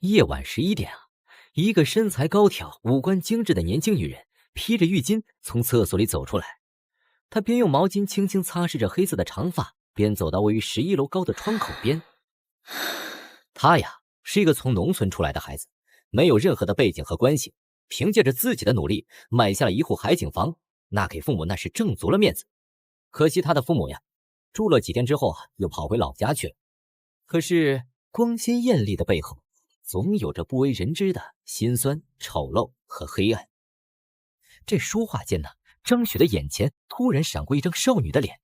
夜晚11点啊，一个身材高挑、五官精致的年轻女人披着浴巾从厕所里走出来。她边用毛巾轻轻擦拭着黑色的长发，边走到位于11楼高的窗口边。她呀，是一个从农村出来的孩子，没有任何的背景和关系，凭借着自己的努力买下了一户海景房，那给父母那是挣足了面子。可惜她的父母呀，住了几天之后啊，又跑回老家去了。可是光鲜艳丽的背后，总有着不为人知的辛酸、丑陋和黑暗。这说话间呢，张雪的眼前突然闪过一张少女的脸，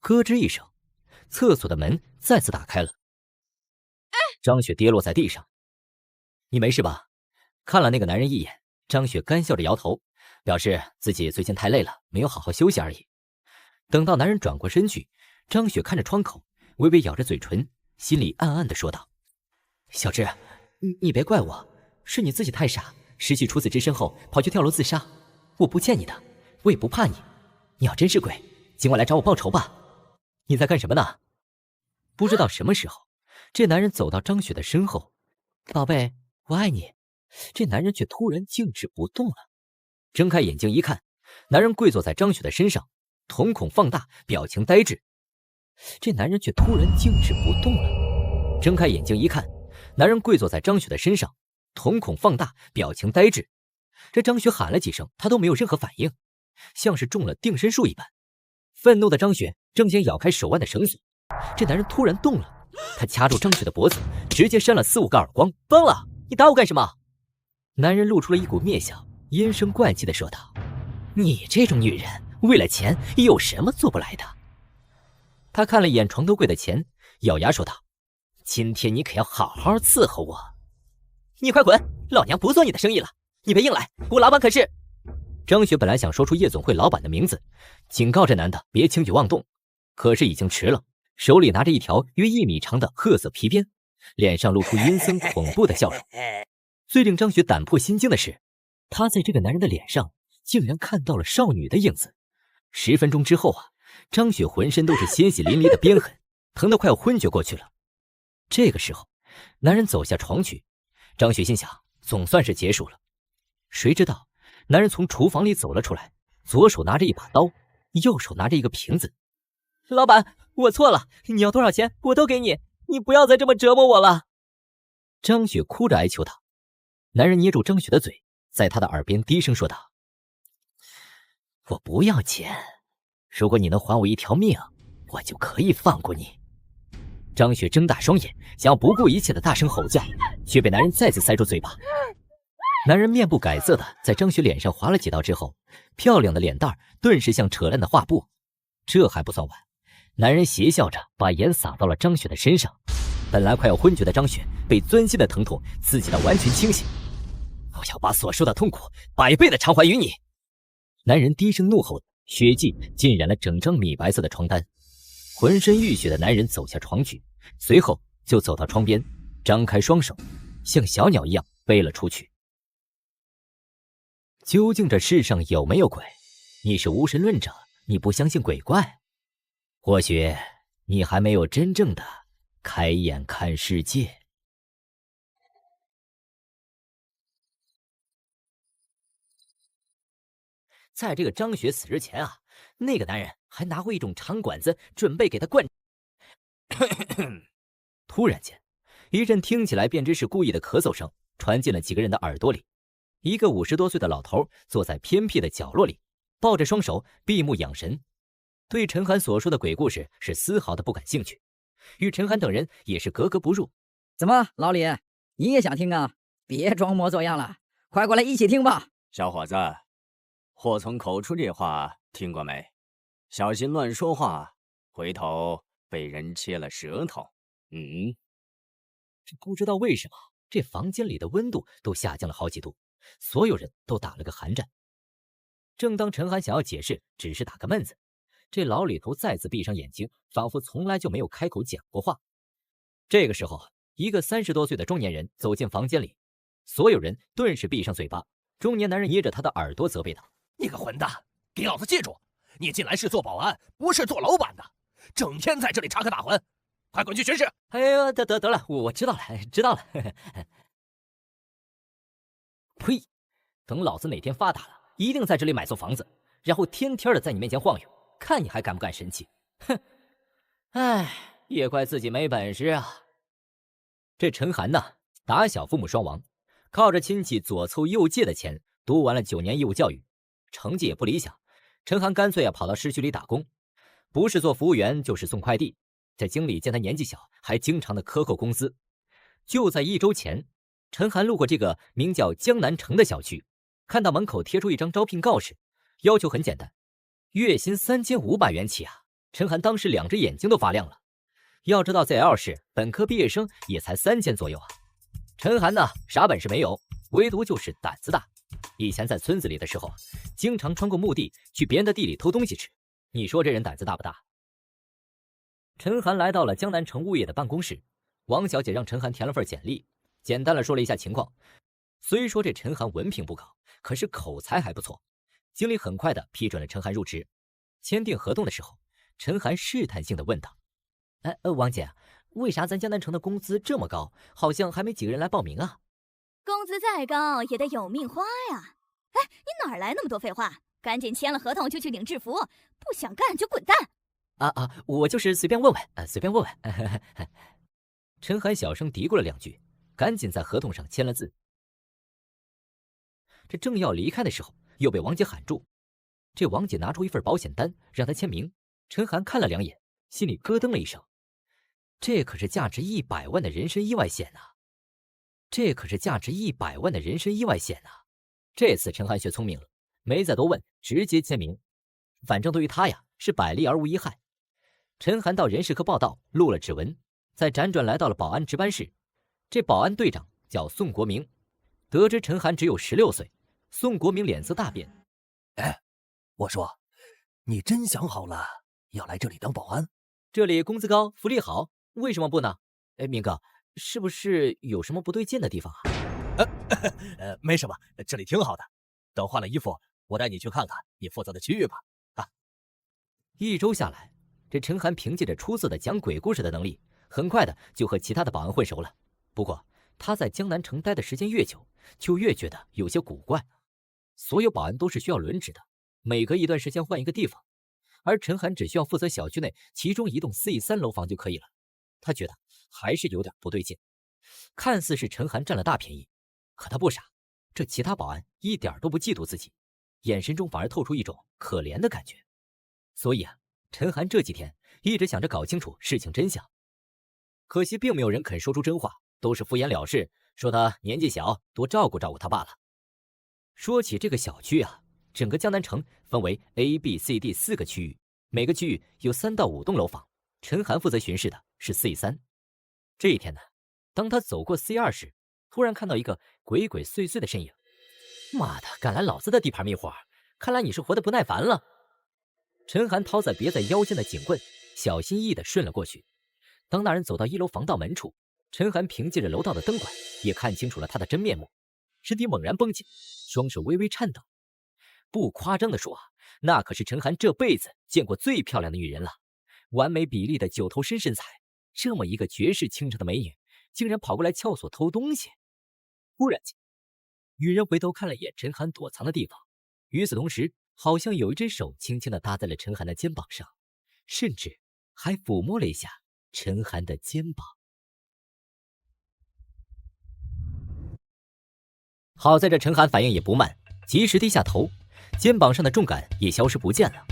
咯吱一声，厕所的门再次打开了。张雪跌落在地上。你没事吧？看了那个男人一眼，张雪干笑着摇头，表示自己最近太累了，没有好好休息而已。等到男人转过身去，张雪看着窗口，微微咬着嘴唇，心里暗暗地说道：小智，你别怪我，是你自己太傻，失去处子之身后跑去跳楼自杀。我不欠你的，我也不怕你。你要真是鬼，今晚来找我报仇吧。你在干什么呢？不知道什么时候，这男人走到张雪的身后。宝贝，我爱你。这男人却突然静止不动了。睁开眼睛一看，男人跪坐在张雪的身上，瞳孔放大，表情呆滞。这男人却突然静止不动了。睁开眼睛一看，男人跪坐在张雪的身上，瞳孔放大，表情呆滞。这张雪喊了几声，他都没有任何反应，像是中了定身术一般。愤怒的张雪正想咬开手腕的绳索，这男人突然动了，他掐住张雪的脖子，直接扇了4、5个耳光。疯了，你打我干什么？男人露出了一股蔑笑，阴声怪气地说道：你这种女人，为了钱有什么做不来的？他看了一眼床头柜的钱，咬牙说道：今天你可要好好伺候我。你快滚，老娘不做你的生意了，你别硬来，我老板可是……张雪本来想说出夜总会老板的名字，警告这男的别轻举妄动，可是已经迟了，手里拿着一条约1米长的褐色皮鞭，脸上露出阴森恐怖的笑容。最令张雪胆破心惊的是，她在这个男人的脸上竟然看到了少女的影子。10分钟之后啊，张雪浑身都是鲜血淋漓的鞭痕，疼得快要昏厥过去了。这个时候，男人走下床去，张雪心想，总算是结束了。谁知道，男人从厨房里走了出来，左手拿着一把刀，右手拿着一个瓶子。老板，我错了，你要多少钱我都给你，你不要再这么折磨我了。张雪哭着哀求道。男人捏住张雪的嘴，在她的耳边低声说道：我不要钱，如果你能还我一条命，我就可以放过你。张雪睁大双眼，想要不顾一切的大声吼叫，却被男人再次塞住嘴巴。男人面不改色的在张雪脸上划了几刀之后，漂亮的脸蛋顿时像扯烂的画布。这还不算完，男人邪笑着把盐洒到了张雪的身上。本来快要昏厥的张雪被钻心的疼痛刺激到完全清醒。我要把所受的痛苦100倍的偿还于你。男人低声怒吼，血迹浸染了整张米白色的床单。浑身浴血的男人走下床去，随后就走到窗边，张开双手，像小鸟一样飞了出去。究竟这世上有没有鬼？你是无神论者，你不相信鬼怪？或许你还没有真正的开眼看世界。在这个张雪死之前啊，那个男人还拿过一种长管子，准备给他灌。突然间，一阵听起来便知是故意的咳嗽声传进了几个人的耳朵里。一个50多岁的老头坐在偏僻的角落里，抱着双手，闭目养神，对陈寒所说的鬼故事是丝毫的不感兴趣，与陈寒等人也是格格不入。怎么，老李，你也想听啊？别装模作样了，快过来一起听吧。小伙子，祸从口出这话听过没？小心乱说话，回头被人切了舌头。这不知道为什么，这房间里的温度都下降了好几度，所有人都打了个寒战。正当陈寒想要解释，只是打个闷子，这老李头再次闭上眼睛，仿佛从来就没有开口讲过话。这个时候，一个30多岁的中年人走进房间里，所有人顿时闭上嘴巴。中年男人捏着他的耳朵责备道：你个混蛋，给老子记住，你进来是做保安，不是做老板的，整天在这里插科打诨，快滚去巡视！哎呀，得了，我知道了，知道了。呸！等老子哪天发达了，一定在这里买座房子，然后天天的在你面前晃悠，看你还敢不敢生气。哼！哎，也怪自己没本事啊。这陈寒呢，打小父母双亡，靠着亲戚左凑右借的钱，读完了9年义务教育，成绩也不理想。陈寒干脆跑到市区里打工，不是做服务员就是送快递。这经理见他年纪小，还经常的克扣工资。就在1周前，陈寒路过这个名叫江南城的小区，看到门口贴出一张招聘告示，要求很简单，月薪3500元起啊！陈寒当时2只眼睛都发亮了。要知道 ZL 市本科毕业生也才3000左右啊。陈寒呢，啥本事没有，唯独就是胆子大。以前在村子里的时候，经常穿过墓地去别人的地里偷东西吃。你说这人胆子大不大？陈寒来到了江南城物业的办公室，王小姐让陈寒填了份简历，简单的说了一下情况。虽说这陈寒文凭不高，可是口才还不错。经理很快的批准了陈寒入职。签订合同的时候，陈寒试探性的问道：“王姐，为啥咱江南城的工资这么高？好像还没几个人来报名啊？”工资再高也得有命花呀！哎，你哪来那么多废话？赶紧签了合同就去领制服，不想干就滚蛋！我就是随便问问，随便问问。陈寒小声嘀咕了2句，赶紧在合同上签了字。这正要离开的时候，又被王姐喊住。这王姐拿出一份保险单让他签名。陈寒看了2眼，心里咯噔了一声，这可是价值100万的人身意外险啊！这可是价值100万的人身意外险啊！这次陈寒学聪明了，没再多问，直接签名。反正对于他呀，是百利而无一害。陈寒到人事科报到，录了指纹，再辗转来到了保安值班室。这保安队长叫宋国明。得知陈寒只有16岁，宋国明脸色大变。哎，我说，你真想好了要来这里当保安？这里工资高，福利好，为什么不呢？哎，明哥，是不是有什么不对劲的地方啊？没什么，这里挺好的。等换了衣服，我带你去看看你负责的区域吧。1周下来，这陈寒凭借着出色的讲鬼故事的能力，很快的就和其他的保安混熟了。不过他在江南城待的时间越久，就越觉得有些古怪。所有保安都是需要轮值的，每隔一段时间换一个地方，而陈寒只需要负责小区内其中一栋4E3楼房就可以了。他觉得还是有点不对劲。看似是陈寒占了大便宜，可他不傻，这其他保安一点都不嫉妒自己，眼神中反而透出一种可怜的感觉。所以啊，陈寒这几天一直想着搞清楚事情真相，可惜并没有人肯说出真话，都是敷衍了事，说他年纪小，多照顾照顾他罢了。说起这个小区啊，整个江南城分为 A、B、C、D 4个区域，每个区域有3到5栋楼房。陈寒负责巡视的是 C3。这一天呢，当他走过 C2时，突然看到一个鬼鬼祟祟的身影。妈的，敢来老子的地盘灭火，看来你是活得不耐烦了。陈寒掏在别在腰间的警棍，小心翼翼地顺了过去。当那人走到1楼防盗门处，陈寒凭借着楼道的灯管，也看清楚了他的真面目。身体猛然绷紧，双手微微颤抖。不夸张地说啊，那可是陈寒这辈子见过最漂亮的女人了。完美比例的9头身身材，这么一个绝世倾城的美女，竟然跑过来撬锁偷东西。忽然间，女人回头看了一眼陈寒躲藏的地方，与此同时，好像有一只手轻轻地搭在了陈寒的肩膀上，甚至还抚摸了一下陈寒的肩膀。好在这陈寒反应也不慢，及时低下头，肩膀上的重感也消失不见了。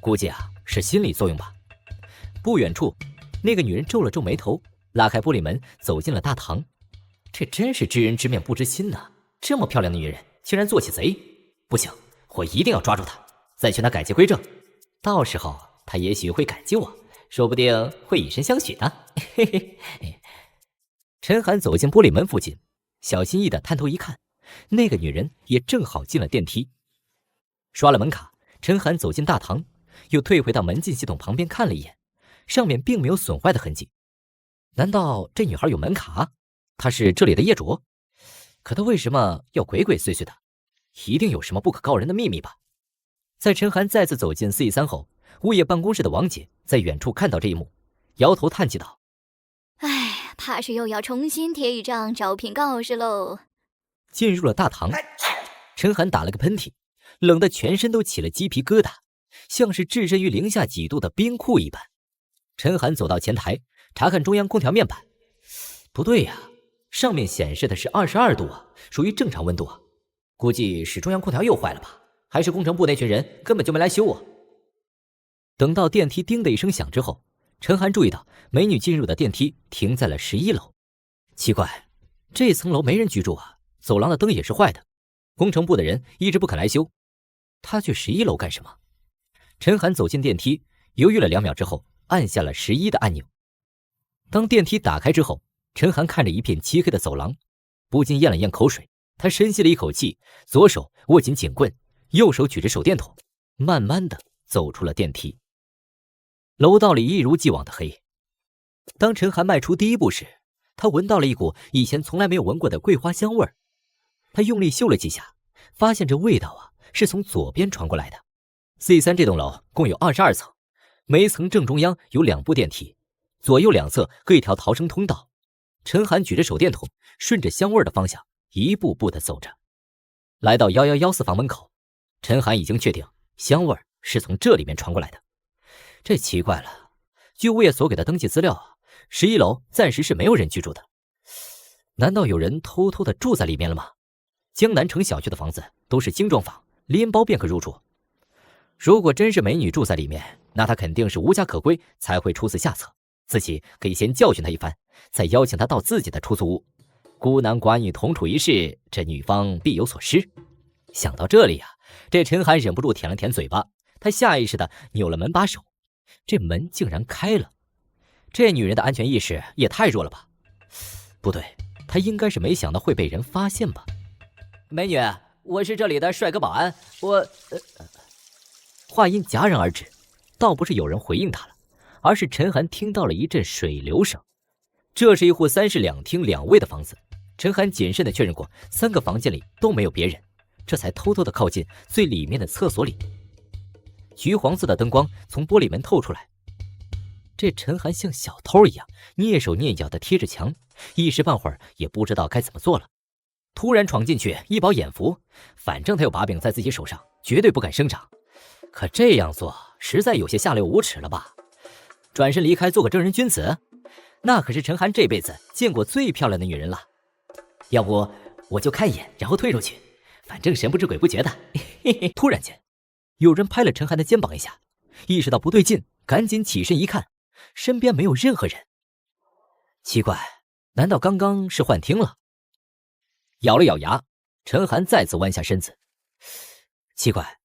估计啊，是心理作用吧。不远处，那个女人皱了皱眉头，拉开玻璃门走进了大堂。这真是知人知面不知心呐！这么漂亮的女人竟然做起贼，不行，我一定要抓住她，再劝她改邪归正。到时候她也许会感激我，说不定会以身相许呢。嘿嘿嘿。陈寒走进玻璃门附近，小心翼翼地探头一看，那个女人也正好进了电梯。刷了门卡，陈寒走进大堂，又退回到门禁系统旁边看了一眼，上面并没有损坏的痕迹。难道这女孩有门卡？她是这里的业主？可她为什么要鬼鬼祟祟的？一定有什么不可告人的秘密吧。在陈寒再次走进413后，物业办公室的王姐在远处看到这一幕，摇头叹气道：怕是又要重新贴一张招聘告示喽。进入了大堂，陈寒打了个喷嚏，冷得全身都起了鸡皮疙瘩，像是置身于零下几度的冰库一般。陈寒走到前台，查看中央空调面板，不对呀，上面显示的是22度啊，属于正常温度啊，估计是中央空调又坏了吧，还是工程部那群人根本就没来修啊。等到电梯叮的一声响之后，陈寒注意到美女进入的电梯停在了11楼。奇怪，这层楼没人居住啊，走廊的灯也是坏的，工程部的人一直不肯来修，他去11楼干什么？陈寒走进电梯，犹豫了2秒之后，按下了11的按钮。当电梯打开之后，陈寒看着一片漆黑的走廊，不禁咽了咽口水。他深吸了一口气，左手握紧警棍，右手举着手电筒，慢慢的走出了电梯。楼道里一如既往的黑。当陈寒迈出第一步时，他闻到了一股以前从来没有闻过的桂花香味儿。他用力嗅了几下，发现这味道啊是从左边传过来的。C3 这栋楼共有22层，每一层正中央有2部电梯，左右两侧各一条逃生通道。陈寒举着手电筒，顺着香味的方向一步步的走着。来到1114房门口，陈寒已经确定香味是从这里面传过来的。这奇怪了，据物业所给的登记资料啊，11楼暂时是没有人居住的。难道有人偷偷的住在里面了吗？江南城小区的房子都是精装房，拎包便可入住。如果真是美女住在里面，那她肯定是无家可归才会出此下策。自己可以先教训她一番，再邀请她到自己的出租屋。孤男寡女同处一室，这女方必有所失。想到这里啊，这陈寒忍不住舔了舔嘴巴，他下意识的扭了门把手，这门竟然开了。这女人的安全意识也太弱了吧？不对，她应该是没想到会被人发现吧？美女，我是这里的帅哥保安，话音戛然而止，倒不是有人回应他了，而是陈寒听到了一阵水流声。这是一户3室2厅2卫的房子，陈寒谨慎地确认过3个房间里都没有别人，这才偷偷地靠近最里面的厕所里。橘黄色的灯光从玻璃门透出来，这陈寒像小偷一样蹑手蹑脚地贴着墙，一时半会儿也不知道该怎么做了。突然闯进去一饱眼福，反正他有把柄在自己手上，绝对不敢声张。可这样做实在有些下流无耻了吧？转身离开做个正人君子，那可是陈寒这辈子见过最漂亮的女人了。要不我就看一眼然后退出去，反正神不知鬼不觉的。嘿嘿。突然间有人拍了陈寒的肩膀一下，意识到不对劲，赶紧起身一看，身边没有任何人。奇怪，难道刚刚是幻听了？咬了咬牙，陈寒再次弯下身子。奇怪，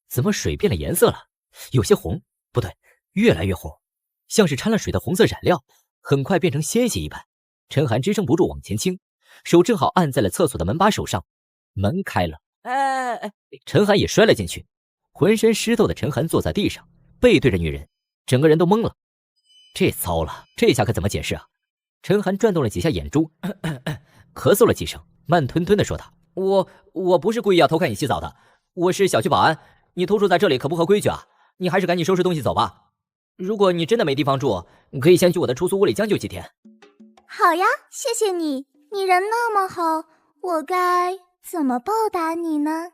怎么水变了颜色了？有些红，不对，越来越红，像是掺了水的红色染料，很快变成鲜血一般。陈寒支撑不住往前倾，手正好按在了厕所的门把手上，门开了。陈寒也摔了进去，浑身湿透的陈寒坐在地上，背对着女人，整个人都懵了。这糟了，这下可怎么解释啊？陈寒转动了几下眼珠，咳嗽了几声，慢吞吞地说道：我不是故意要偷看你洗澡的，我是小区保安，你偷住在这里可不合规矩啊，你还是赶紧收拾东西走吧。如果你真的没地方住，可以先去我的出租屋里将就几天。好呀，谢谢你，你人那么好，我该怎么报答你呢？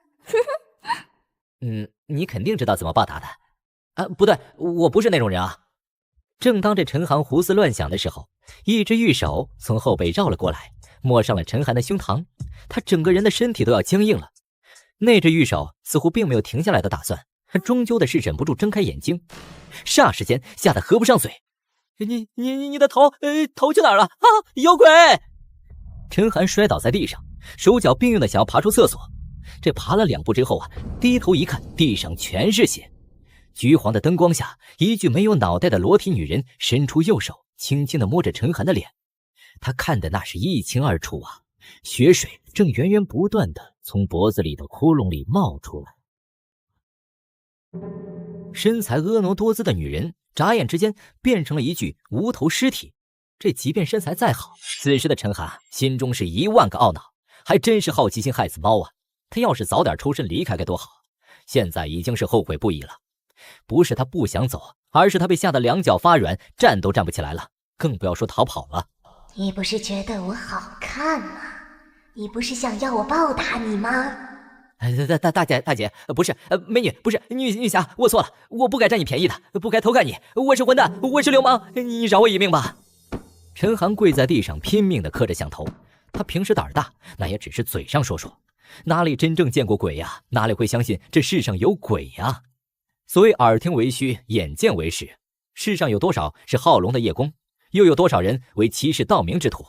你肯定知道怎么报答的。不对，我不是那种人啊。正当这陈寒胡思乱想的时候，一只玉手从后背绕了过来，摸上了陈寒的胸膛，他整个人的身体都要僵硬了。那只玉手似乎并没有停下来的打算，他终究的是忍不住睁开眼睛，霎时间吓得合不上嘴。你的头去哪儿了啊？有鬼！陈寒摔倒在地上，手脚并用的想要爬出厕所。这爬了2步之后啊，低头一看，地上全是血。橘黄的灯光下，一具没有脑袋的裸体女人伸出右手，轻轻地摸着陈寒的脸。他看的那是一清二楚啊，血水正源源不断地从脖子里的窟窿里冒出来。身材婀娜多姿的女人眨眼之间变成了一具无头尸体。这即便身材再好，此时的陈寒心中是10000个懊恼，还真是好奇心害死猫啊！他要是早点抽身离开该多好，现在已经是后悔不已了。不是他不想走，而是他被吓得2脚发软，站都站不起来了，更不要说逃跑了。你不是觉得我好看吗？你不是想要我报答你吗？大姐，不是，美女，不是女侠，我错了，我不该占你便宜的，不该偷看你，我是混蛋，我是流氓，你饶我一命吧。陈寒跪在地上拼命地磕着响头，他平时胆儿大，那也只是嘴上说说，哪里真正见过鬼呀？哪里会相信这世上有鬼呀？所谓耳听为虚，眼见为实，世上有多少是好龙的叶公，又有多少人为欺世盗名之徒？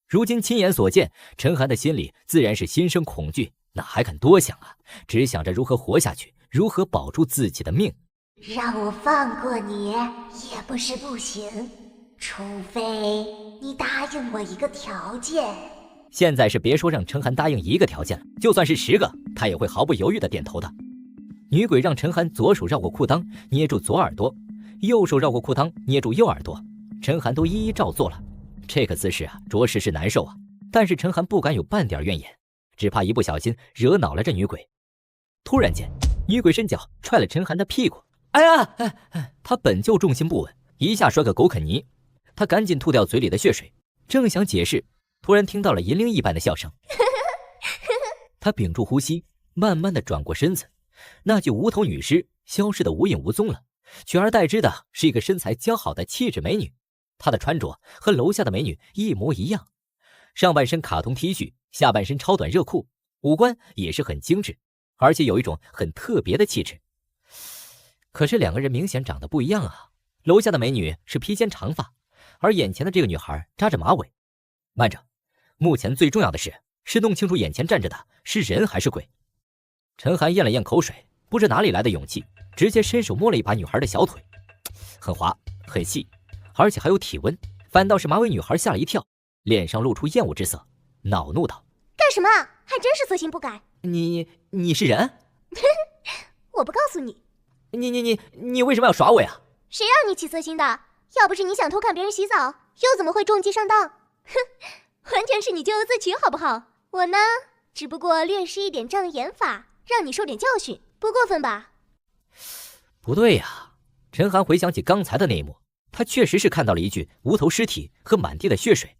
如今亲眼所见，陈寒的心里自然是心生恐惧，哪还敢多想啊？只想着如何活下去，如何保住自己的命。让我放过你也不是不行，除非你答应我一个条件。现在是别说让陈寒答应一个条件了，就算是10个，他也会毫不犹豫地点头的。女鬼让陈寒左手绕过裤裆，捏住左耳朵，右手绕过裤裆，捏住右耳朵，陈寒都一一照做了。这个姿势啊，着实是难受啊。但是陈寒不敢有半点怨言，只怕一不小心惹恼了这女鬼。突然间，女鬼伸脚踹了陈寒的屁股。哎呀！他本就重心不稳，一下摔个狗啃泥。他赶紧吐掉嘴里的血水，正想解释，突然听到了银铃一般的笑声。他屏住呼吸，慢慢的转过身子，那具无头女尸消失得无影无踪了，取而代之的是一个身材姣好的气质美女。她的穿着和楼下的美女一模一样，上半身卡通 T 恤，下半身超短热裤，五官也是很精致，而且有一种很特别的气质。可是两个人明显长得不一样啊，楼下的美女是披肩长发，而眼前的这个女孩扎着马尾。慢着，目前最重要的是弄清楚眼前站着的是人还是鬼。陈寒咽了咽口水，不知哪里来的勇气，直接伸手摸了一把女孩的小腿，很滑很细，而且还有体温，反倒是马尾女孩吓了一跳，脸上露出厌恶之色，恼怒道：干什么？还真是色心不改。你是人？我不告诉你。你为什么要耍我呀？谁让你起色心的？要不是你想偷看别人洗澡，又怎么会中计上当？哼，完全是你咎由自取，好不好？我呢，只不过略施一点障眼法，让你受点教训，不过分吧？不对呀，陈寒回想起刚才的那一幕，他确实是看到了一具无头尸体和满地的血水。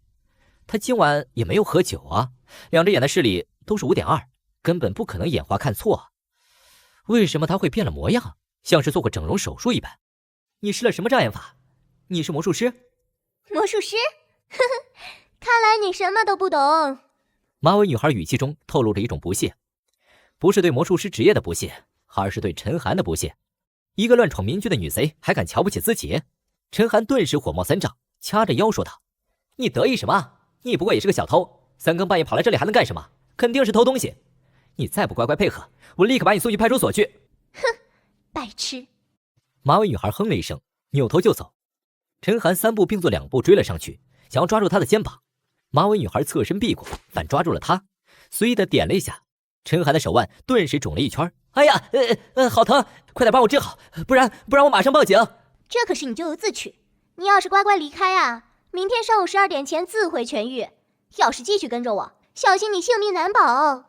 他今晚也没有喝酒啊，两只眼的视力都是5.2，根本不可能眼花看错啊。为什么他会变了模样，像是做过整容手术一般？你施了什么障眼法？你是魔术师？魔术师？呵呵，看来你什么都不懂。马尾女孩语气中透露着一种不屑，不是对魔术师职业的不屑，而是对陈寒的不屑。一个乱闯民居的女贼还敢瞧不起自己？陈寒顿时火冒三丈，掐着腰说道：你得意什么？你不过也是个小偷，三更半夜跑来这里还能干什么？肯定是偷东西。你再不乖乖配合，我立刻把你送去派出所去。哼，白痴。马尾女孩哼了一声，扭头就走。陈寒3步并作2步追了上去，想要抓住她的肩膀。马尾女孩侧身避过，反抓住了他，随意的点了一下。陈寒的手腕顿时肿了一圈。哎呀，好疼！快点帮我治好，不然我马上报警。这可是你咎由自取。你要是乖乖离开啊，明天上午12点前自会痊愈。要是继续跟着我，小心你性命难保。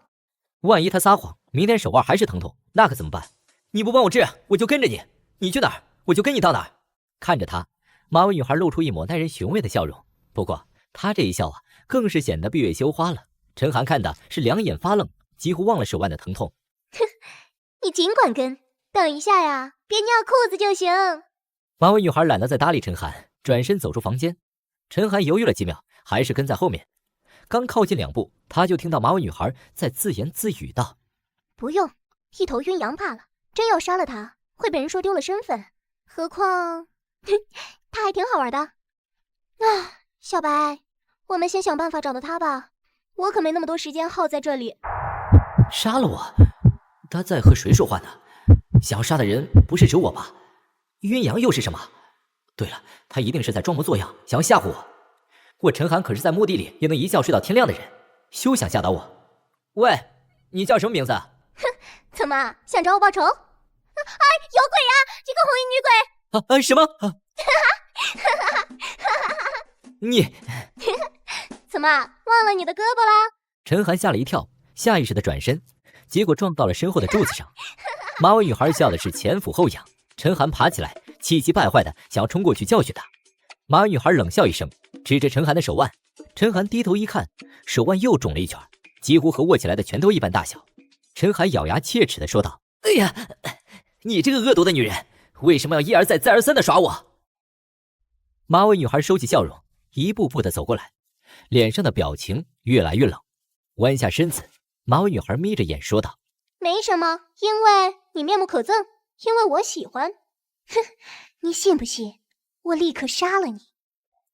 万一他撒谎，明天手腕还是疼痛，那可怎么办？你不帮我治，我就跟着你，你去哪儿，我就跟你到哪儿。看着他，马尾女孩露出一抹耐人寻味的笑容。不过她这一笑啊，更是显得闭月羞花了。陈寒看的是两眼发愣，几乎忘了手腕的疼痛。哼，你尽管跟，等一下呀，别尿裤子就行。马尾女孩懒得再搭理陈寒，转身走出房间。陈寒犹豫了几秒，还是跟在后面。刚靠近2步，他就听到马尾女孩在自言自语道：不用，一头晕羊罢了。真要杀了他，会被人说丢了身份。何况他还挺好玩的。啊，小白，我们先想办法找到他吧，我可没那么多时间耗在这里。杀了我？他在和谁说话呢？想要杀的人不是只有我吧？晕阳又是什么？对了，他一定是在装模作样，想要吓唬我。我陈寒可是在墓地里也能一觉睡到天亮的人，休想吓倒我。喂，你叫什么名字？哼，怎么想找我报仇？哎，有鬼呀！一个红衣女鬼！什么？你怎么忘了你的胳膊啦？陈寒吓了一跳，下意识的转身，结果撞到了身后的柱子上。马尾女孩笑的是前俯后仰，陈寒爬起来，气急败坏的想要冲过去教训她。马尾女孩冷笑一声，指着陈寒的手腕，陈寒低头一看，手腕又肿了一圈，几乎和握起来的拳头一般大小。陈寒咬牙切齿地说道：“哎呀，你这个恶毒的女人，为什么要一而再再而三地耍我？”马尾女孩收起笑容，一步步地走过来，脸上的表情越来越冷，弯下身子。马尾女孩眯着眼说道：“没什么，因为你面目可憎，因为我喜欢。哼，你信不信我立刻杀了你？”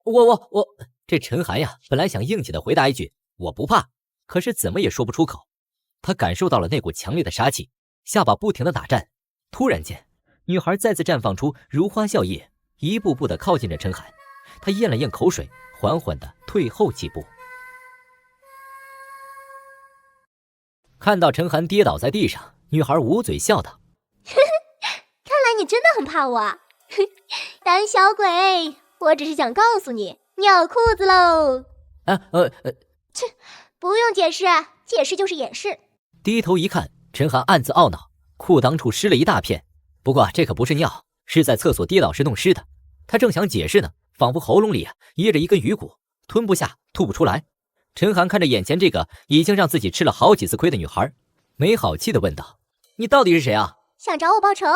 我这陈寒呀，本来想硬气的回答一句我不怕，可是怎么也说不出口。他感受到了那股强烈的杀气，下巴不停的打颤。突然间，女孩再次绽放出如花笑靥，一步步的靠近着陈寒。她咽了咽口水，缓缓的退后几步。看到陈寒跌倒在地上，女孩捂嘴笑道：“看来你真的很怕我，胆小鬼！我只是想告诉你，尿裤子喽！”切，不用解释，解释就是掩饰。低头一看，陈寒暗自懊恼，裤裆处湿了一大片。不过这可不是尿，是在厕所跌倒时弄湿的。他正想解释呢，仿佛喉咙里噎着一根鱼骨，吞不下，吐不出来。陈寒看着眼前这个已经让自己吃了好几次亏的女孩，没好气地问道：“你到底是谁啊？想找我报仇？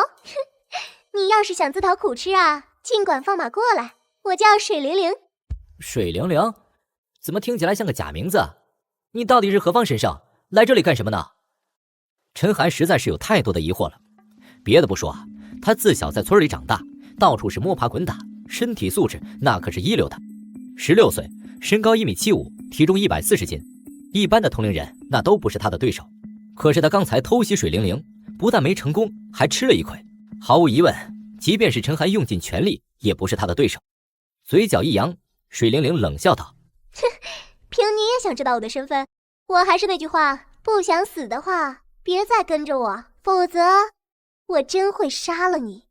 你要是想自讨苦吃啊，尽管放马过来。我叫水灵灵。”水灵灵？怎么听起来像个假名字？你到底是何方神圣？来这里干什么呢？陈寒实在是有太多的疑惑了。别的不说啊，他自小在村里长大，到处是摸爬滚打，身体素质那可是一流的。16岁，身高1.75米，体重140斤，一般的同龄人那都不是他的对手。可是他刚才偷袭水灵灵，不但没成功，还吃了一亏。毫无疑问，即便是陈寒用尽全力，也不是他的对手。嘴角一扬，水灵灵冷笑道：“哼，凭你也想知道我的身份？我还是那句话，不想死的话，别再跟着我，否则我真会杀了你。”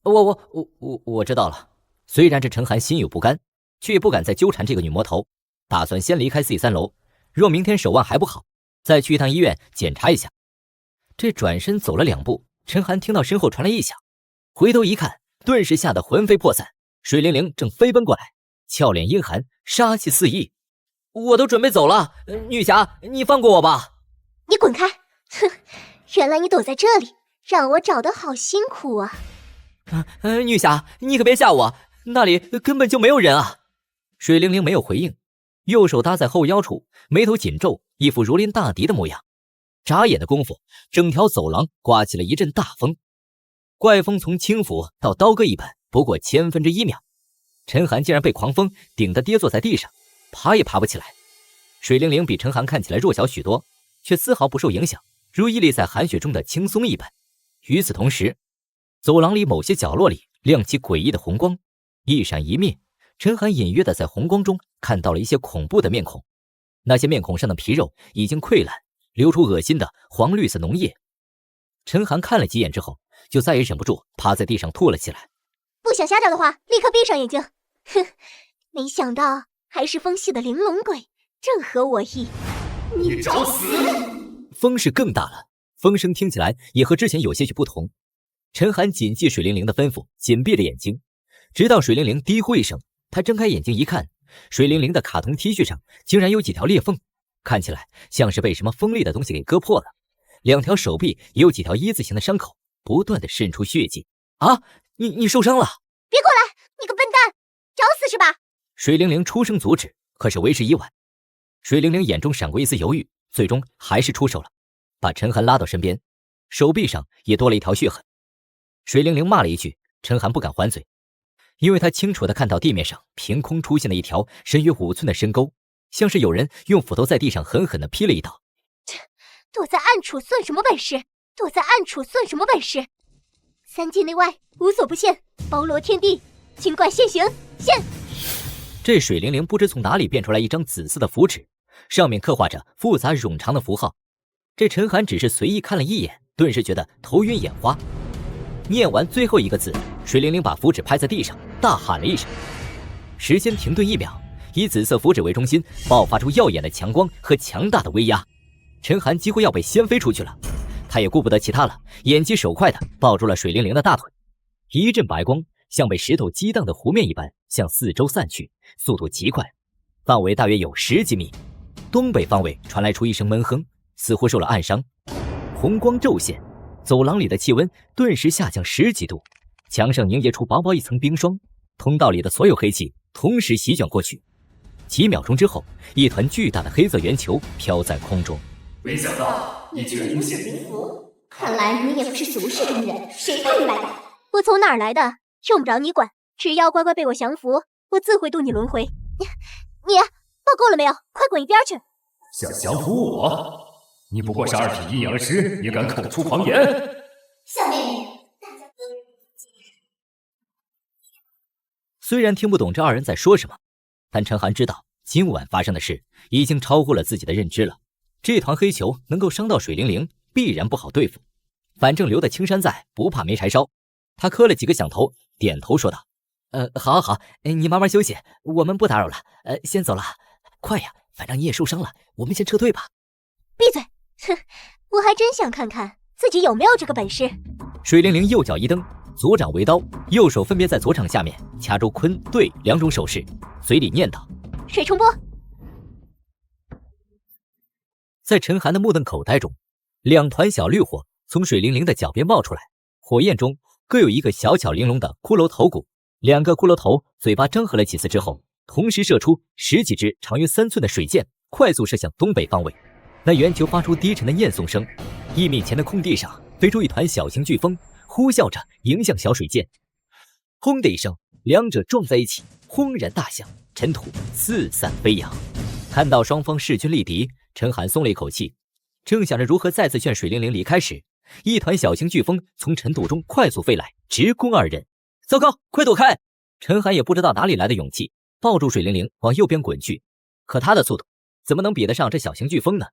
我知道了。虽然这陈寒心有不甘，却也不敢再纠缠这个女魔头，打算先离开 C3 楼。若明天手腕还不好，再去一趟医院检查一下。这转身走了2步，陈寒听到身后传来异响，回头一看，顿时吓得魂飞魄散。水灵灵正飞奔过来，俏脸阴寒，杀气四溢。我都准备走了，女侠，你放过我吧！你滚开！哼，原来你躲在这里，让我找得好辛苦啊！女侠，你可别吓我，那里根本就没有人啊！水灵灵没有回应，右手搭在后腰处，眉头紧皱，一副如临大敌的模样。眨眼的功夫，整条走廊刮起了一阵大风，怪风从轻拂到刀割一般，不过1/1000秒。陈寒竟然被狂风顶得跌坐在地上，爬也爬不起来。水灵灵比陈寒看起来弱小许多，却丝毫不受影响，如屹立在寒雪中的轻松一般。与此同时，走廊里某些角落里亮起诡异的红光，一闪一灭。陈寒隐约的在红光中看到了一些恐怖的面孔，那些面孔上的皮肉已经溃烂，流出恶心的黄绿色脓液。陈寒看了几眼之后，就再也忍不住趴在地上吐了起来。不想瞎找的话，立刻闭上眼睛。哼，没想到还是风系的玲珑鬼，正合我意。你找死！风势更大了，风声听起来也和之前有些许不同。陈寒谨记水灵灵的吩咐，紧闭着眼睛，直到水灵灵低呼一声，他睁开眼睛一看，水灵灵的卡通 T 恤上竟然有几条裂缝，看起来像是被什么锋利的东西给割破了。2条手臂也有几条一字形的伤口，不断的渗出血迹。啊，你受伤了！别过来，你个笨蛋，找死是吧？水灵灵出声阻止，可是为时已晚。水灵灵眼中闪过一丝犹豫，最终还是出手了，把陈寒拉到身边，手臂上也多了一条血痕。水灵灵骂了一句，陈寒不敢还嘴，因为他清楚地看到地面上凭空出现了一条深约5寸的深沟，像是有人用斧头在地上狠狠地劈了一刀。躲在暗处算什么本事？躲在暗处算什么本事？3界内外无所不现，包罗天地，尽管现形！现！这水灵灵不知从哪里变出来一张紫色的符纸，上面刻画着复杂冗长的符号。这陈寒只是随意看了一眼，顿时觉得头晕眼花。念完最后一个字，水灵灵把符纸拍在地上，大喊了一声。时间停顿1秒，以紫色符纸为中心，爆发出耀眼的强光和强大的威压。陈寒几乎要被掀飞出去了，他也顾不得其他了，眼疾手快的抱住了水灵灵的大腿。一阵白光像被石头激荡的湖面一般向四周散去，速度极快。范围大约有10几米。东北方位传来出一声闷哼，似乎受了暗伤。红光骤现，走廊里的气温顿时下降10几度，墙上凝结出薄薄一层冰霜，通道里的所有黑气同时席卷过去。几秒钟之后，一团巨大的黑色圆球飘在空中。没想到你居然有显灵符，看来你也不是俗世中人，谁派你来的？我从哪儿来的，用不着你管，只要乖乖被我降服，我自会渡你轮回。你报够了没有？快滚一边去！想降服我？你不过是2品阴阳师，也敢口出狂言？小妹妹，虽然听不懂这二人在说什么，但陈寒知道今晚发生的事已经超乎了自己的认知了。这团黑球能够伤到水灵灵，必然不好对付。反正留得青山在，不怕没柴烧。他磕了几个响头，点头说道：“好，你慢慢休息，我们不打扰了。先走了。快呀，反正你也受伤了，我们先撤退吧。”闭嘴！哼，我还真想看看自己有没有这个本事。水灵灵右脚一蹬，左掌为刀，右手分别在左掌下面掐住坤兑2种手势，嘴里念叨：“水冲波。”在陈寒的目瞪口呆中，2团小绿火从水灵灵的脚边冒出来，火焰中各有一个小巧玲珑的骷髅头骨。2个骷髅头嘴巴张合了几次之后，同时射出10几支长约3寸的水箭，快速射向东北方位。那圆球发出低沉的念诵声，1米前的空地上飞出一团小型飓风，呼啸着迎向小水箭。轰的一声，2者撞在一起，轰然大响，尘土四散飞扬。看到双方势均力敌，陈寒松了一口气，正想着如何再次劝水灵灵离开时，一团小型飓风从尘土中快速飞来，直攻2人。糟糕，快躲开！陈寒也不知道哪里来的勇气，抱住水灵灵往右边滚去。可他的速度怎么能比得上这小型飓风呢？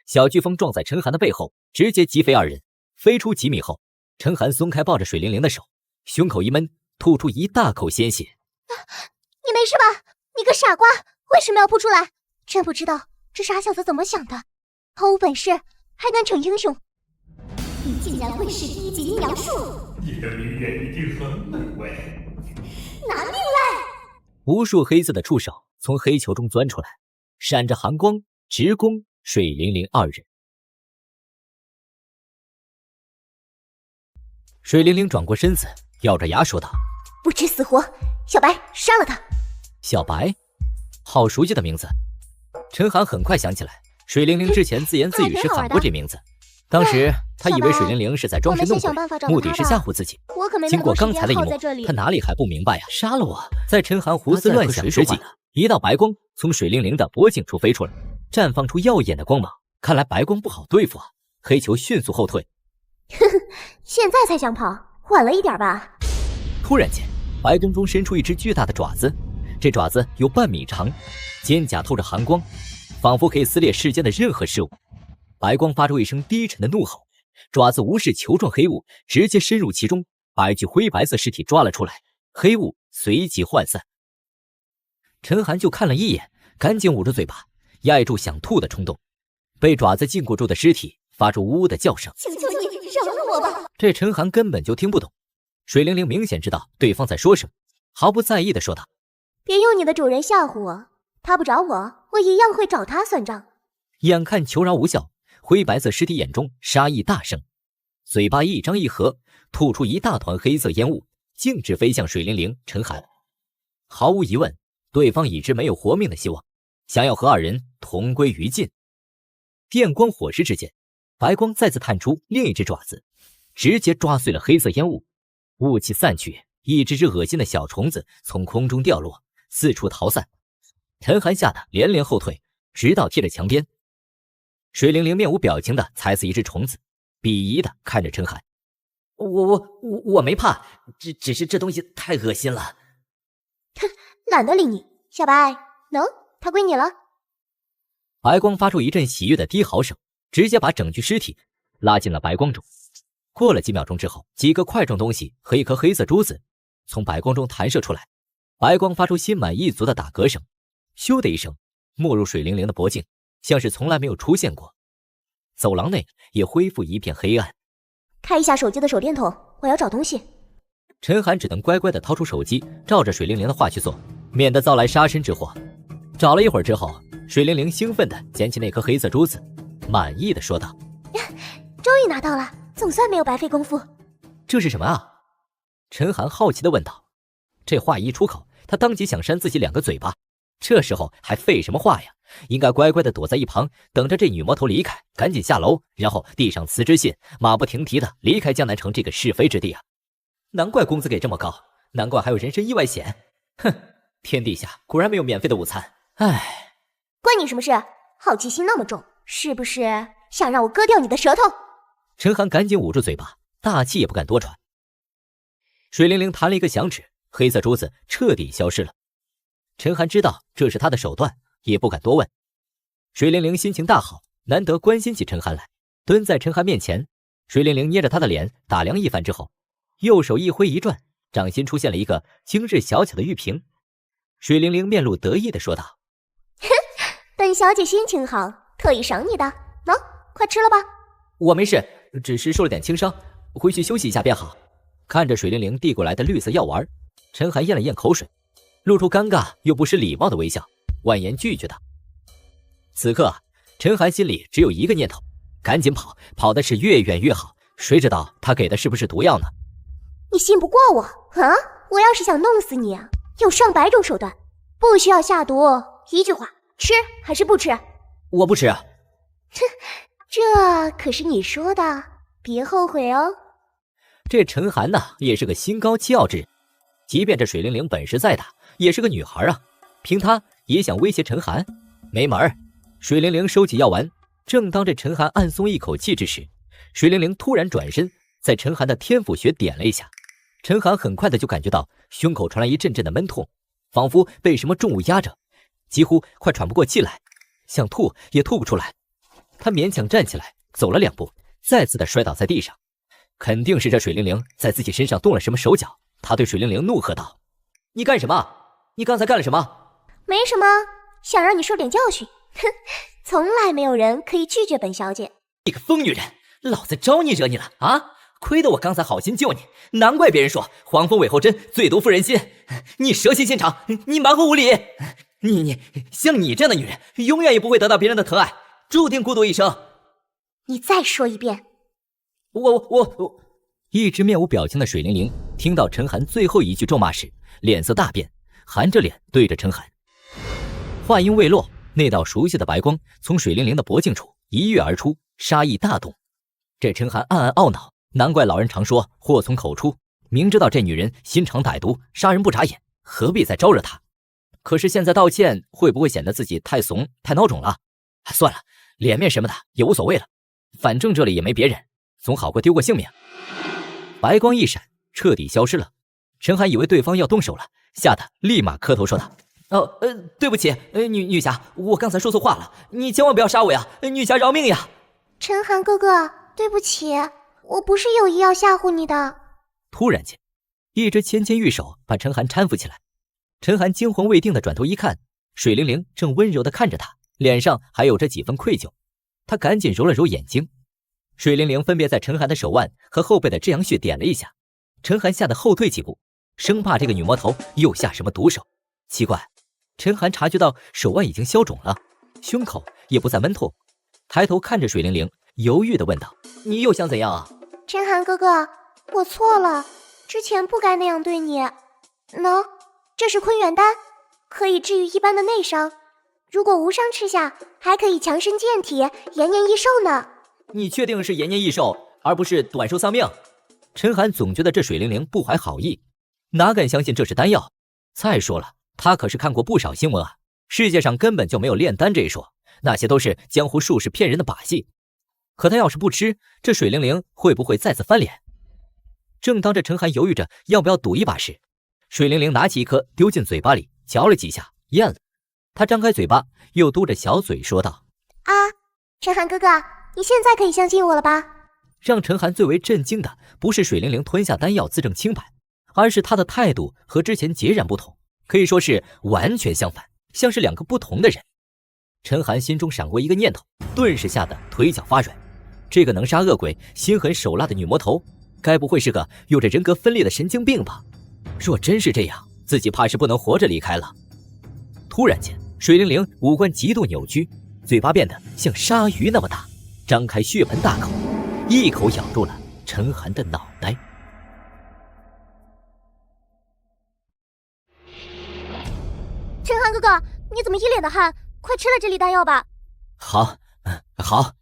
小飓风撞在陈寒的背后，直接击飞2人。飞出几米后，陈寒松开抱着水灵灵的手，胸口一闷，吐出一大口鲜血。你没事吧？你个傻瓜，为什么要扑出来？真不知道这傻小子怎么想的，毫无本事还敢逞英雄！你竟然会使1级阴阳术！你的名言一定很美味。拿命来！无数黑色的触手从黑球中钻出来，闪着寒光，直攻水灵灵2人。水灵灵转过身子，咬着牙说道：“不知死活，小白，杀了他！”小白，好熟悉的名字。陈寒很快想起来，水灵灵之前自言自语时喊过这名字。当时他以为水灵灵是在装神弄鬼，目的是吓唬自己。经过刚才的一幕，他哪里还不明白呀？杀了我！在陈寒胡思乱想之际，一道白光从水灵灵的脖颈处飞出来，绽放出耀眼的光芒。看来白光不好对付啊！黑球迅速后退。呵呵，现在才想跑，晚了一点吧？突然间，白光中伸出一只巨大的爪子，这爪子有半米长，肩胛透着寒光，仿佛可以撕裂世间的任何事物。白光发出一声低沉的怒吼，爪子无视球状黑雾，直接深入其中，把一具灰白色尸体抓了出来，黑雾随即涣散。陈寒就看了一眼，赶紧捂住嘴巴，压住想吐的冲动。被爪子禁锢住的尸体发出呜呜的叫声，求求你饶了我吧！这陈寒根本就听不懂。水灵灵明显知道对方在说什么，毫不在意的说道：“别用你的主人吓唬我，他不找我，我一样会找他算账。”眼看求饶无效，灰白色尸体眼中杀意大盛，嘴巴一张一合，吐出一大团黑色烟雾，径直飞向水灵灵、陈寒。毫无疑问，对方已知没有活命的希望，想要和2人同归于尽。电光火石之间，白光再次探出另一只爪子，直接抓碎了黑色烟雾。雾气散去，一只只恶心的小虫子从空中掉落，四处逃散。陈寒吓得连连后退，直到贴着墙边。水灵灵面无表情地踩死一只虫子，鄙夷地看着陈寒：“我没怕，只是这东西太恶心了。”哼，懒得理你，小白，能，它归你了。白光发出一阵喜悦的低嚎声，直接把整具尸体拉进了白光中。过了几秒钟之后，几个块状东西和一颗黑色珠子从白光中弹射出来，白光发出心满意足的打嗝声，咻的一声没入水灵灵的脖颈，像是从来没有出现过。走廊内也恢复一片黑暗。开一下手机的手电筒，我要找东西。陈寒只能乖乖地掏出手机，照着水灵灵的话去做，免得遭来杀身之祸。找了一会儿之后，水灵灵兴奋地捡起那颗黑色珠子，满意地说道：“终于拿到了，总算没有白费功夫。”这是什么啊？陈寒好奇地问道。这话一出口，他当即想扇自己2个嘴巴。这时候还废什么话呀？应该乖乖地躲在一旁，等着这女魔头离开，赶紧下楼，然后递上辞职信，马不停蹄地离开江南城这个是非之地啊！难怪工资给这么高，难怪还有人身意外险。哼，天底下果然没有免费的午餐。唉，关你什么事？好奇心那么重，是不是想让我割掉你的舌头？陈寒赶紧捂住嘴巴，大气也不敢多喘。水灵灵弹了一个响指，黑色珠子彻底消失了。陈寒知道这是他的手段，也不敢多问。水灵灵心情大好，难得关心起陈寒来，蹲在陈寒面前。水灵灵捏着他的脸打量一番之后，右手一挥一转，掌心出现了一个精致小巧的玉瓶。水灵灵面露得意地说道：“本小姐心情好，特意赏你的，喏，快吃了吧。”我没事，只是受了点轻伤，回去休息一下便好。看着水灵灵递过来的绿色药丸，陈寒咽了咽口水，露出尴尬又不失礼貌的微笑，婉言拒绝道。此刻陈寒心里只有一个念头，赶紧跑，跑的是越远越好，谁知道他给的是不是毒药呢？你信不过我啊？我要是想弄死你啊，有上百种手段，不需要下毒，一句话，吃还是不吃？我不吃啊。哼，这可是你说的，别后悔哦。这陈寒呐，也是个心高气傲之人，即便这水灵灵本事再大，也是个女孩啊，凭她也想威胁陈寒，没门儿。水灵灵收起药丸，正当这陈寒暗松一口气之时，水灵灵突然转身，在陈寒的天府穴点了一下。陈寒很快的就感觉到胸口传来一阵阵的闷痛，仿佛被什么重物压着，几乎快喘不过气来，想吐也吐不出来。他勉强站起来，走了2步，再次的摔倒在地上。肯定是这水灵灵在自己身上动了什么手脚。他对水灵灵怒喝道：“你干什么？你刚才干了什么？”“没什么，想让你受点教训。哼，从来没有人可以拒绝本小姐。”“你个疯女人，老子招你惹你了啊？亏得我刚才好心救你，难怪别人说黄蜂尾后针最毒妇人心。你蛇蝎心肠，你蛮横无理。你像你这样的女人，永远也不会得到别人的疼爱，注定孤独一生。”“你再说一遍。”“我。”一直面无表情的水灵灵听到陈寒最后一句咒骂时，脸色大变，含着脸对着陈寒。话音未落，那道熟悉的白光从水灵灵的脖颈处一跃而出，杀意大动。这陈寒暗暗懊恼，难怪老人常说祸从口出，明知道这女人心肠歹毒，杀人不眨眼，何必再招惹她？可是现在道歉会不会显得自己太怂太孬种了？算了，脸面什么的也无所谓了，反正这里也没别人，总好过丢个性命。白光一闪，彻底消失了。陈寒以为对方要动手了，吓得立马磕头说道：“对不起，女侠，我刚才说错话了，你千万不要杀我呀，女侠饶命呀！”“陈寒哥哥，对不起，我不是有意要吓唬你的。”突然间，一只纤纤玉手把陈寒搀扶起来。陈寒惊魂未定的转头一看，水灵灵正温柔的看着他，脸上还有着几分愧疚。他赶紧揉了揉眼睛。水灵灵分别在陈寒的手腕和后背的至阳穴点了一下，陈寒吓得后退几步，生怕这个女魔头又下什么毒手。奇怪，陈寒察觉到手腕已经消肿了，胸口也不再闷痛，抬头看着水灵灵，犹豫地问道：“你又想怎样啊？”“陈寒哥哥，我错了，之前不该那样对你。喏，这是坤元丹，可以治愈一般的内伤，如果无伤吃下，还可以强身健体，延年益寿呢。”“你确定是延年益寿，而不是短寿丧命？”陈寒总觉得这水灵灵不怀好意，哪敢相信这是丹药？再说了，他可是看过不少新闻啊，世界上根本就没有炼丹这一说，那些都是江湖术士骗人的把戏。可他要是不吃，这水灵灵会不会再次翻脸？正当这陈寒犹豫着要不要赌一把时，水灵灵拿起一颗丢进嘴巴里，嚼了几下，咽了。他张开嘴巴，又嘟着小嘴说道：“啊，陈寒哥哥，你现在可以相信我了吧？”让陈寒最为震惊的不是水灵灵吞下丹药自证清白，而是他的态度和之前截然不同，可以说是完全相反，像是2个不同的人。陈寒心中闪过一个念头，顿时吓得腿脚发软。这个能杀恶鬼、心狠手辣的女魔头，该不会是个有着人格分裂的神经病吧？若真是这样，自己怕是不能活着离开了。突然间，水灵灵五官极度扭曲，嘴巴变得像鲨鱼那么大，张开血盆大口，一口咬住了陈寒的脑袋。陈寒哥哥，你怎么一脸的汗？快吃了这粒丹药吧。好，好。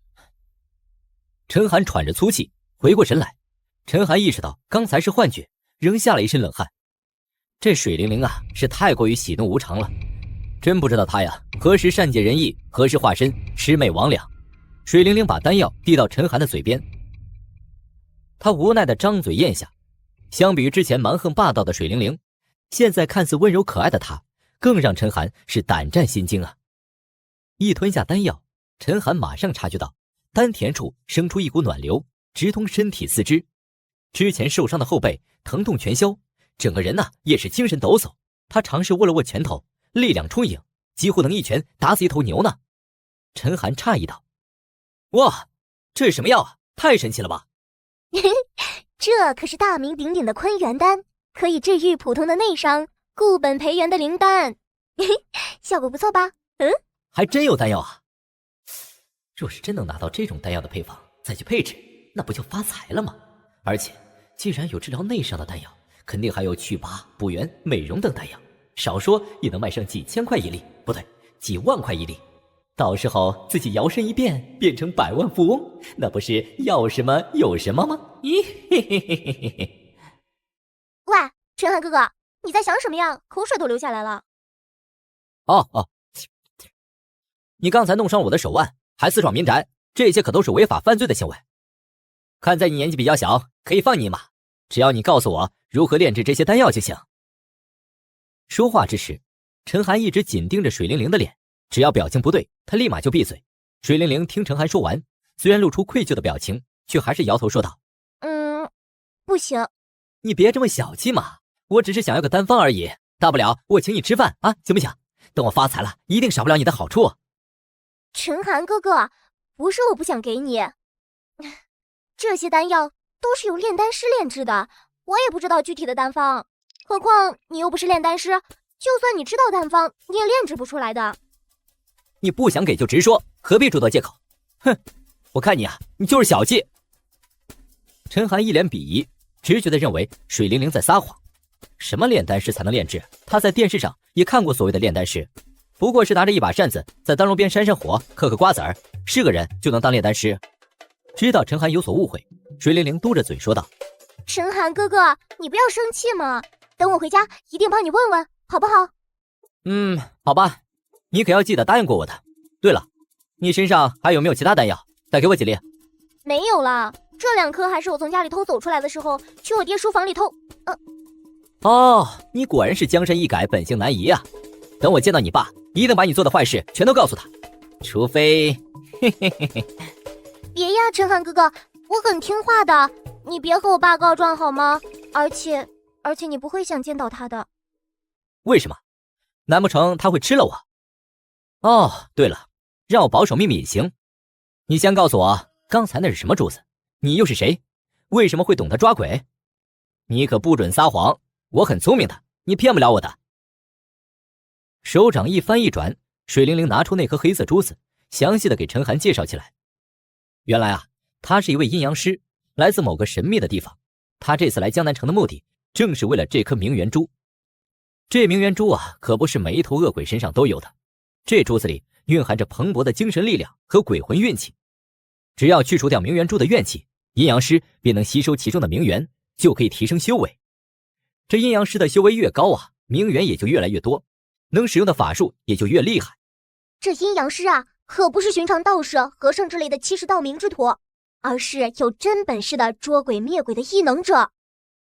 陈寒喘着粗气，回过神来。陈寒意识到刚才是幻觉，仍下了一身冷汗。这水灵灵啊，是太过于喜怒无常了，真不知道他呀，何时善解人意，何时化身魑魅魍魉。水灵灵把丹药递到陈寒的嘴边，他无奈地张嘴咽下。相比于之前蛮横霸道的水灵灵，现在看似温柔可爱的他，更让陈寒是胆战心惊啊！一吞下丹药，陈寒马上察觉到丹田处生出一股暖流，直通身体四肢。之前受伤的后背疼痛全消，整个人也是精神抖擞。他尝试握了握拳头，力量充盈，几乎能一拳打死一头牛呢。陈寒诧异道：“哇，这是什么药啊？太神奇了吧！”这可是大名鼎鼎的坤元丹，可以治愈普通的内伤，固本培元的灵丹，效果不错吧？还真有丹药啊！若是真能拿到这种丹药的配方，再去配置，那不就发财了吗？而且，既然有治疗内伤的丹药，肯定还有祛疤、补元、美容等丹药，少说也能卖上几千块一粒，不对，几万块一粒。到时候自己摇身一变，变成百万富翁，那不是要什么有什么吗？咦，嘿嘿嘿嘿嘿嘿！喂，陈寒哥哥，你在想什么呀？口水都流下来了。哦，你刚才弄伤我的手腕，还私闯民宅，这些可都是违法犯罪的行为。看在你年纪比较小，可以放你一马，只要你告诉我如何炼制这些丹药就行。说话之时，陈寒一直紧盯着水灵灵的脸，只要表情不对，他立马就闭嘴。水灵灵听陈寒说完，虽然露出愧疚的表情，却还是摇头说道：“不行。你别这么小气嘛，我只是想要个丹方而已，大不了我请你吃饭啊，行不行？等我发财了，一定少不了你的好处。”陈寒哥哥，不是我不想给你，这些丹药都是由炼丹师炼制的，我也不知道具体的丹方。何况你又不是炼丹师，就算你知道丹方，你也炼制不出来的。你不想给就直说，何必诸多借口？哼，我看你你就是小气。陈寒一脸鄙夷，直觉地认为水灵灵在撒谎。什么炼丹师才能炼制？他在电视上也看过所谓的炼丹师，不过是拿着一把扇子在丹炉边扇扇火，嗑瓜子儿，是个人就能当炼丹师。知道陈寒有所误会，水灵灵嘟着嘴说道：“陈寒哥哥，你不要生气嘛，等我回家一定帮你问问，好不好？”好吧，你可要记得答应过我的。对了，你身上还有没有其他丹药？再给我几粒。没有了，这2颗还是我从家里偷走出来的时候，去我爹书房里偷。你果然是江山易改，本性难移啊！等我见到你爸，一定把你做的坏事全都告诉他，除非……嘿嘿嘿嘿。别呀，陈寒哥哥，我很听话的，你别和我爸告状好吗？而且你不会想见到他的。为什么？难不成他会吃了我？对了，让我保守秘密也行。你先告诉我，刚才那是什么珠子？你又是谁？为什么会懂得抓鬼？你可不准撒谎，我很聪明的，你骗不了我的。手掌一翻一转，水灵灵拿出那颗黑色珠子，详细的给陈寒介绍起来。原来他是一位阴阳师，来自某个神秘的地方。他这次来江南城的目的，正是为了这颗明元珠。这明元珠可不是每一头恶鬼身上都有的。这珠子里蕴含着蓬勃的精神力量和鬼魂运气。只要去除掉明元珠的怨气，阴阳师便能吸收其中的明元，就可以提升修为。这阴阳师的修为越高明元也就越来越多，能使用的法术也就越厉害。这阴阳师可不是寻常道士、和尚之类的欺世盗名之徒，而是有真本事的捉鬼灭鬼的异能者。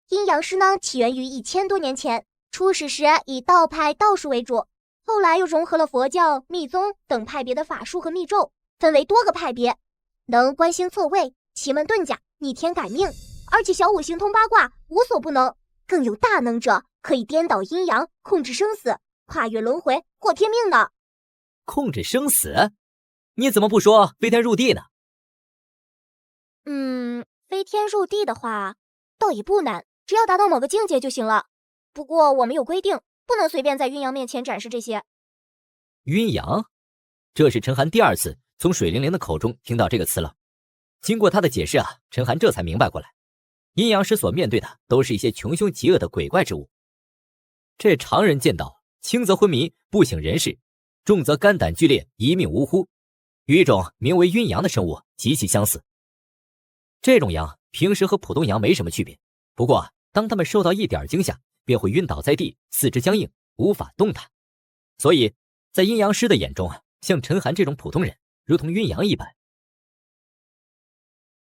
阴阳师呢，起源于1000多年前，初始时以道派道术为主，后来又融合了佛教、密宗等派别的法术和密咒，分为多个派别，能观星错位、奇门遁甲、逆天改命，而且小五行通八卦，无所不能。更有大能者可以颠倒阴阳，控制生死，跨越轮回，过天命的。控制生死？你怎么不说飞天入地呢？飞天入地的话，倒也不难，只要达到某个境界就行了。不过我们有规定，不能随便在阴阳面前展示这些。阴阳，这是陈寒第2次从水灵灵的口中听到这个词了。经过他的解释啊，陈寒这才明白过来，阴阳师所面对的都是一些穷凶极恶的鬼怪之物。这常人见到，轻则昏迷不省人事，重则肝胆俱裂，一命呜呼，与一种名为阴阳的生物极其相似。这种阳平时和普通阳没什么区别，不过当他们受到一点惊吓，便会晕倒在地，四肢僵硬，无法动弹。所以在阴阳师的眼中啊，像陈寒这种普通人如同阴阳一般。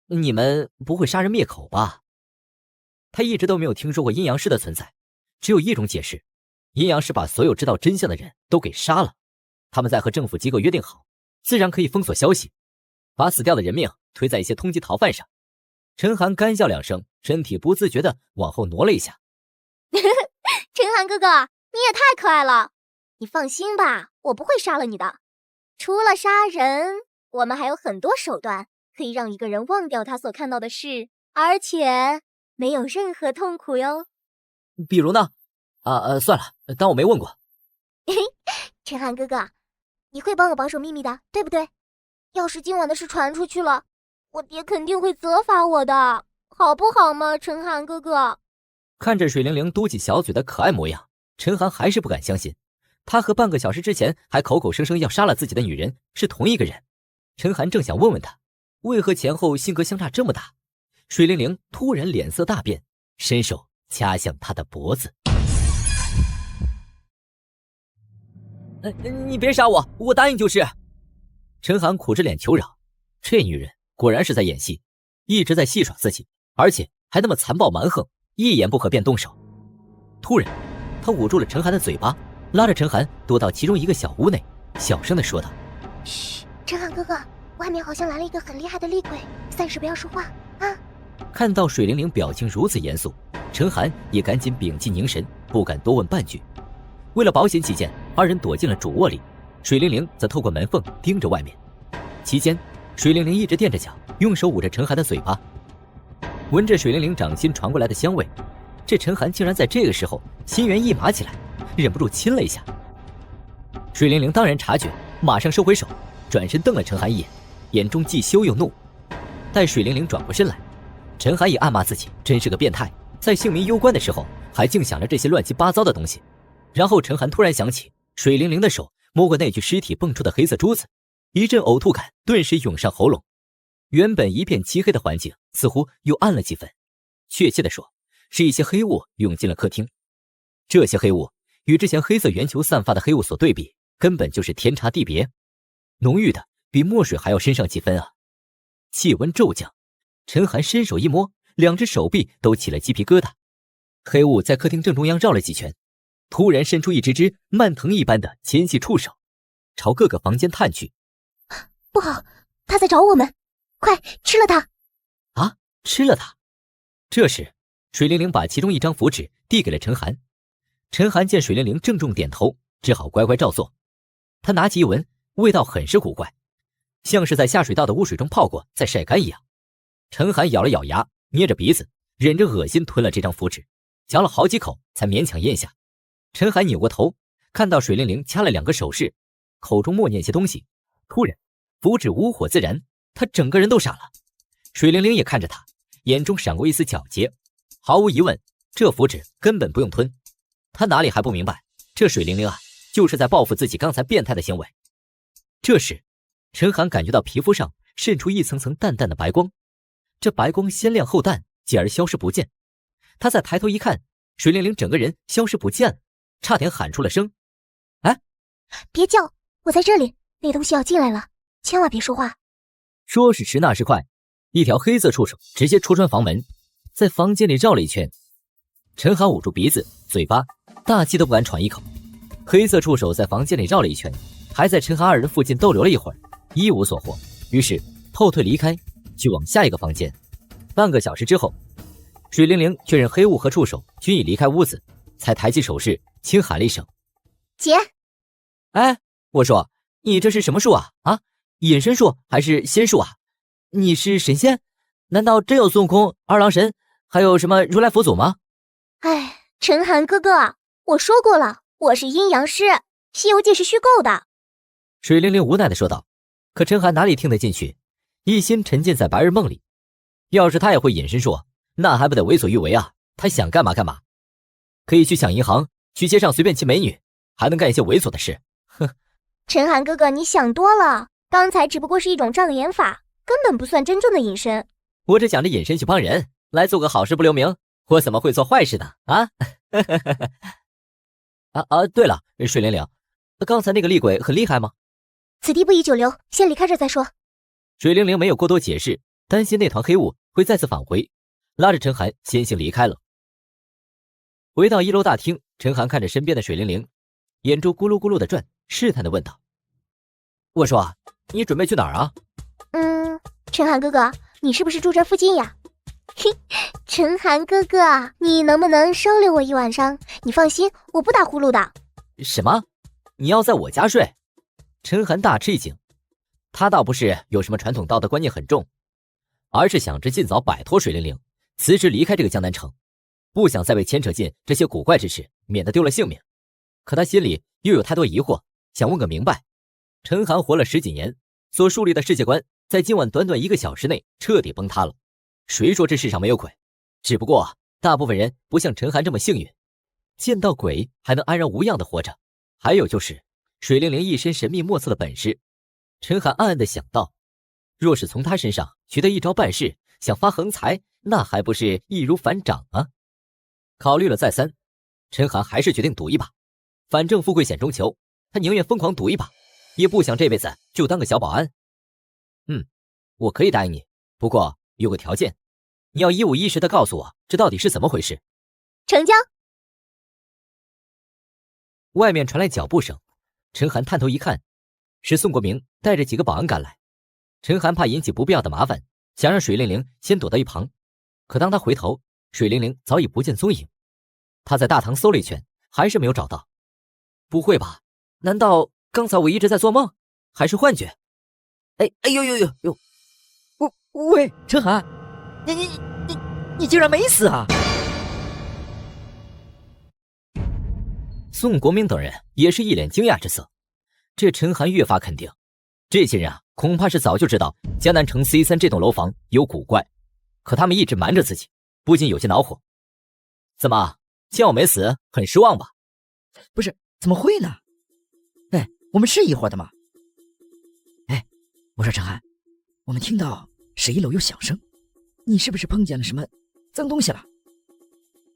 你们不会杀人灭口吧？他一直都没有听说过阴阳师的存在，只有一种解释，阴阳师把所有知道真相的人都给杀了，他们在和政府机构约定好，自然可以封锁消息，把死掉的人命推在一些通缉逃犯上。陈寒干笑2声，身体不自觉地往后挪了一下。陈寒哥哥，你也太可爱了，你放心吧，我不会杀了你的。除了杀人，我们还有很多手段可以让一个人忘掉他所看到的事，而且没有任何痛苦哟。比如呢？算了，当我没问过。陈寒哥哥，你会帮我保守秘密的，对不对？要是今晚的事传出去了，我爹肯定会责罚我的，好不好嘛，陈寒哥哥？看着水灵灵嘟起小嘴的可爱模样，陈寒还是不敢相信，他和半个小时之前还口口声声要杀了自己的女人是同一个人。陈寒正想问问他，为何前后性格相差这么大，水灵灵突然脸色大变，伸手掐向他的脖子。你别杀我，我答应就是。陈寒苦着脸求饶，这女人果然是在演戏，一直在戏耍自己，而且还那么残暴蛮横，一言不合便动手。突然他捂住了陈寒的嘴巴，拉着陈寒躲到其中一个小屋内，小声地说道：嘘，陈寒哥哥，外面好像来了一个很厉害的厉鬼，暂时不要说话啊。看到水灵灵表情如此严肃，陈寒也赶紧屏气凝神，不敢多问半句。为了保险起见，2人躲进了主卧里，水灵灵则透过门缝盯着外面。期间水灵灵一直垫着脚，用手捂着陈寒的嘴巴。闻着水灵灵掌心传过来的香味，这陈寒竟然在这个时候心猿意马起来，忍不住亲了一下。水灵灵当然察觉，马上收回手，转身瞪了陈寒一眼，眼中既羞又怒。待水灵灵转过身来，陈寒也暗骂自己真是个变态，在性命攸关的时候还净想着这些乱七八糟的东西。然后陈寒突然想起水灵灵的手摸过那具尸体蹦出的黑色珠子，一阵呕吐感顿时涌上喉咙。原本一片漆黑的环境似乎又暗了几分，确切地说是一些黑雾涌进了客厅。这些黑雾与之前黑色圆球散发的黑雾所对比，根本就是天差地别，浓郁的比墨水还要深上几分啊。气温骤降，陈寒伸手一摸，2只手臂都起了鸡皮疙瘩。黑雾在客厅正中央绕了几圈，突然伸出一只蔓藤一般的纤细触手，朝各个房间探去。不好，他在找我们，快吃了他！啊，吃了他！这时水灵灵把其中一张符纸递给了陈寒。陈寒见水灵灵郑重点头，只好乖乖照做。他拿起一闻，味道很是古怪，像是在下水道的污水中泡过再晒干一样。陈寒咬了咬牙，捏着鼻子，忍着恶心吞了这张符纸，嚼了好几口才勉强咽下。陈寒扭过头，看到水灵灵掐了2个手势，口中默念些东西。突然符纸无火自燃，他整个人都傻了。水灵灵也看着他，眼中闪过一丝皎洁。毫无疑问，这符纸根本不用吞。他哪里还不明白，这水灵灵啊，就是在报复自己刚才变态的行为。这时陈寒感觉到皮肤上渗出一层层淡淡的白光，这白光鲜亮后淡，继而消失不见。他再抬头一看，水灵灵整个人消失不见了，差点喊出了声：哎，别叫，我在这里，那东西要进来了，千万别说话。说时迟那时快，一条黑色触手直接戳穿房门，在房间里绕了一圈。陈寒捂住鼻子嘴巴，大气都不敢喘一口。黑色触手在房间里绕了一圈，还在陈寒2人附近逗留了一会儿，一无所获，于是后退离开，去往下一个房间。半个小时之后，水灵灵确认黑雾和触手均已离开屋子，才抬起手势轻喊了一声：姐。哎，我说你这是什么术啊？啊，隐身术还是仙术啊？你是神仙？难道真有孙悟空、二郎神，还有什么如来佛祖吗？哎，陈寒哥哥，我说过了，我是阴阳师，西游记是虚构的，水灵灵无奈地说道。可陈寒哪里听得进去，一心沉浸在白日梦里。要是他也会隐身术，那还不得为所欲为啊？他想干嘛干嘛，可以去抢银行，去街上随便亲美女，还能干一些猥琐的事。哼！陈寒哥哥，你想多了，刚才只不过是一种障眼法，根本不算真正的隐身。我只想着隐身去帮人，来做个好事不留名，我怎么会做坏事呢？啊！对了，水灵灵，刚才那个厉鬼很厉害吗？此地不宜久留，先离开这再说。水灵灵没有过多解释，担心那团黑雾会再次返回，拉着陈寒先行离开了。回到1楼大厅，陈寒看着身边的水灵灵，眼珠咕噜咕噜的转，试探的问道：“我说，你准备去哪儿啊？”陈寒哥哥，你是不是住这附近呀？嘿，陈寒哥哥，你能不能收留我一晚上？你放心，我不打呼噜的。什么？你要在我家睡？陈寒大吃一惊，他倒不是有什么传统道德观念很重，而是想着尽早摆脱水灵灵，辞职离开这个江南城，不想再被牵扯进这些古怪之事，免得丢了性命。可他心里又有太多疑惑，想问个明白。陈寒活了10几年，所树立的世界观在今晚短短1个小时内彻底崩塌了。谁说这世上没有鬼？只不过大部分人不像陈寒这么幸运，见到鬼还能安然无恙的活着。还有就是水灵灵一身神秘莫测的本事。陈寒暗暗地想到，若是从他身上学得一招半式，想发横财，那还不是易如反掌啊？考虑了再三，陈寒还是决定赌一把。反正富贵险中求，他宁愿疯狂赌一把，也不想这辈子就当个小保安。我可以答应你，不过有个条件，你要一五一十地告诉我这到底是怎么回事。成交。外面传来脚步声，陈寒探头一看，是宋国明带着几个保安赶来。陈寒怕引起不必要的麻烦，想让水灵灵先躲到一旁，可当他回头，水灵灵早已不见踪影。他在大堂搜了一圈，还是没有找到。不会吧？难道刚才我一直在做梦，还是幻觉？哎呦！喂，陈寒，你竟然没死啊！宋国明等人也是一脸惊讶之色。这陈寒越发肯定，这些人啊，恐怕是早就知道江南城 C3 这栋楼房有古怪，可他们一直瞒着自己，不禁有些恼火。怎么，见我没死，很失望吧？不是，怎么会呢？哎，我们是一伙的吗？哎，我说陈寒，我们听到11楼有响声，你是不是碰见了什么脏东西了？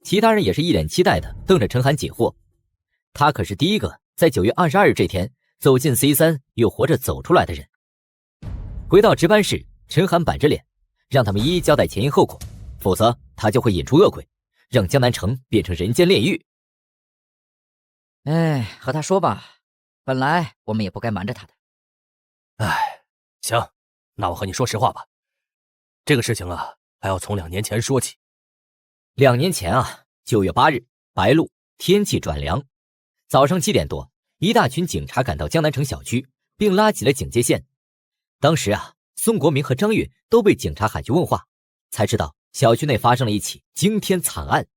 其他人也是一脸期待的瞪着陈寒解惑。他可是第一个在9月22日这天走进 C3 又活着走出来的人。回到值班室，陈寒板着脸，让他们一一交代前因后果，否则他就会引出恶鬼，让江南城变成人间炼狱。哎，和他说吧，本来我们也不该瞒着他的。哎，行，那我和你说实话吧。这个事情啊，还要从2年前说起。2年前啊，9月8日，白露，天气转凉。早上7点多，一大群警察赶到江南城小区，并拉起了警戒线。当时啊，宋国明和张月都被警察喊去问话，才知道小区内发生了一起惊天惨案。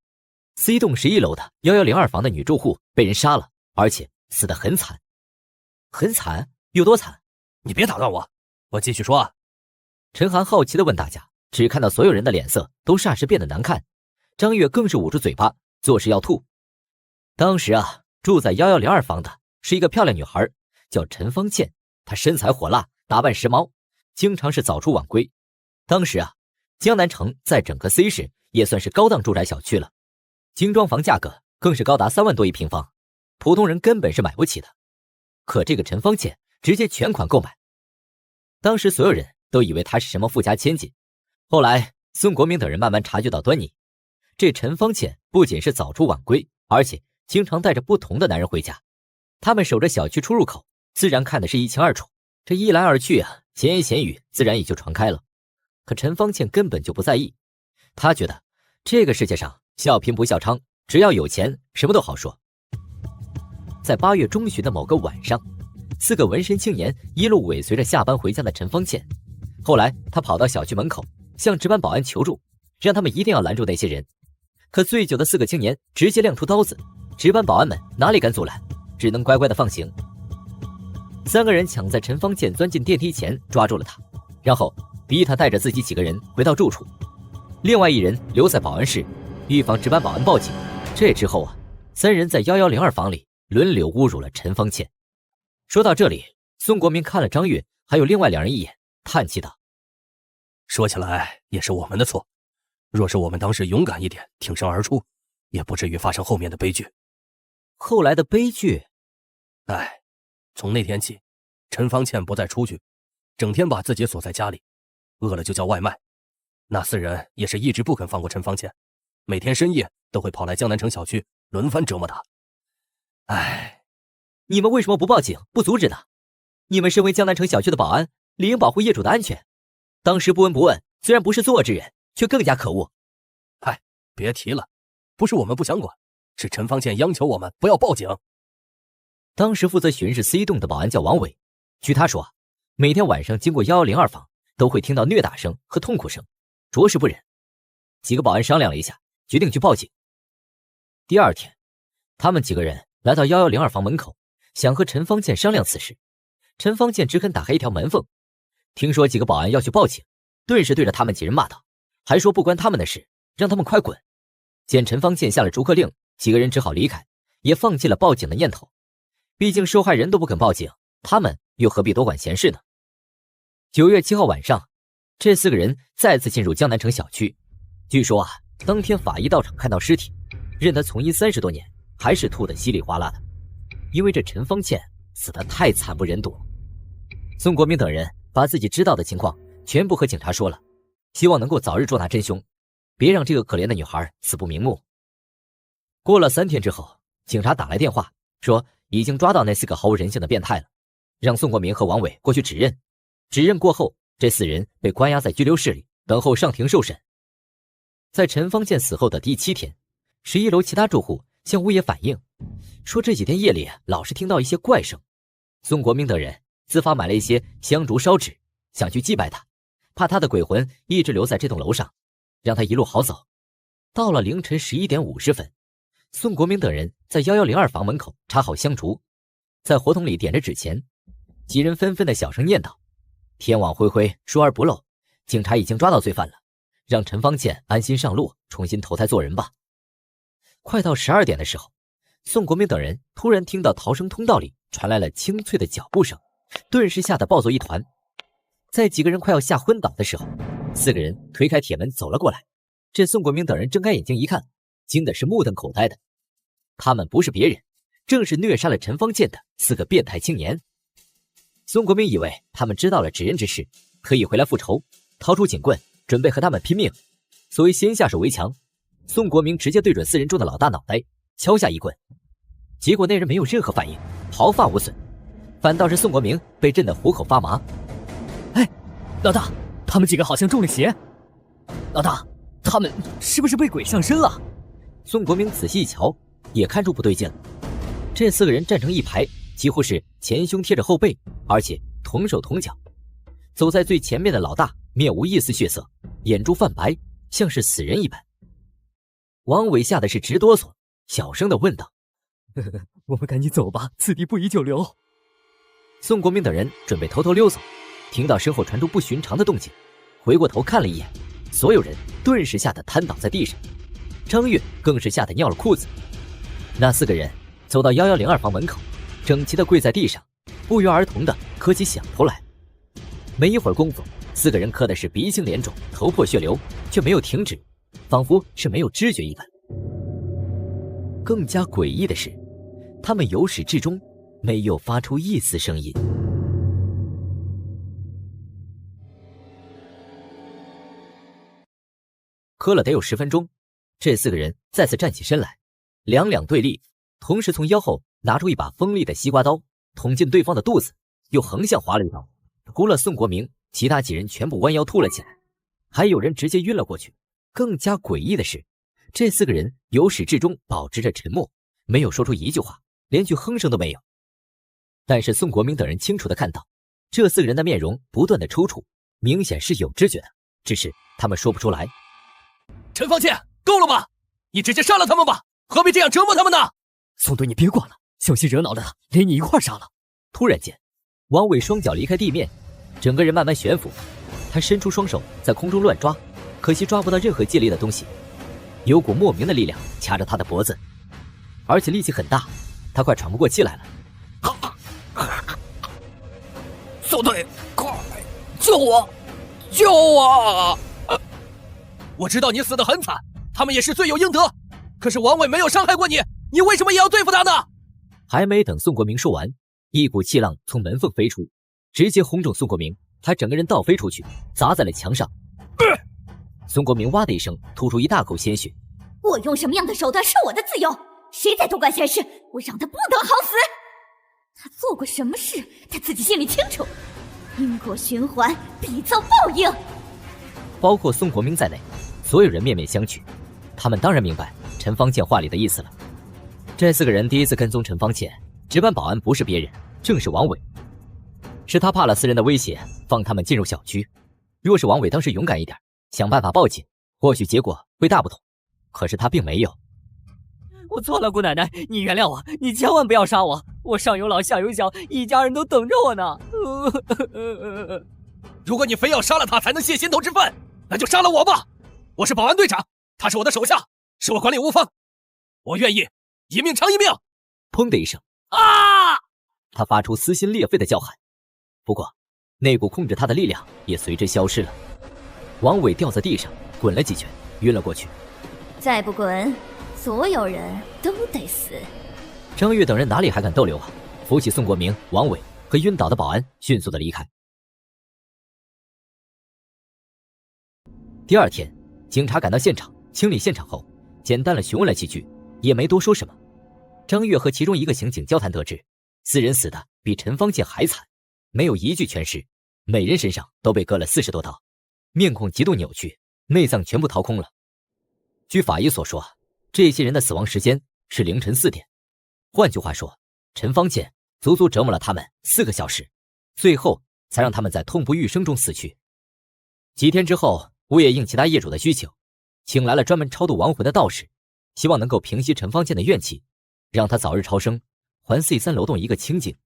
C 栋11楼的1102房的女住户被人杀了，而且死得很惨。很惨？有多惨？你别打断我，我继续说啊。陈寒好奇地问大家，只看到所有人的脸色都霎时变得难看，张月更是捂住嘴巴，做事要吐。当时啊，住在1102房的是一个漂亮女孩，叫陈芳倩。她身材火辣，打扮时髦，经常是早出晚归。当时啊，江南城在整个 C 市也算是高档住宅小区了，精装房价格更是高达3万多一平方，普通人根本是买不起的。可这个陈芳倩直接全款购买。当时所有人都以为她是什么富家千金，后来孙国明等人慢慢察觉到端倪，这陈芳倩不仅是早出晚归，而且经常带着不同的男人回家。他们守着小区出入口，自然看的是一清二楚。这一来二去啊，闲言闲语自然也就传开了。可陈芳倩根本就不在意，她觉得这个世界上笑贫不笑娼，只要有钱什么都好说。在8月中旬的某个晚上，4个纹身青年一路尾随着下班回家的陈芳倩。后来他跑到小区门口，向值班保安求助，让他们一定要拦住那些人。可醉酒的4个青年直接亮出刀子，值班保安们哪里敢阻拦，只能乖乖的放行。3个人抢在陈方健钻进电梯前抓住了他，然后逼他带着自己几个人回到住处，另外1人留在保安室，预防值班保安报警。这之后3人在1102房里轮流侮辱了陈方倩。说到这里，宋国明看了张月还有另外2人一眼，叹气道：说起来也是我们的错，若是我们当时勇敢一点，挺身而出，也不至于发生后面的悲剧。后来的悲剧？从那天起，陈方倩不再出去，整天把自己锁在家里，饿了就叫外卖。那4人也是一直不肯放过陈方倩，每天深夜都会跑来江南城小区轮番折磨她。你们为什么不报警，不阻止呢？你们身为江南城小区的保安，理应保护业主的安全。当时不闻不问，虽然不是作恶之人，却更加可恶。别提了，不是我们不想管，是陈方倩央求我们不要报警。当时负责巡视 C 栋的保安叫王伟，据他说，每天晚上经过1102房，都会听到虐打声和痛苦声，着实不忍。几个保安商量了一下，决定去报警。第2天，他们几个人来到1102房门口，想和陈方健商量此事。陈方健只肯打开一条门缝，听说几个保安要去报警，顿时对着他们几人骂道，还说不关他们的事，让他们快滚。见陈方健下了逐客令，几个人只好离开，也放弃了报警的念头。毕竟受害人都不肯报警，他们又何必多管闲事呢？9月7号晚上，这4个人再次进入江南城小区。据说当天法医到场看到尸体，认他从医30多年，还是吐得稀里哗啦的，因为这陈方倩死得太惨不忍睹了。宋国明等人把自己知道的情况全部和警察说了，希望能够早日捉拿真凶，别让这个可怜的女孩死不瞑目。过了3天之后，警察打来电话说已经抓到那4个毫无人性的变态了，让宋国明和王伟过去指认。指认过后，这4人被关押在拘留室里，等候上庭受审。在陈方健死后的第7天，11楼其他住户向物业反映，说这几天夜里老是听到一些怪声。宋国明等人自发买了一些香烛烧纸，想去祭拜他，怕他的鬼魂一直留在这栋楼上，让他一路好走。到了凌晨11点50分，宋国明等人在1102房门口插好香烛，在火筒里点着纸钱，几人纷纷的小声念叨：天网恢恢，疏而不漏，警察已经抓到罪犯了，让陈方倩安心上路，重新投胎做人吧。快到12点的时候，宋国明等人突然听到逃生通道里传来了清脆的脚步声，顿时吓得抱作一团。在几个人快要吓昏倒的时候，4个人推开铁门走了过来。这宋国明等人睁开眼睛一看，惊的是目瞪口呆的。他们不是别人，正是虐杀了陈方健的4个变态青年。宋国明以为他们知道了指认之事，可以回来复仇，掏出警棍准备和他们拼命，所以先下手为强。宋国明直接对准4人中的老大脑袋敲下一棍，结果那人没有任何反应，毫发无损，反倒是宋国明被震得虎口发麻。老大，他们几个好像中了邪。老大，他们是不是被鬼上身了？宋国明仔细一瞧，也看出不对劲了。这4个人站成一排，几乎是前胸贴着后背，而且同手同脚。走在最前面的老大面无一丝血色，眼珠泛白，像是死人一般。王伟吓得是直哆嗦，小声地问道：我们赶紧走吧，此地不宜久留。宋国明等人准备偷偷溜走，听到身后传出不寻常的动静，回过头看了一眼，所有人顿时吓得瘫倒在地上。张月更是吓得尿了裤子。那4个人走到1102房门口，整齐地跪在地上，不约而同地磕起响头来。没一会儿功夫，4个人磕的是鼻青脸肿，头破血流，却没有停止，仿佛是没有知觉一般。更加诡异的是，他们由始至终没有发出一丝声音。磕了得有10分钟，这4个人再次站起身来，两两对立，同时从腰后拿出一把锋利的西瓜刀，捅进对方的肚子，又横向划了一刀。除了宋国明，其他几人全部弯腰吐了起来，还有人直接晕了过去。更加诡异的是，这4个人由始至终保持着沉默，没有说出一句话，连句哼声都没有。但是宋国明等人清楚地看到，这4个人的面容不断的抽搐，明显是有知觉的，只是他们说不出来。陈方倩，够了吧？你直接杀了他们吧，何必这样折磨他们呢？宋队，你别管了，小心惹恼了他，连你一块杀了。突然间，王伟双脚离开地面，整个人慢慢悬浮。他伸出双手在空中乱抓，可惜抓不到任何借力的东西。有股莫名的力量掐着他的脖子，而且力气很大，他快喘不过气来了。小队，快救我！救我！我知道你死得很惨，他们也是罪有应得。可是王伟没有伤害过你，你为什么也要对付他呢？还没等宋国明说完，一股气浪从门缝飞出，直接轰中宋国明，他整个人倒飞出去，砸在了墙上。宋国明哇的一声吐出一大口鲜血。我用什么样的手段是我的自由，谁在多管闲事，我让他不得好死。他做过什么事，他自己心里清楚，因果循环，必遭报应。包括宋国明在内，所有人面面相觑，他们当然明白陈方倩话里的意思了。这4个人第一次跟踪陈方倩，值班保安不是别人，正是王伟。是他怕了4人的威胁，放他们进入小区。若是王伟当时勇敢一点，想办法报警，或许结果会大不同。可是他并没有。我错了，姑奶奶，你原谅我，你千万不要杀我，我上有老下有小，一家人都等着我呢。如果你非要杀了他才能泄心头之愤，那就杀了我吧。我是保安队长，他是我的手下，是我管理无方，我愿意一命偿一命。砰的一声，啊！他发出撕心裂肺的叫喊。不过那股控制他的力量也随之消失了。王伟掉在地上滚了几圈，晕了过去。再不滚，所有人都得死。张月等人哪里还敢逗留啊？扶起宋国明、王伟和晕倒的保安，迅速的离开。第2天，警察赶到现场，清理现场后，简单的询问了几句，也没多说什么。张月和其中一个刑警交谈得知，4人死的比陈方倩还惨，没有一具全尸，每人身上都被割了40多刀，面孔极度扭曲，内脏全部掏空了。据法医所说，这些人的死亡时间是凌晨4点。换句话说，陈方倩足足折磨了他们4个小时，最后才让他们在痛不欲生中死去。几天之后，物业应其他业主的需求，请来了专门超度亡魂的道士，希望能够平息陈方倩的怨气，让他早日超生，还 C3 楼栋一个清净。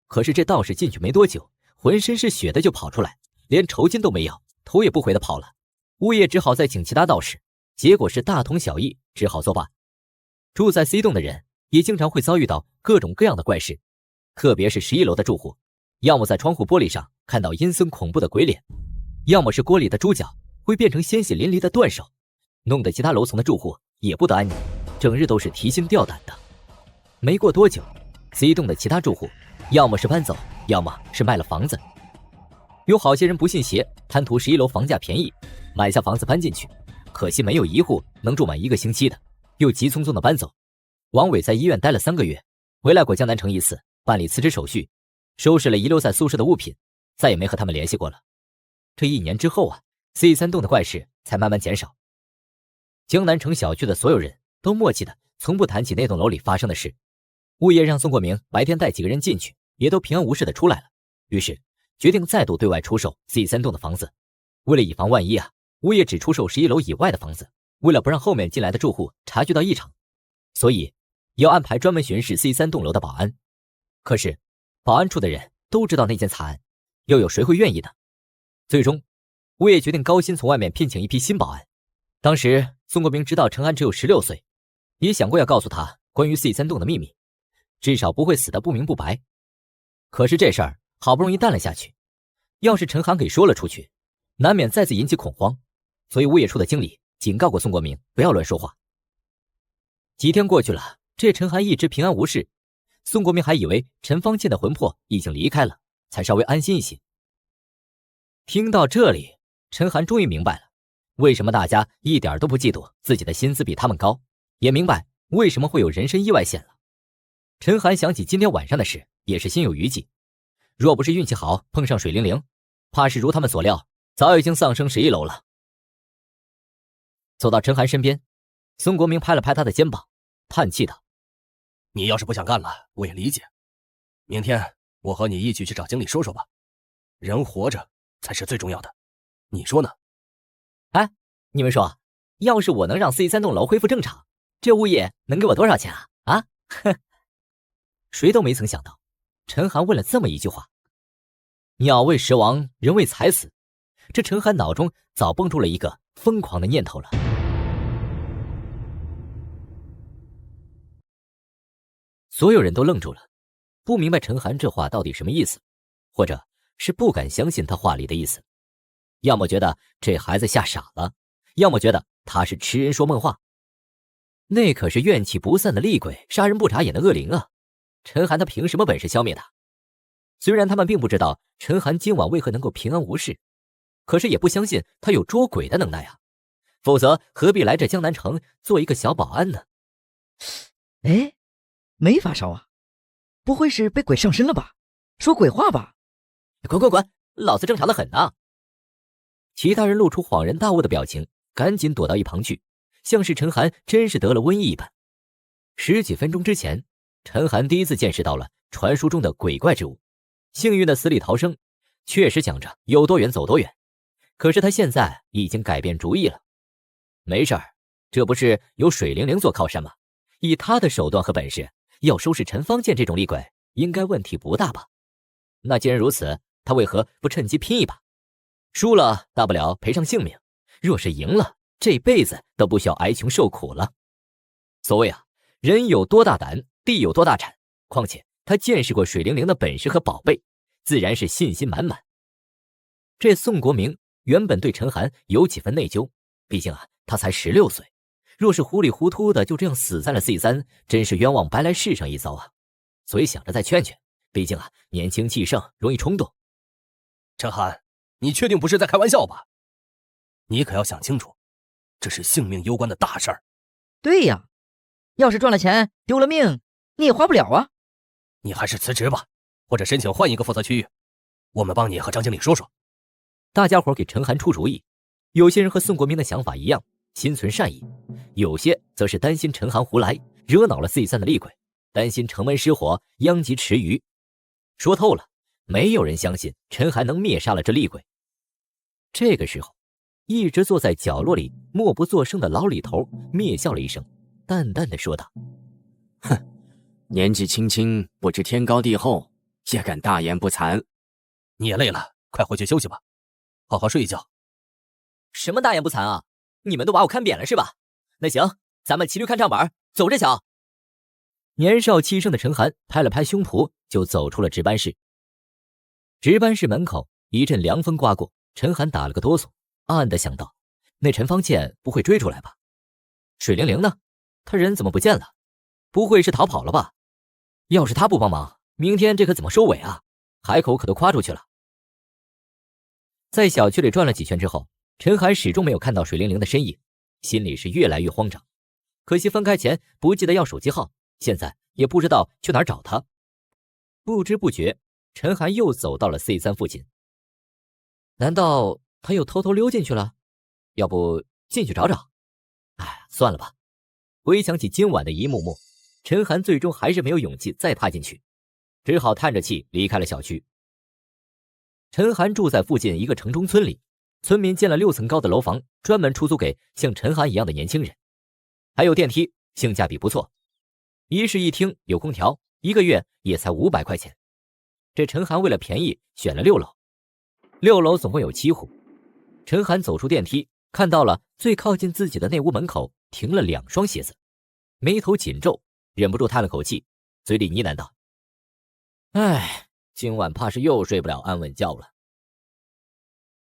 可是这道士进去没多久，浑身是血的就跑出来，连酬金都没要，头也不回的跑了。物业只好再请其他道士，结果是大同小异，只好作罢。住在 C 栋的人也经常会遭遇到各种各样的怪事，特别是11楼的住户，要么在窗户玻璃上看到阴森恐怖的鬼脸，要么是锅里的猪脚会变成鲜血淋漓的断手，弄得其他楼层的住户也不得安宁，整日都是提心吊胆的。没过多久， C 栋的其他住户要么是搬走，要么是卖了房子。有好些人不信邪，贪图11楼房价便宜，买下房子搬进去，可惜没有一户能住满1个星期的，又急匆匆的搬走。王伟在医院待了3个月，回来过江南城一次，办理辞职手续，收拾了遗留在宿舍的物品，再也没和他们联系过了。这1年之后啊， C3 栋的怪事才慢慢减少。江南城小区的所有人都默契的从不谈起那栋楼里发生的事。物业让宋国明白天带几个人进去，也都平安无事的出来了，于是决定再度对外出售 C3 栋的房子。为了以防万一啊，物业只出售11楼以外的房子，为了不让后面进来的住户察觉到异常，所以要安排专门巡视 C3 栋楼的保安。可是保安处的人都知道那件惨案，又有谁会愿意呢？最终物业决定高薪从外面聘请一批新保安。当时宋国明知道陈安只有16岁，也想过要告诉他关于 C3 栋的秘密，至少不会死得不明不白。可是这事儿好不容易淡了下去，要是陈涵给说了出去，难免再次引起恐慌，所以物业处的经理警告过宋国明不要乱说话。几天过去了，这陈涵一直平安无事，宋国明还以为陈方倩的魂魄已经离开了，才稍微安心一些。听到这里，陈涵终于明白了为什么大家一点都不嫉妒自己的薪资比他们高，也明白为什么会有人身意外险了。陈涵想起今天晚上的事，也是心有余悸。若不是运气好碰上水灵灵，怕是如他们所料，早已经丧生11楼了。走到陈涵身边，宋国明拍了拍他的肩膀，叹气道：“你要是不想干了，我也理解。明天我和你一起去找经理说说吧。人活着才是最重要的，你说呢？”哎，你们说，要是我能让 C3 栋楼恢复正常，这物业能给我多少钱啊？啊？谁都没曾想到，陈涵问了这么一句话，鸟为食亡，人为财死。这陈寒脑中早蹦出了一个疯狂的念头了。所有人都愣住了，不明白陈寒这话到底什么意思，或者是不敢相信他话里的意思，要么觉得这孩子吓傻了，要么觉得他是痴人说梦话。那可是怨气不散的厉鬼，杀人不眨眼的恶灵啊！陈寒他凭什么本事消灭他？虽然他们并不知道陈寒今晚为何能够平安无事，可是也不相信他有捉鬼的能耐啊，否则何必来这江南城做一个小保安呢？哎，没发烧啊？不会是被鬼上身了吧？说鬼话吧？滚！老子正常的很啊！其他人露出恍然大悟的表情，赶紧躲到一旁去，像是陈寒真是得了瘟疫一般。十几分钟之前，陈寒第一次见识到了传说中的鬼怪之物，幸运的死里逃生，确实想着有多远走多远。可是他现在已经改变主意了。没事儿，这不是有水灵灵做靠山吗？以他的手段和本事，要收拾陈方剑这种厉鬼，应该问题不大吧？那既然如此，他为何不趁机拼一把？输了大不了赔上性命，若是赢了，这辈子都不需要挨穷受苦了。所谓啊，人有多大胆，地有多大产。况且他见识过水灵灵的本事和宝贝，自然是信心满满。这宋国明原本对陈寒有几分内疚，毕竟啊，他才16岁，若是糊里糊涂的就这样死在了 C3，真是冤枉白来世上一遭啊！所以想着再劝劝，毕竟啊，年轻气盛，容易冲动。陈寒，你确定不是在开玩笑吧？你可要想清楚，这是性命攸关的大事儿。对呀，要是赚了钱丢了命，你也花不了啊。你还是辞职吧，或者申请换一个负责区域，我们帮你和张经理说说。大家伙给陈寒出主意，有些人和宋国明的想法一样，心存善意，有些则是担心陈寒胡来，惹恼了 C3的厉鬼，担心城门失火，殃及池鱼。说透了，没有人相信陈寒能灭杀了这厉鬼。这个时候，一直坐在角落里默不作声的老李头蔑笑了一声，淡淡的说道：哼，年纪轻轻不知天高地厚，也敢大言不惭。你也累了，快回去休息吧，好好睡一觉。什么大言不惭啊？你们都把我看扁了是吧？那行，咱们骑驴看唱板，走着瞧。年少气盛的陈寒拍了拍胸脯，就走出了值班室。值班室门口一阵凉风刮过，陈寒打了个哆嗦，暗暗地想到，那陈方倩不会追出来吧？水灵灵呢？他人怎么不见了？不会是逃跑了吧？要是他不帮忙，明天这可怎么收尾啊？海口可都夸出去了。在小区里转了几圈之后，陈寒始终没有看到水灵灵的身影，心里是越来越慌张。可惜分开前不记得要手机号，现在也不知道去哪儿找他。不知不觉，陈寒又走到了 C3 附近。难道他又偷偷溜进去了？要不进去找找？哎，算了吧。回想起今晚的一幕幕，陈寒最终还是没有勇气再踏进去，只好叹着气离开了小区。陈寒住在附近一个城中村里，村民建了6层高的楼房，专门出租给像陈寒一样的年轻人，还有电梯，性价比不错。一室一厅，有空调，1个月也才500块钱。这陈寒为了便宜选了6楼，6楼总共有7户。陈寒走出电梯，看到了最靠近自己的那屋门口停了2双鞋子，眉头紧皱，忍不住叹了口气，嘴里呢喃道：哎，今晚怕是又睡不了安稳觉了。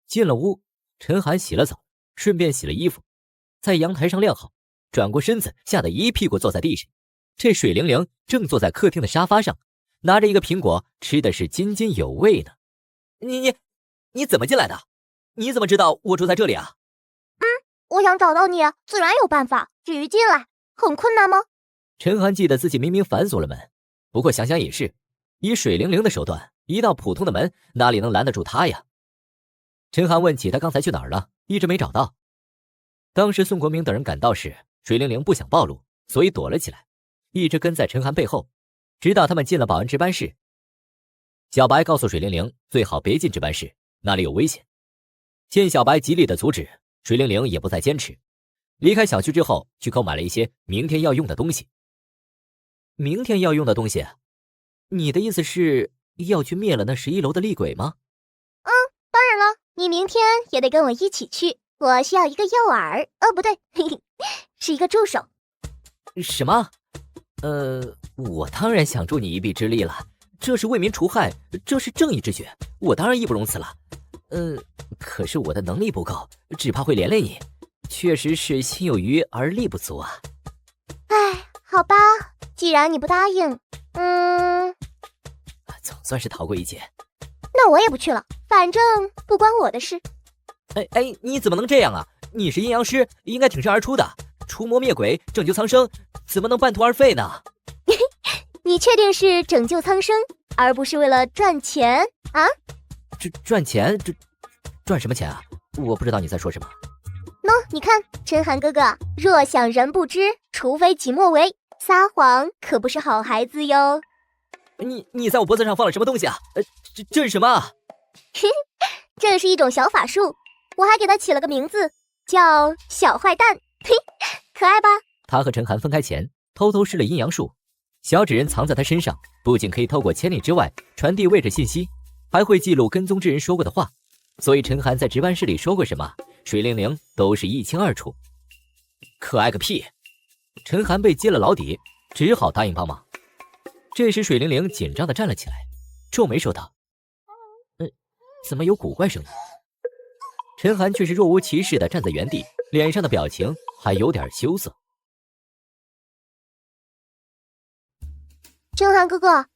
进了屋，陈寒洗了澡，顺便洗了衣服，在阳台上晾好，转过身子，吓得一屁股坐在地上。这水灵灵正坐在客厅的沙发上，拿着一个苹果，吃的是津津有味呢。你怎么进来的？你怎么知道我住在这里啊？我想找到你，自然有办法。至于进来，很困难吗？陈寒记得自己明明反锁了门，不过想想也是，以水灵灵的手段，一道普通的门哪里能拦得住他呀？陈寒问起他刚才去哪儿了，一直没找到。当时宋国明等人赶到时，水灵灵不想暴露，所以躲了起来，一直跟在陈寒背后，直到他们进了保安值班室。小白告诉水灵灵最好别进值班室，那里有危险。见小白极力的阻止，水灵灵也不再坚持，离开小区之后去购买了一些明天要用的东西。明天要用的东西？你的意思是要去灭了那11楼的厉鬼吗？当然了，你明天也得跟我一起去，我需要一个诱饵。哦，不对，嘿嘿，是一个助手。什么？我当然想助你一臂之力了，这是为民除害，这是正义之举，我当然义不容辞了。可是我的能力不够，只怕会连累你，确实是心有余而力不足啊。哎，好吧，既然你不答应，总算是逃过一劫。那我也不去了，反正不关我的事。哎，你怎么能这样啊？你是阴阳师，应该挺身而出的，除魔灭鬼，拯救苍生，怎么能半途而废呢？你确定是拯救苍生，而不是为了赚钱啊？赚钱？赚什么钱啊？我不知道你在说什么。喏，你看，陈寒哥哥，若想人不知，除非己莫为，撒谎可不是好孩子哟。你在我脖子上放了什么东西啊？这是什么？这是一种小法术，我还给它起了个名字，叫小坏蛋，嘿，可爱吧？他和陈寒分开前，偷偷施了阴阳术，小纸人藏在他身上，不仅可以透过千里之外传递位置信息，还会记录跟踪之人说过的话，所以陈寒在值班室里说过什么，水灵灵都是一清二楚。可爱个屁！陈寒被揭了老底，只好答应帮忙。这时水灵灵紧张地站了起来，皱眉说道：怎么有古怪声音？陈寒却是若无其事地站在原地，脸上的表情还有点羞涩。陈寒哥哥，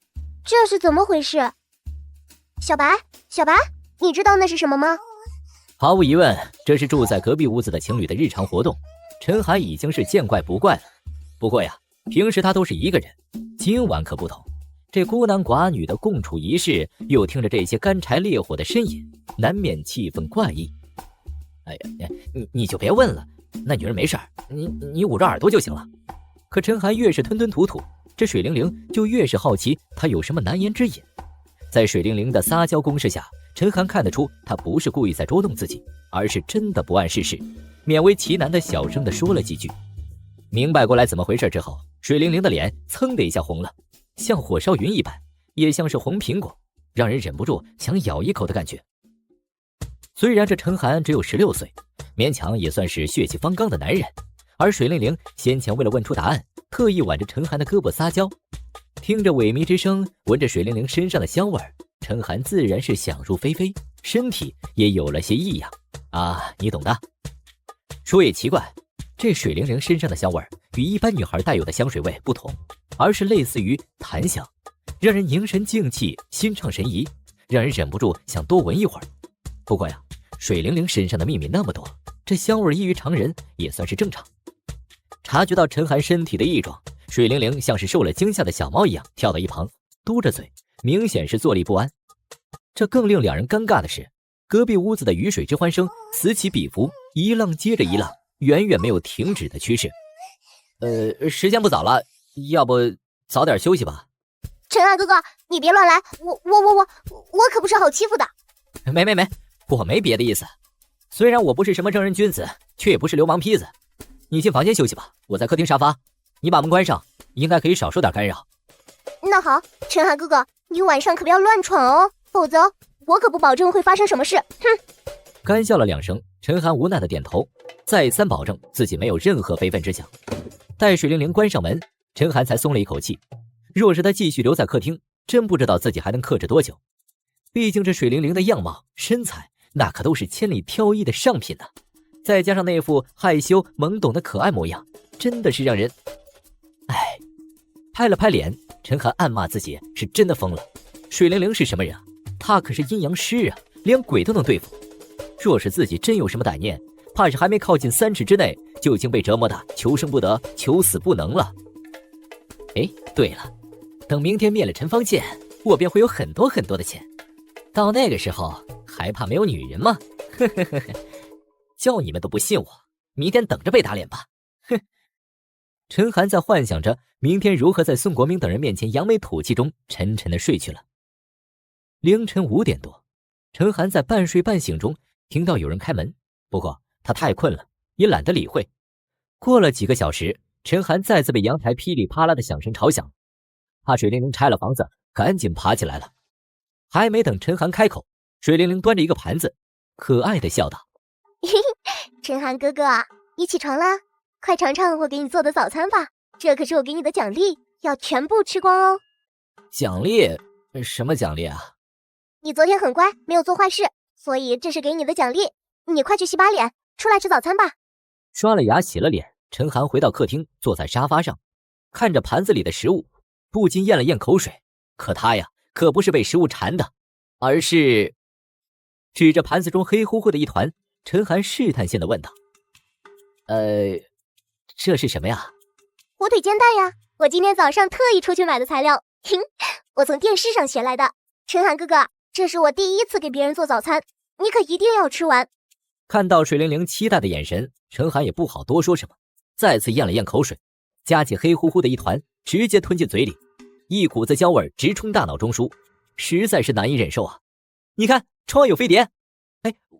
这是怎么回事？小白，你知道那是什么吗？毫无疑问，这是住在隔壁屋子的情侣的日常活动。陈寒已经是见怪不怪了。不过呀，平时他都是一个人，今晚可不同。这孤男寡女的共处一室，又听着这些干柴烈火的呻吟，难免气氛怪异。哎呀，你就别问了，那女人没事儿，你捂着耳朵就行了。可陈寒越是吞吞吐吐，这水灵灵就越是好奇他有什么难言之隐。在水灵灵的撒娇攻势下，陈寒看得出他不是故意在捉弄自己，而是真的不谙世事，勉为其难的小声的说了几句。明白过来怎么回事之后，水灵灵的脸噌的一下红了，像火烧云一般，也像是红苹果，让人忍不住想咬一口的感觉。虽然这陈寒只有16岁，勉强也算是血气方刚的男人，而水灵灵先前为了问出答案，特意挽着陈寒的胳膊撒娇。听着萎靡之声，闻着水灵灵身上的香味儿，陈寒自然是想入非非，身体也有了些异样啊，你懂的。说也奇怪，这水灵灵身上的香味儿与一般女孩带有的香水味不同，而是类似于檀香，让人凝神静气，心畅神怡，让人忍不住想多闻一会儿。不过呀，水灵灵身上的秘密那么多，这香味异于常人也算是正常。察觉到陈寒身体的异状，水灵灵像是受了惊吓的小猫一样跳到一旁，嘟着嘴，明显是坐立不安。这更令两人尴尬的是，隔壁屋子的鱼水之欢声此起彼伏，一浪接着一浪，远远没有停止的趋势。时间不早了，要不早点休息吧？陈寒哥哥，你别乱来，我可不是好欺负的。没，我没别的意思。虽然我不是什么正人君子，却也不是流氓坯子。你进房间休息吧，我在客厅沙发，你把门关上，应该可以少受点干扰。那好，陈寒哥哥，你晚上可不要乱闯哦，否则我可不保证会发生什么事。哼！干笑了2声，陈寒无奈的点头，再三保证自己没有任何非分之想。待水灵灵关上门，陈寒才松了一口气。若是他继续留在客厅，真不知道自己还能克制多久。毕竟这水灵灵的样貌、身材，那可都是千里挑一的上品呢。再加上那副害羞懵懂的可爱模样，真的是让人……哎，拍了拍脸，陈寒暗骂自己是真的疯了。水灵灵是什么人啊？他可是阴阳师啊，连鬼都能对付。若是自己真有什么歹念，怕是还没靠近3尺之内，就已经被折磨的求生不得，求死不能了。哎，对了，等明天灭了陈方剑，我便会有很多很多的钱。到那个时候，还怕没有女人吗？呵呵呵呵。叫你们都不信我，明天等着被打脸吧！哼！陈寒在幻想着明天如何在宋国明等人面前扬眉吐气中沉沉的睡去了。凌晨5点多，陈寒在半睡半醒中听到有人开门，不过他太困了，也懒得理会。过了几个小时，陈寒再次被阳台噼里啪啦的响声吵响，怕水灵灵拆了房子，赶紧爬起来了。还没等陈寒开口，水灵灵端着一个盘子，可爱的笑道：“陈寒哥哥，你起床啦，快尝尝我给你做的早餐吧，这可是我给你的奖励，要全部吃光哦。”奖励？什么奖励啊？你昨天很乖，没有做坏事，所以这是给你的奖励。你快去洗把脸，出来吃早餐吧。刷了牙，洗了脸，陈寒回到客厅，坐在沙发上，看着盘子里的食物，不禁咽了咽口水。可他呀，可不是被食物馋的，而是指着盘子中黑乎乎的一团，陈寒试探性地问道：“这是什么呀？”火腿煎蛋呀，我今天早上特意出去买的材料，我从电视上学来的。陈寒哥哥，这是我第一次给别人做早餐，你可一定要吃完。看到水灵灵期待的眼神，陈寒也不好多说什么，再次咽了咽口水，夹起黑乎乎的一团，直接吞进嘴里，一股子焦味直冲大脑中枢，实在是难以忍受啊！你看，窗外有飞碟，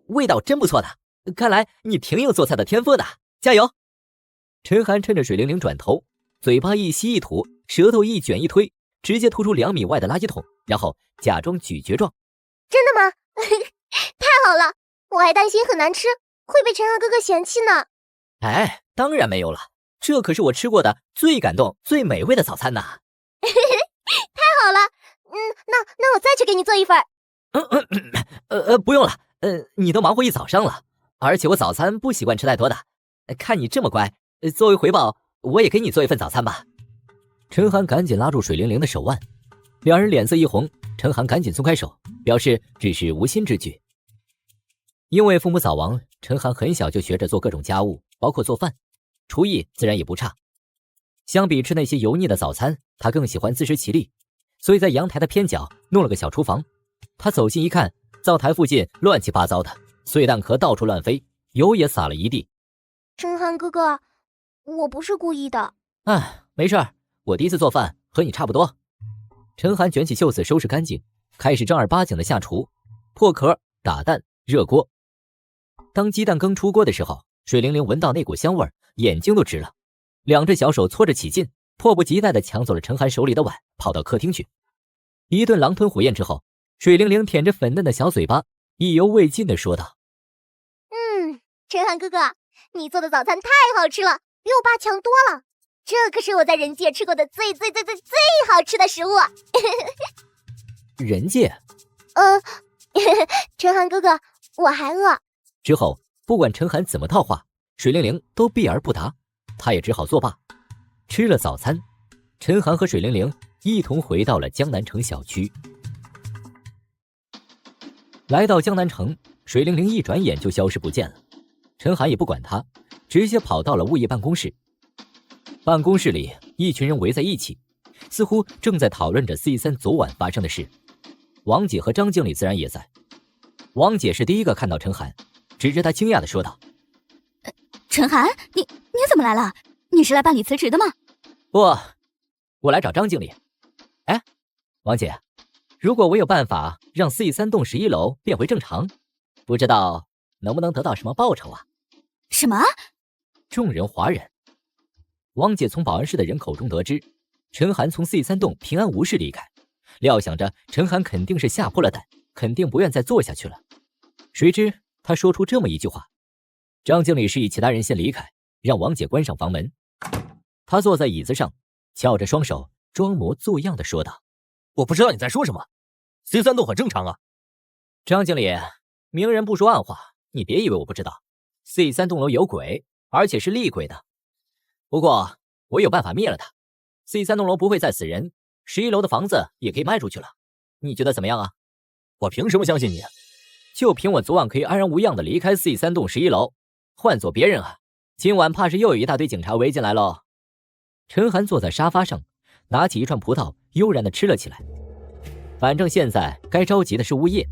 味道真不错的，看来你挺有做菜的天赋的，加油！陈寒趁着水灵灵转头，嘴巴一吸一吐，舌头一卷一推，直接吐出2米外的垃圾桶，然后假装咀嚼状。真的吗？太好了，我还担心很难吃，会被陈寒哥哥嫌弃呢。当然没有了，这可是我吃过的最感动、最美味的早餐呢。太好了，那我再去给你做一份。不用了，你都忙活一早上了，而且我早餐不习惯吃太多的。看你这么乖，作为回报，我也给你做一份早餐吧。陈寒赶紧拉住水灵灵的手腕，两人脸色一红，陈寒赶紧松开手，表示只是无心之举。因为父母早亡，陈寒很小就学着做各种家务，包括做饭，厨艺自然也不差。相比吃那些油腻的早餐，他更喜欢自食其力，所以在阳台的偏角弄了个小厨房。他走近一看，灶台附近乱七八糟的，碎蛋壳到处乱飞，油也洒了一地。陈寒哥哥，我不是故意的。没事儿，我第一次做饭和你差不多。陈寒卷起袖子收拾干净，开始正儿八经的下厨，破壳、打蛋、热锅。当鸡蛋羹出锅的时候，水灵灵闻到那股香味，眼睛都直了，两只小手搓着起劲，迫不及待地抢走了陈寒手里的碗，跑到客厅去。一顿狼吞虎咽之后，水灵灵舔着粉嫩的小嘴巴，意犹未尽地说道：“陈寒哥哥，你做的早餐太好吃了，比我爸强多了。这可是我在人界吃过的最好吃的食物。”人界？陈寒哥哥，我还饿。之后，不管陈寒怎么套话，水灵灵都避而不答，他也只好作罢。吃了早餐，陈寒和水灵灵一同回到了江南城小区。来到江南城，水灵灵一转眼就消失不见了。陈寒也不管他，直接跑到了物业办公室。办公室里，一群人围在一起，似乎正在讨论着 C3 昨晚发生的事。王姐和张经理自然也在。王姐是第一个看到陈寒，指着他惊讶地说道：“陈寒，你怎么来了？你是来办理辞职的吗？”“不，我来找张经理。”“王姐，如果我有办法让 C3 栋11楼变回正常，不知道能不能得到什么报酬啊？”“什么？”众人哗然。王姐从保安室的人口中得知，陈寒从 C3 栋平安无事离开，料想着陈寒肯定是吓破了胆，肯定不愿再做下去了。谁知他说出这么一句话。张经理示意其他人先离开，让王姐关上房门。他坐在椅子上，翘着双手，装模作样地说道：“我不知道你在说什么 ，C3 栋很正常啊。”“张经理，明人不说暗话，你别以为我不知道。C3 栋楼有鬼，而且是厉鬼的。不过我有办法灭了它。C3 栋楼不会再死人，11楼的房子也可以卖出去了。你觉得怎么样啊？”“我凭什么相信你？就凭我昨晚可以安然无恙地离开 C3 栋11楼，换做别人啊，今晚怕是又有一大堆警察围进来喽。”陈寒坐在沙发上，拿起一串葡萄，悠然地吃了起来。反正现在该着急的是物业，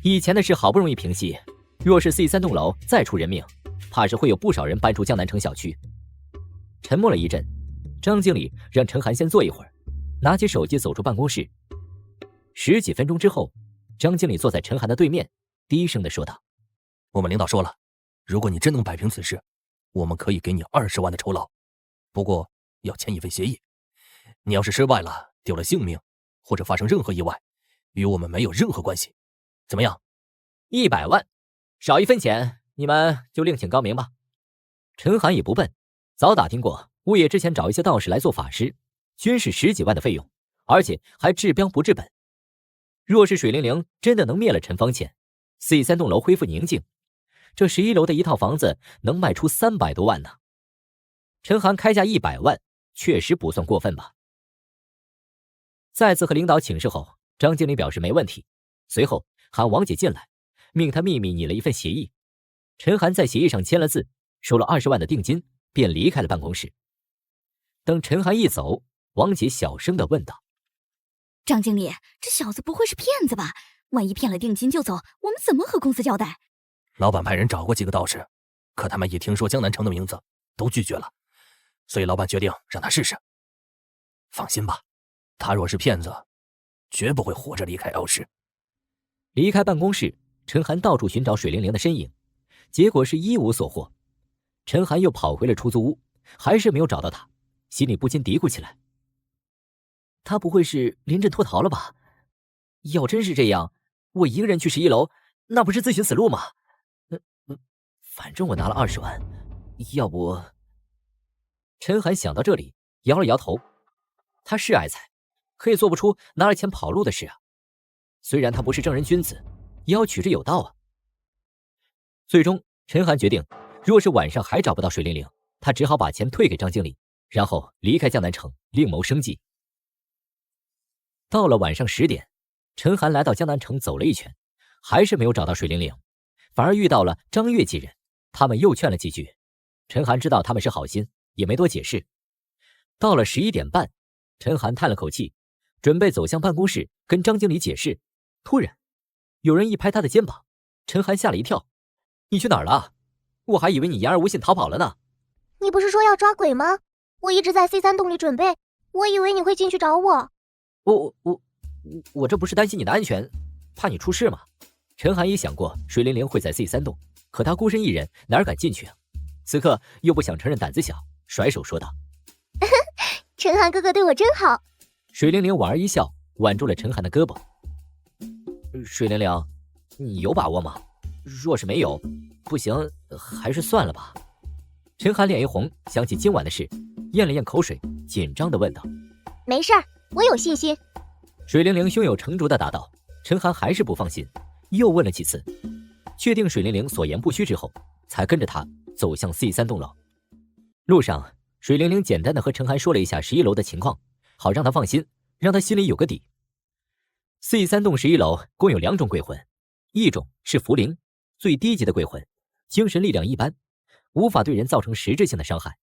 以前的事好不容易平息，若是 C3 栋楼再出人命，怕是会有不少人搬出江南城小区。沉默了一阵，张经理让陈寒先坐一会儿，拿起手机走出办公室。10几分钟之后，张经理坐在陈寒的对面，低声地说道：“我们领导说了，如果你真能摆平此事，我们可以给你20万的酬劳，不过要签一份协议，你要是失败了，丢了性命，或者发生任何意外，与我们没有任何关系。怎么样？ 100万，少1分钱，你们就另请高明吧。陈寒也不笨，早打听过，物业之前找一些道士来做法师，均是10几万的费用，而且还治标不治本。若是水灵灵真的能灭了陈方倩，C3栋楼恢复宁静，这11楼的一套房子能卖出300多万呢。陈寒开价100万，确实不算过分吧。再次和领导请示后，张经理表示没问题，随后喊王姐进来，命他秘密拟了一份协议。陈寒在协议上签了字，收了20万的定金，便离开了办公室。等陈寒一走，王姐小声地问道：张经理，这小子不会是骗子吧？万一骗了定金就走，我们怎么和公司交代？老板派人找过几个道士，可他们一听说江南城的名字都拒绝了，所以老板决定让他试试。放心吧，他若是骗子，绝不会活着离开 L 市。离开办公室，陈寒到处寻找水灵灵的身影，结果是一无所获。陈寒又跑回了出租屋，还是没有找到他，心里不禁嘀咕起来：他不会是临阵脱逃了吧？要真是这样，我一个人去11楼，那不是自寻死路吗？反正我拿了20万，要不……陈寒想到这里，摇了摇头。他是爱财，可也做不出拿了钱跑路的事啊。虽然他不是正人君子，也要取之有道啊。最终，陈寒决定，若是晚上还找不到水灵灵，他只好把钱退给张经理，然后离开江南城，另谋生计。到了晚上10点，陈寒来到江南城走了一圈，还是没有找到水灵灵，反而遇到了张月几人，他们又劝了几句。陈寒知道他们是好心，也没多解释。到了11点半，陈寒叹了口气，准备走向办公室跟张经理解释，突然有人一拍他的肩膀，陈寒吓了一跳：你去哪儿了？我还以为你言而无信逃跑了呢。你不是说要抓鬼吗？我一直在 C3栋里准备，我以为你会进去找我。我这不是担心你的安全，怕你出事吗？陈寒也想过水灵灵会在 C3栋，可他孤身一人哪敢进去啊？此刻又不想承认胆子小，甩手说道：陈寒哥哥对我真好。水灵灵莞尔一笑，挽住了陈寒的胳膊。水灵灵，你有把握吗？若是没有，不行，还是算了吧。陈寒脸一红，想起今晚的事，咽了咽口水，紧张地问道：没事儿，我有信心。水灵灵胸有成竹地答道。陈寒还是不放心，又问了几次，确定水灵灵所言不虚之后，才跟着他走向 C3栋楼。路上，水灵灵简单地和陈寒说了一下11楼的情况，好让他放心，让他心里有个底。C3栋11楼共有2种鬼魂，一种是符灵，最低级的鬼魂，精神力量一般，无法对人造成实质性的伤害。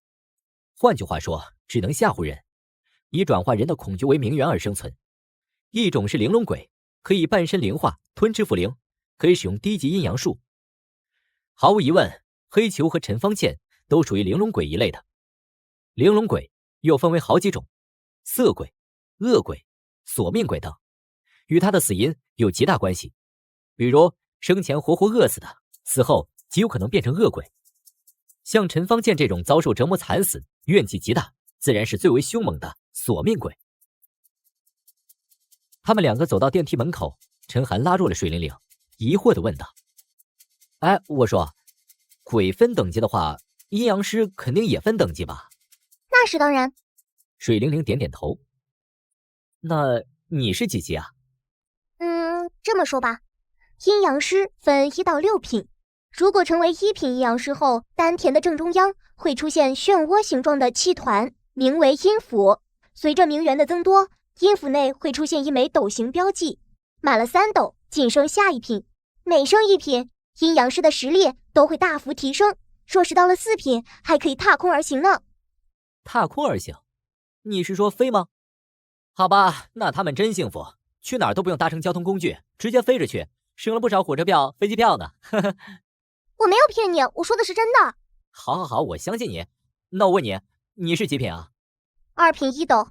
换句话说，只能吓唬人，以转化人的恐惧为名媛而生存。一种是玲珑鬼，可以半身灵化，吞吃符灵，可以使用低级阴阳术。毫无疑问，黑球和陈方倩都属于玲珑鬼一类的。玲珑鬼又分为好几种，色鬼、恶鬼、索命鬼等，与他的死因有极大关系。比如生前活活饿死的，死后极有可能变成恶鬼。像陈方倩这种遭受折磨惨死，怨气极大，自然是最为凶猛的索命鬼。他们2个走到电梯门口，陈寒拉住了水灵灵，疑惑地问道：哎，我说，鬼分等级的话，阴阳师肯定也分等级吧？那是当然。水灵灵点点头。那你是几级啊？这么说吧，阴阳师分1到6品，如果成为1品阴阳师后，丹田的正中央会出现漩涡形状的气团，名为阴府。随着名媛的增多，阴府内会出现一枚斗形标记，满了3斗晋升下一品，每升1品，阴阳师的实力都会大幅提升。若是到了4品，还可以踏空而行呢。踏空而行？你是说飞吗？好吧，那他们真幸福，去哪儿都不用搭乘交通工具，直接飞着去，省了不少火车票、飞机票呢。我没有骗你，我说的是真的。好，我相信你。那我问你，你是几品啊？2品1斗。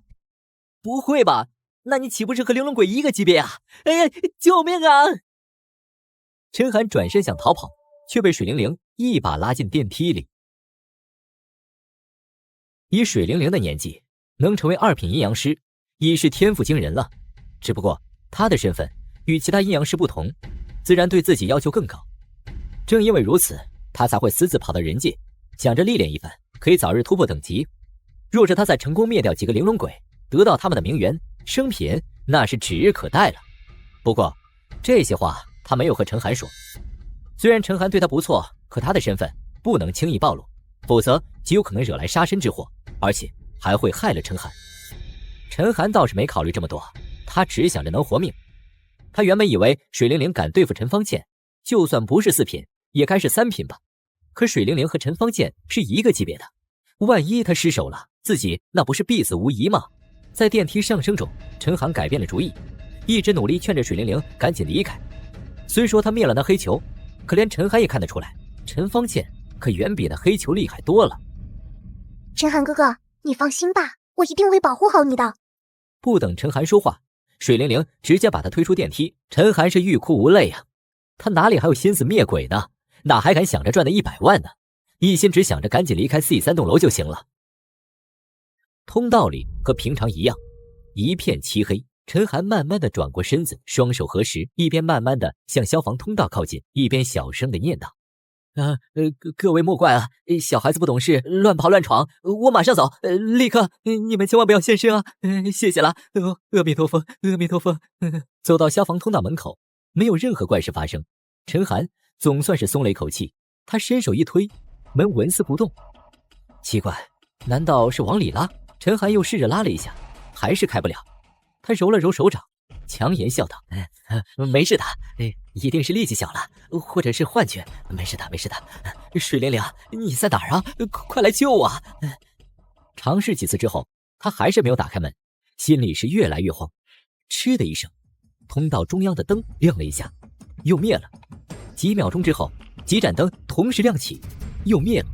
不会吧？那你岂不是和玲珑鬼一个级别啊？哎呀，救命啊！陈寒转身想逃跑，却被水灵灵一把拉进电梯里。以水灵灵的年纪，能成为2品阴阳师，已是天赋惊人了。只不过他的身份与其他阴阳师不同，自然对自己要求更高。正因为如此，他才会私自跑到人界，想着历练一番，可以早日突破等级。若是他再成功灭掉几个玲珑鬼，得到他们的名媛生品，那是指日可待了。不过这些话他没有和陈寒说。虽然陈寒对他不错，可他的身份不能轻易暴露，否则极有可能惹来杀身之祸，而且还会害了陈寒。陈寒倒是没考虑这么多，他只想着能活命。他原本以为水灵灵敢对付陈方茜，就算不是4品，也该是3品吧。可水灵灵和陈方茜是一个级别的，万一他失手了，自己那不是必死无疑吗？在电梯上升中，陈寒改变了主意，一直努力劝着水灵灵赶紧离开。虽说他灭了那黑球，可连陈寒也看得出来，陈方茜可远比那黑球厉害多了。陈寒哥哥，你放心吧，我一定会保护好你的。不等陈寒说话，水灵灵直接把他推出电梯。陈寒是欲哭无泪啊，他哪里还有心思灭鬼呢？哪还敢想着赚那100万呢？一心只想着赶紧离开 C3 栋楼就行了。通道里和平常一样，一片漆黑。陈寒慢慢的转过身子，双手合十，一边慢慢的向消防通道靠近，一边小声的念叨：各位莫怪啊，小孩子不懂事，乱跑乱闯，我马上走，立刻，你们千万不要现身啊，谢谢了，阿弥陀佛，阿弥陀佛。走到消防通道门口，没有任何怪事发生，陈寒总算是松了一口气。他伸手一推，门纹丝不动。奇怪，难道是往里拉？陈寒又试着拉了一下，还是开不了。他揉了揉手掌，强颜笑道：没事的，一定是力气小了，或者是幻觉，没事的，没事的。水灵灵，你在哪儿啊？快来救我！尝试几次之后，他还是没有打开门，心里是越来越慌。嗤的一声，通道中央的灯亮了一下，又灭了。几秒钟之后，几盏灯同时亮起，又灭了。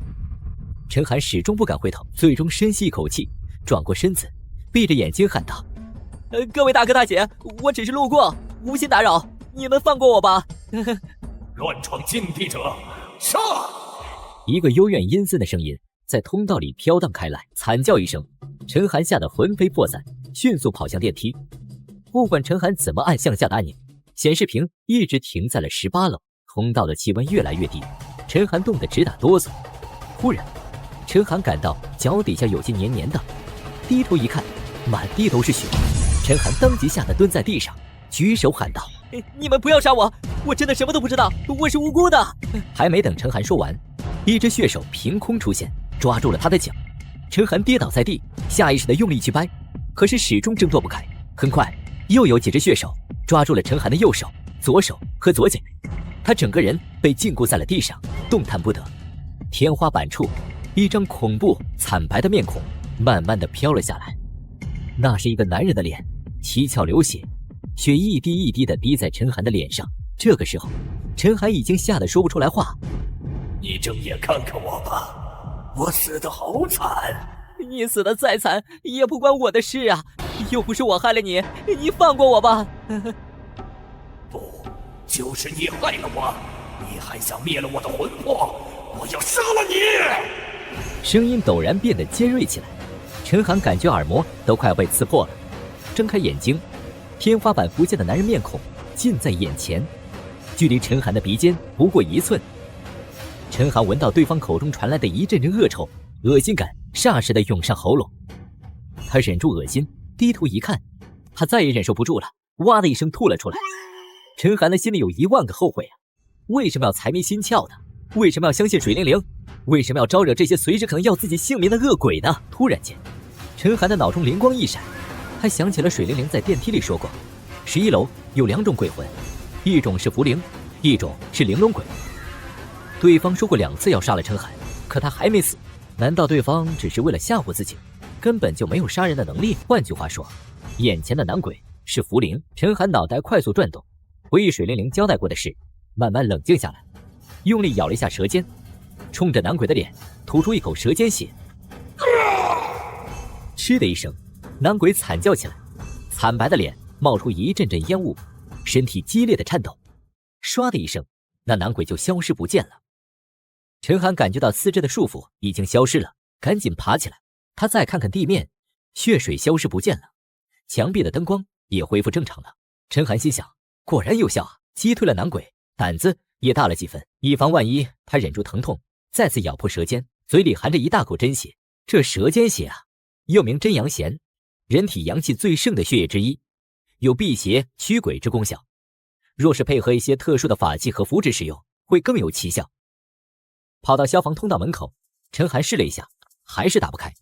陈寒始终不敢回头，最终深吸一口气，转过身子，闭着眼睛喊道：各位大哥大姐，我只是路过，无心打扰，你们放过我吧。乱闯禁地者，杀！一个幽怨阴森的声音在通道里飘荡开来，惨叫一声，陈寒吓得魂飞魄散，迅速跑向电梯。不管陈寒怎么按向下的按钮，显示屏一直停在了18楼。通道的气温越来越低，陈寒冻得直打哆嗦。忽然，陈寒感到脚底下有些黏黏的，低头一看，满地都是血。陈寒当即吓得蹲在地上，举手喊道：你们不要杀我，我真的什么都不知道，我是无辜的。还没等陈寒说完，一只血手凭空出现，抓住了他的脚。陈寒跌倒在地，下意识地用力去掰，可是始终挣脱不开。很快又有几只血手抓住了陈寒的右手、左手和左脚，他整个人被禁锢在了地上，动弹不得。天花板处，一张恐怖惨白的面孔慢慢地飘了下来，那是一个男人的脸，七窍流血，血一滴一滴地滴在陈寒的脸上。这个时候，陈寒已经吓得说不出来话。你睁眼看看我吧，我死得好惨。你死得再惨也不关我的事啊，又不是我害了你，你放过我吧。不，就是你害了我，你还想灭了我的魂魄，我要杀了你！声音陡然变得尖锐起来，陈寒感觉耳膜都快要被刺破了。睁开眼睛，天花板浮现的男人面孔近在眼前，距离陈寒的鼻尖不过1寸。陈寒闻到对方口中传来的一阵阵恶臭，恶心感霎时的涌上喉咙。他忍住恶心，低头一看，他再也忍受不住了，哇的一声吐了出来。陈寒的心里有1万个后悔啊！为什么要财迷心窍呢？为什么要相信水灵灵？为什么要招惹这些随时可能要自己性命的恶鬼呢？突然间，陈寒的脑中灵光一闪，他想起了水灵灵在电梯里说过，11楼有2种鬼魂，一种是符灵，一种是玲珑鬼。对方说过2次要杀了陈寒，可他还没死，难道对方只是为了吓唬自己，根本就没有杀人的能力？换句话说，眼前的男鬼是符灵。陈寒脑袋快速转动，回忆水灵灵交代过的事，慢慢冷静下来，用力咬了一下舌尖，冲着男鬼的脸吐出一口舌尖血。嗤的一声，男鬼惨叫起来，惨白的脸冒出一阵阵烟雾，身体激烈的颤抖。唰的一声，那男鬼就消失不见了。陈寒感觉到四肢的束缚已经消失了，赶紧爬起来。他再看看地面，血水消失不见了，墙壁的灯光也恢复正常了。陈寒心想，果然有效啊，击退了男鬼，胆子也大了几分，以防万一，他忍住疼痛，再次咬破舌尖，嘴里含着一大口真血。这舌尖血啊，又名真阳涎，人体阳气最盛的血液之一，有辟邪驱鬼之功效。若是配合一些特殊的法器和符纸使用，会更有奇效。跑到消防通道门口，陈寒试了一下，还是打不开。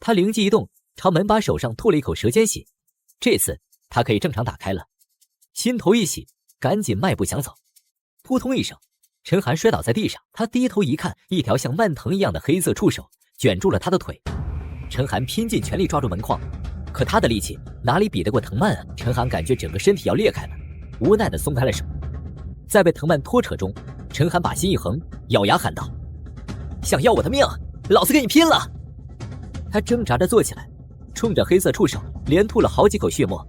他灵机一动，朝门把手上吐了一口舌尖血，这次他可以正常打开了。心头一喜，赶紧迈步想走。扑通一声，陈寒摔倒在地上。他低头一看，一条像蔓藤一样的黑色触手卷住了他的腿。陈寒拼尽全力抓住门框，可他的力气哪里比得过藤蔓啊？陈寒感觉整个身体要裂开了，无奈地松开了手。在被藤蔓拖扯中，陈寒把心一横，咬牙喊道：“想要我的命，老子跟你拼了！”他挣扎着坐起来，冲着黑色触手连吐了好几口血沫，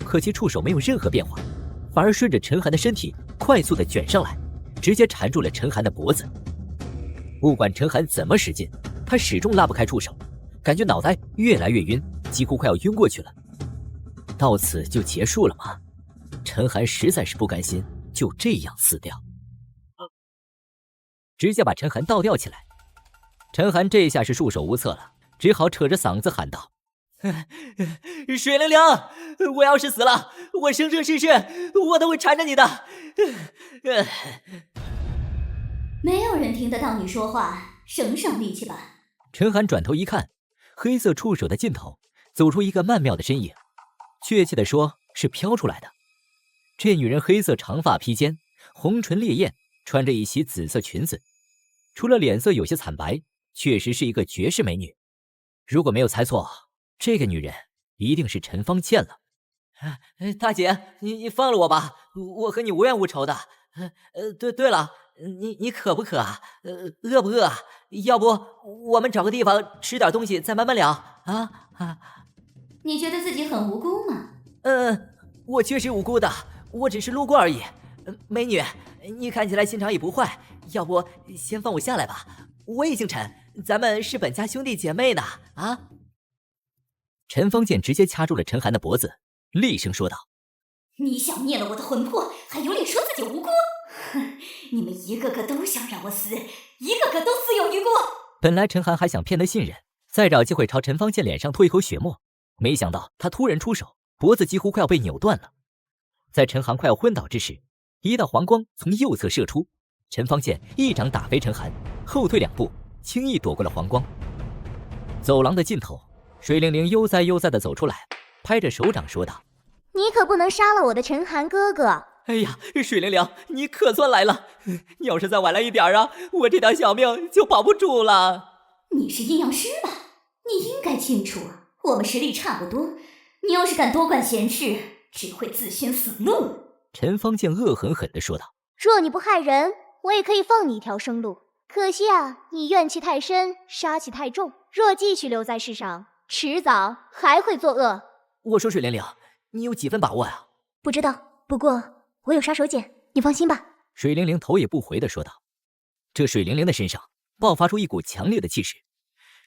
可其触手没有任何变化，反而顺着陈寒的身体快速地卷上来，直接缠住了陈寒的脖子。不管陈寒怎么使劲，他始终拉不开触手，感觉脑袋越来越晕，几乎快要晕过去了。到此就结束了吗？陈寒实在是不甘心就这样死掉，直接把陈寒倒吊起来。陈寒这下是束手无策了，只好扯着嗓子喊道：“水灵灵，我要是死了，我生生世世我都会缠着你的。”没有人听得到你说话，省省力气吧。陈寒转头一看，黑色触手的尽头走出一个曼妙的身影，确切地说是飘出来的。这女人黑色长发披肩，红唇烈焰，穿着一袭紫色裙子，除了脸色有些惨白，确实是一个绝世美女。如果没有猜错，这个女人一定是陈芳倩了。大姐，你放了我吧，我和你无冤无仇的。对了，你渴不渴啊？饿不饿啊？要不我们找个地方吃点东西再慢慢聊啊？你觉得自己很无辜吗？我确实无辜的，我只是路过而已。美女，你看起来心肠也不坏，要不先放我下来吧？我也姓陈，咱们是本家兄弟姐妹呢。啊！陈芳倩直接掐住了陈寒的脖子，厉声说道：“你想灭了我的魂魄，还有脸说自己无辜？哼！你们一个个都想让我死，一个个都自有余辜。”本来陈寒还想骗他信任，再找机会朝陈芳倩脸上吐一口血沫，没想到他突然出手，脖子几乎快要被扭断了。在陈寒快要昏倒之时，一道黄光从右侧射出，陈芳倩一掌打飞陈寒，后退2步，轻易躲过了黄光。走廊的尽头，水灵灵悠哉悠哉地走出来，拍着手掌说道：“你可不能杀了我的陈寒哥哥！”哎呀，水灵灵，你可算来了！你要是再晚来一点啊，我这条小命就保不住了。你是阴阳师吧？你应该清楚，我们实力差不多。你要是敢多管闲事，只会自寻死路。陈芳倩恶狠狠地说道：“若你不害人，我也可以放你一条生路。可惜啊，你怨气太深，杀气太重。若继续留在世上，迟早还会作恶。”我说水灵灵，你有几分把握啊？不知道，不过我有杀手锏，你放心吧。水灵灵头也不回地说道。这水灵灵的身上爆发出一股强烈的气势，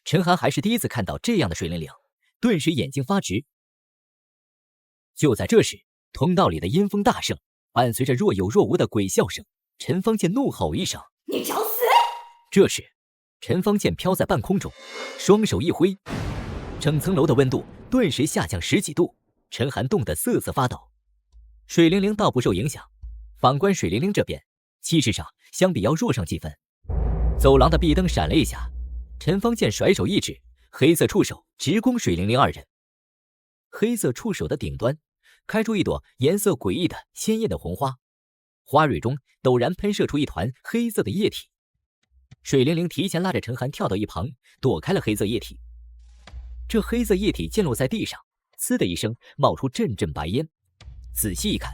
陈寒还是第一次看到这样的水灵灵，顿时眼睛发直。就在这时，通道里的阴风大盛，伴随着若有若无的鬼笑声，陈芳倩怒吼一声：“你找死！”这时，陈芳倩飘在半空中，双手一挥，整层楼的温度顿时下降10几度，陈寒冻得瑟瑟发抖。水灵灵倒不受影响，反观水灵灵这边，气势上相比要弱上几分。走廊的壁灯闪了一下，陈芳倩甩手一指，黑色触手直攻水灵灵2人。黑色触手的顶端开出一朵颜色诡异的鲜艳的红花，花蕊中陡然喷射出一团黑色的液体。水灵灵提前拉着陈寒跳到一旁，躲开了黑色液体。这黑色液体溅落在地上，呲的一声冒出阵阵白烟。仔细一看，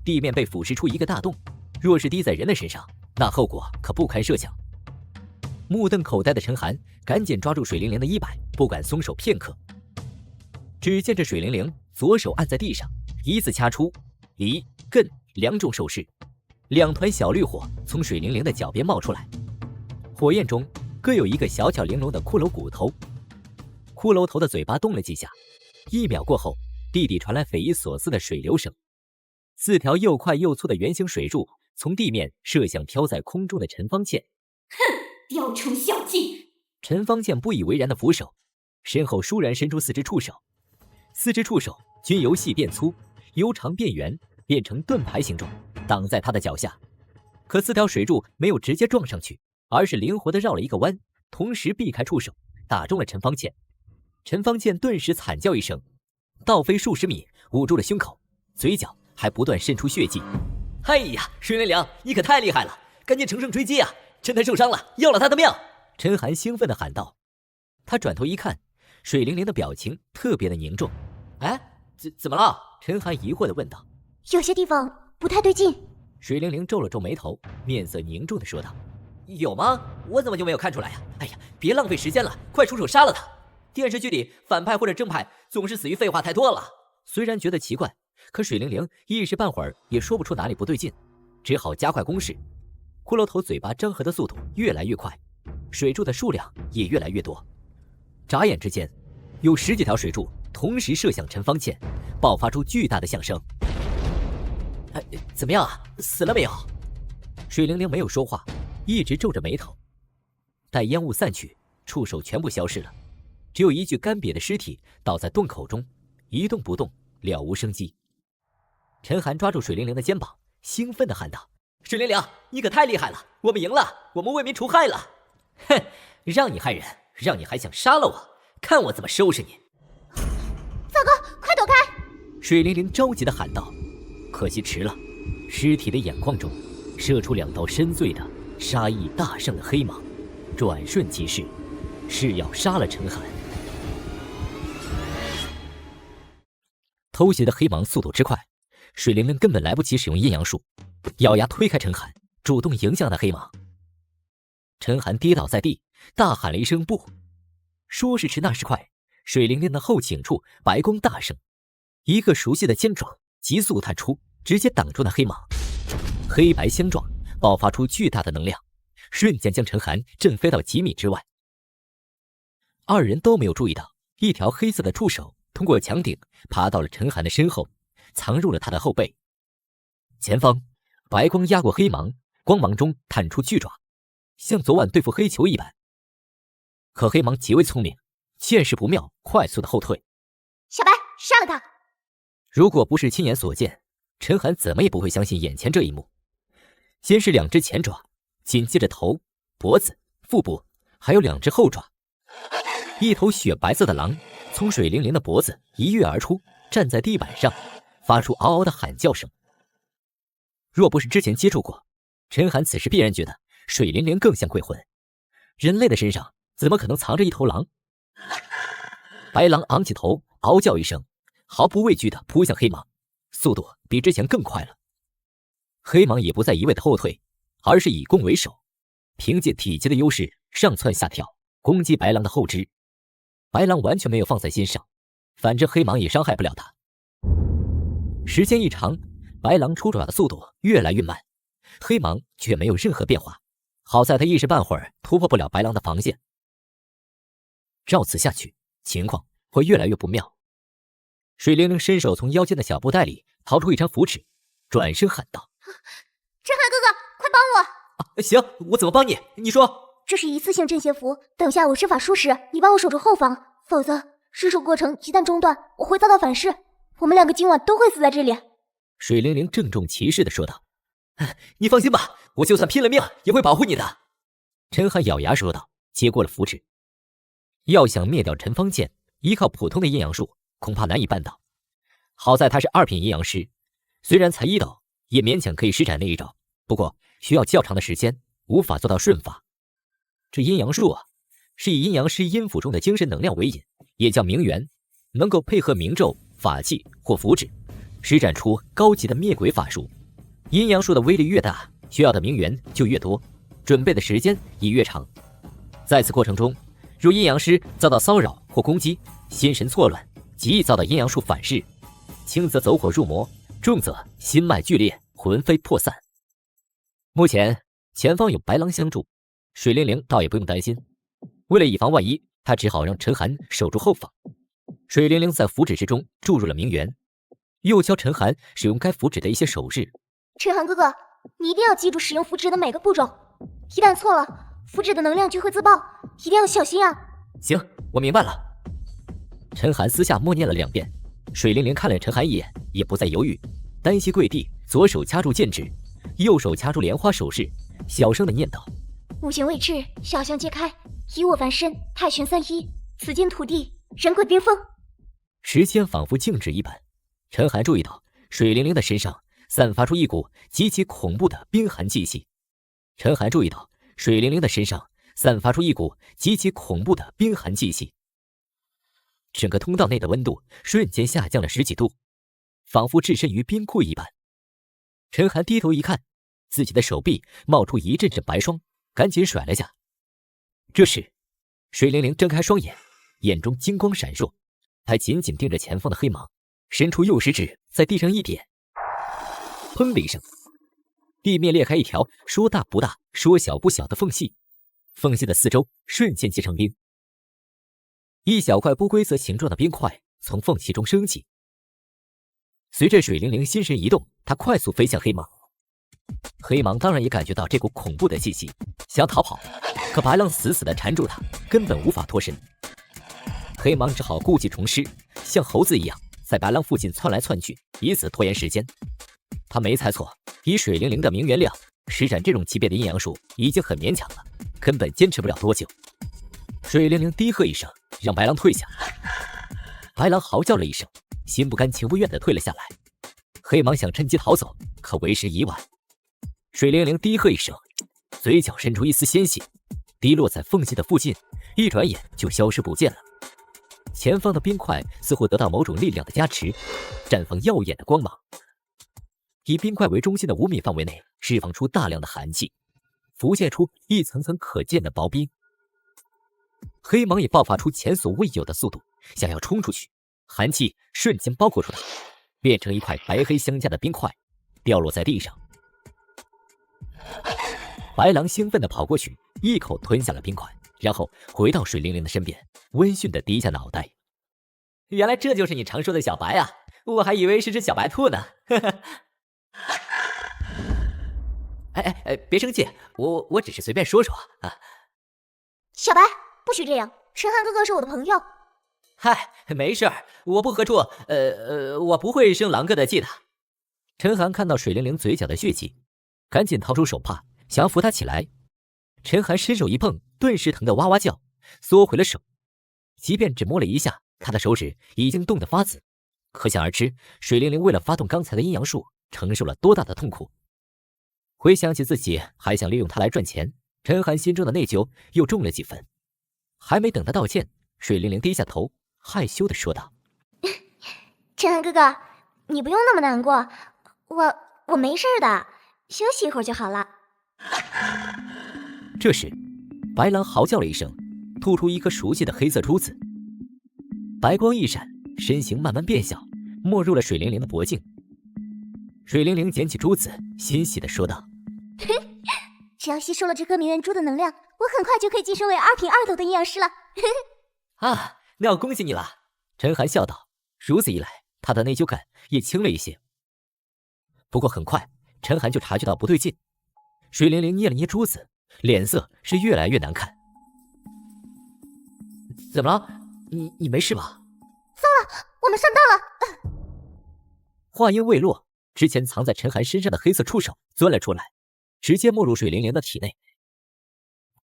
地面被腐蚀出一个大洞，若是滴在人的身上，那后果可不堪设想。目瞪口呆的陈寒赶紧抓住水灵灵的衣摆，不敢松手片刻。只见这水灵灵左手按在地上，依次掐出离、艮2种手势，2团小绿火从水灵灵的脚边冒出来，火焰中各有一个小巧玲珑的骷髅骨头。骷髅头的嘴巴动了几下，1秒过后，地底传来匪夷所思的水流声，4条又快又粗的圆形水柱从地面射向飘在空中的陈方倩。雕虫小技！陈方倩不以为然的俯首，身后倏然伸出4只触手，4只触手均由细变粗，由长变圆，变成盾牌形状，挡在他的脚下。可4条水柱没有直接撞上去，而是灵活地绕了一个弯，同时避开触手，打中了陈方倩。陈方倩顿时惨叫一声，倒飞数十米，捂住了胸口，嘴角还不断渗出血迹。哎呀，水灵灵，你可太厉害了，赶紧乘胜追击啊！陈太受伤了，要了他的命！陈寒兴奋地喊道。他转头一看，水灵灵的表情特别的凝重。哎，怎么了？陈寒疑惑地问道。有些地方不太对劲。水灵灵皱了皱眉头，面色凝重地说道。有吗？我怎么就没有看出来呀？哎呀，别浪费时间了，快出手杀了他！电视剧里反派或者正派总是死于废话太多了。虽然觉得奇怪，可水灵灵一时半会儿也说不出哪里不对劲，只好加快攻势。骷髅头嘴巴张合的速度越来越快，水柱的数量也越来越多。眨眼之间，有10几条水柱同时射向陈方倩，爆发出巨大的响声。怎么样啊？死了没有？水灵灵没有说话，一直皱着眉头。待烟雾散去，触手全部消失了，只有一具干瘪的尸体倒在洞口中，一动不动，了无生机。陈寒抓住水灵灵的肩膀，兴奋地喊道：水灵灵，你可太厉害了，我们赢了，我们为民除害了！哼，让你害人，让你还想杀了我，看我怎么收拾你！糟糕，快躲开！水灵灵着急地喊道。可惜迟了，尸体的眼眶中射出2道深邃的杀意大盛的黑芒，转瞬即逝，是要杀了陈寒。偷袭的黑芒速度之快，水灵灵根本来不及使用阴阳术，咬牙推开陈寒，主动迎向那黑芒。陈寒跌倒在地，大喊了一声不。说时迟那时快，水灵灵的后颈处白光大盛，一个熟悉的尖爪急速探出，直接挡住那黑芒。黑白相撞，爆发出巨大的能量，瞬间将陈寒震飞到几米之外。2人都没有注意到，一条黑色的触手通过墙顶爬到了陈寒的身后，藏入了他的后背。前方白光压过黑芒，光芒中探出巨爪，像昨晚对付黑球一般。可黑芒极为聪明，见势不妙，快速的后退。小白，杀了他！如果不是亲眼所见，陈寒怎么也不会相信眼前这一幕。先是2只前爪，紧接着头、脖子、腹部，还有2只后爪。一头雪白色的狼从水灵灵的脖子一跃而出，站在地板上，发出嗷嗷的喊叫声。若不是之前接触过，陈寒此时必然觉得水灵灵更像鬼魂。人类的身上怎么可能藏着一头狼？白狼昂起头，嗷叫一声，毫不畏惧地扑向黑芒，速度比之前更快了。黑芒也不再一味的后退，而是以攻为守，凭借体积的优势上蹿下跳，攻击白狼的后肢。白狼完全没有放在心上，反正黑芒也伤害不了他。时间一长，白狼出爪的速度越来越慢，黑芒却没有任何变化。好在他一时半会儿突破不了白狼的防线。照此下去，情况会越来越不妙。水灵灵伸手从腰间的小布袋里掏出一张符纸，转身喊道：陈寒哥哥，快帮我！行，我怎么帮你？你说。这是一次性镇邪符，等下我施法术时，你帮我守住后方，否则施术过程一旦中断，我会遭到反噬，我们2个今晚都会死在这里。水灵灵郑重其事地说道：你放心吧，我就算拼了命也会保护你的。陈寒咬牙说道，接过了符纸。要想灭掉陈方倩，依靠普通的阴阳术恐怕难以办到。好在他是2品阴阳师，虽然才1斗，也勉强可以施展那一招，不过需要较长的时间，无法做到顺法。这阴阳术啊，是以阴阳师阴府中的精神能量为引，也叫明元，能够配合明咒、法器或符纸，施展出高级的灭鬼法术。阴阳术的威力越大，需要的明元就越多，准备的时间也越长。在此过程中，若阴阳师遭到骚扰或攻击，心神错乱，极易遭到阴阳术反噬，轻则走火入魔，重则心脉剧烈，魂飞魄散。目前前方有白狼相助，水灵灵倒也不用担心。为了以防万一，他只好让陈寒守住后方。水灵灵在符纸之中注入了明元，又教陈寒使用该符纸的一些手势。陈寒哥哥，你一定要记住使用符纸的每个步骤，一旦错了，符纸的能量就会自爆，一定要小心啊！行，我明白了。陈寒私下默念了2遍，水灵灵看了陈寒一眼，也不再犹豫，单膝跪地，左手掐住剑指，右手掐住莲花手势，小声的念道：五行为赤，小象皆开，以我凡身，太玄3一，此间土地，人鬼冰封。时间仿佛静止一般，陈寒注意到水灵灵的身上散发出一股极其恐怖的冰寒气息。陈寒注意到水灵灵的身上散发出一股极其恐怖的冰寒气息。整个通道内的温度瞬间下降了10几度，仿佛置身于冰库一般。陈寒低头一看，自己的手臂冒出一阵阵白霜，赶紧甩了下。这时，水灵灵睁开双眼，眼中金光闪烁，还紧紧盯着前方的黑芒，伸出右食指在地上一点，砰的一声，地面裂开一条说大不大、说小不小的缝隙，缝隙的四周瞬间结成冰。一小块不规则形状的冰块从缝隙中升起，随着水灵灵心神一动，它快速飞向黑芒。黑芒当然也感觉到这股恐怖的气息，想逃跑，可白狼死死地缠住它，根本无法脱身。黑芒只好故技重施，像猴子一样在白狼附近窜来窜去，以此拖延时间。他没猜错，以水灵灵的明元亮施展这种级别的阴阳术已经很勉强了，根本坚持不了多久。水灵灵低喝一声，让白狼退下。白狼嚎叫了一声，心不甘情不愿地退了下来。黑芒想趁机逃走，可为时已晚。水灵灵低喝一声，嘴角渗出一丝鲜血，滴落在缝隙的附近，一转眼就消失不见了。前方的冰块似乎得到某种力量的加持，绽放耀眼的光芒。以冰块为中心的5米范围内释放出大量的寒气，浮现出一层层可见的薄冰。黑芒也爆发出前所未有的速度，想要冲出去，寒气瞬间包裹住它，变成一块白黑相间的冰块，掉落在地上。白狼兴奋地跑过去，一口吞下了冰块，然后回到水灵灵的身边，温驯地低下脑袋。原来这就是你常说的小白啊，我还以为是只小白兔呢。哎，别生气，我只是随便说说啊。小白，不许这样，陈寒哥哥是我的朋友。嗨，没事儿，我不喝醋，我不会生狼哥的气的。陈寒看到水灵灵嘴角的血迹，赶紧掏出手帕，想要扶她起来。陈寒伸手一碰，顿时疼得哇哇叫，缩回了手。即便只摸了一下，他的手指已经冻得发紫，可想而知，水灵灵为了发动刚才的阴阳术，承受了多大的痛苦。回想起自己还想利用他来赚钱，陈寒心中的内疚又重了几分。还没等他道歉，水灵灵低下头，害羞地说道：陈寒哥哥，你不用那么难过，我没事的，休息一会儿就好了。这时，白狼嚎叫了一声，吐出一颗熟悉的黑色珠子，白光一闪，身形慢慢变小，没入了水灵灵的脖颈。水灵灵捡起珠子，欣喜地说道：只要吸收了这颗明元珠的能量，我很快就可以晋升为2品2斗的阴阳师了。啊，那要恭喜你了。陈寒笑道，如此一来，他的内疚感也轻了一些。不过很快，陈寒就察觉到不对劲。水灵灵捏了捏珠子，脸色是越来越难看。怎么了？你没事吧？糟了，我们上当了！话音未落，之前藏在陈寒身上的黑色触手钻了出来，直接没入水灵灵的体内。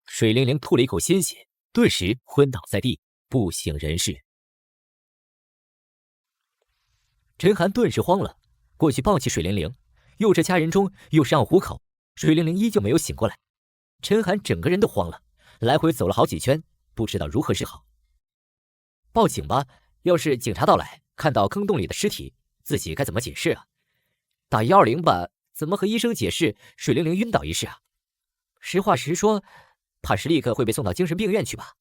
水灵灵吐了一口鲜血，顿时昏倒在地，不省人事。陈寒顿时慌了，过去抱起水灵灵，又是掐人中，又是让虎口，水灵灵依旧没有醒过来。陈寒整个人都慌了，来回走了好几圈，不知道如何是好。报警吧，要是警察到来，看到坑洞里的尸体，自己该怎么解释啊？打120吧，怎么和医生解释水灵灵晕倒一事啊？实话实说，怕是立刻会被送到精神病院去吧。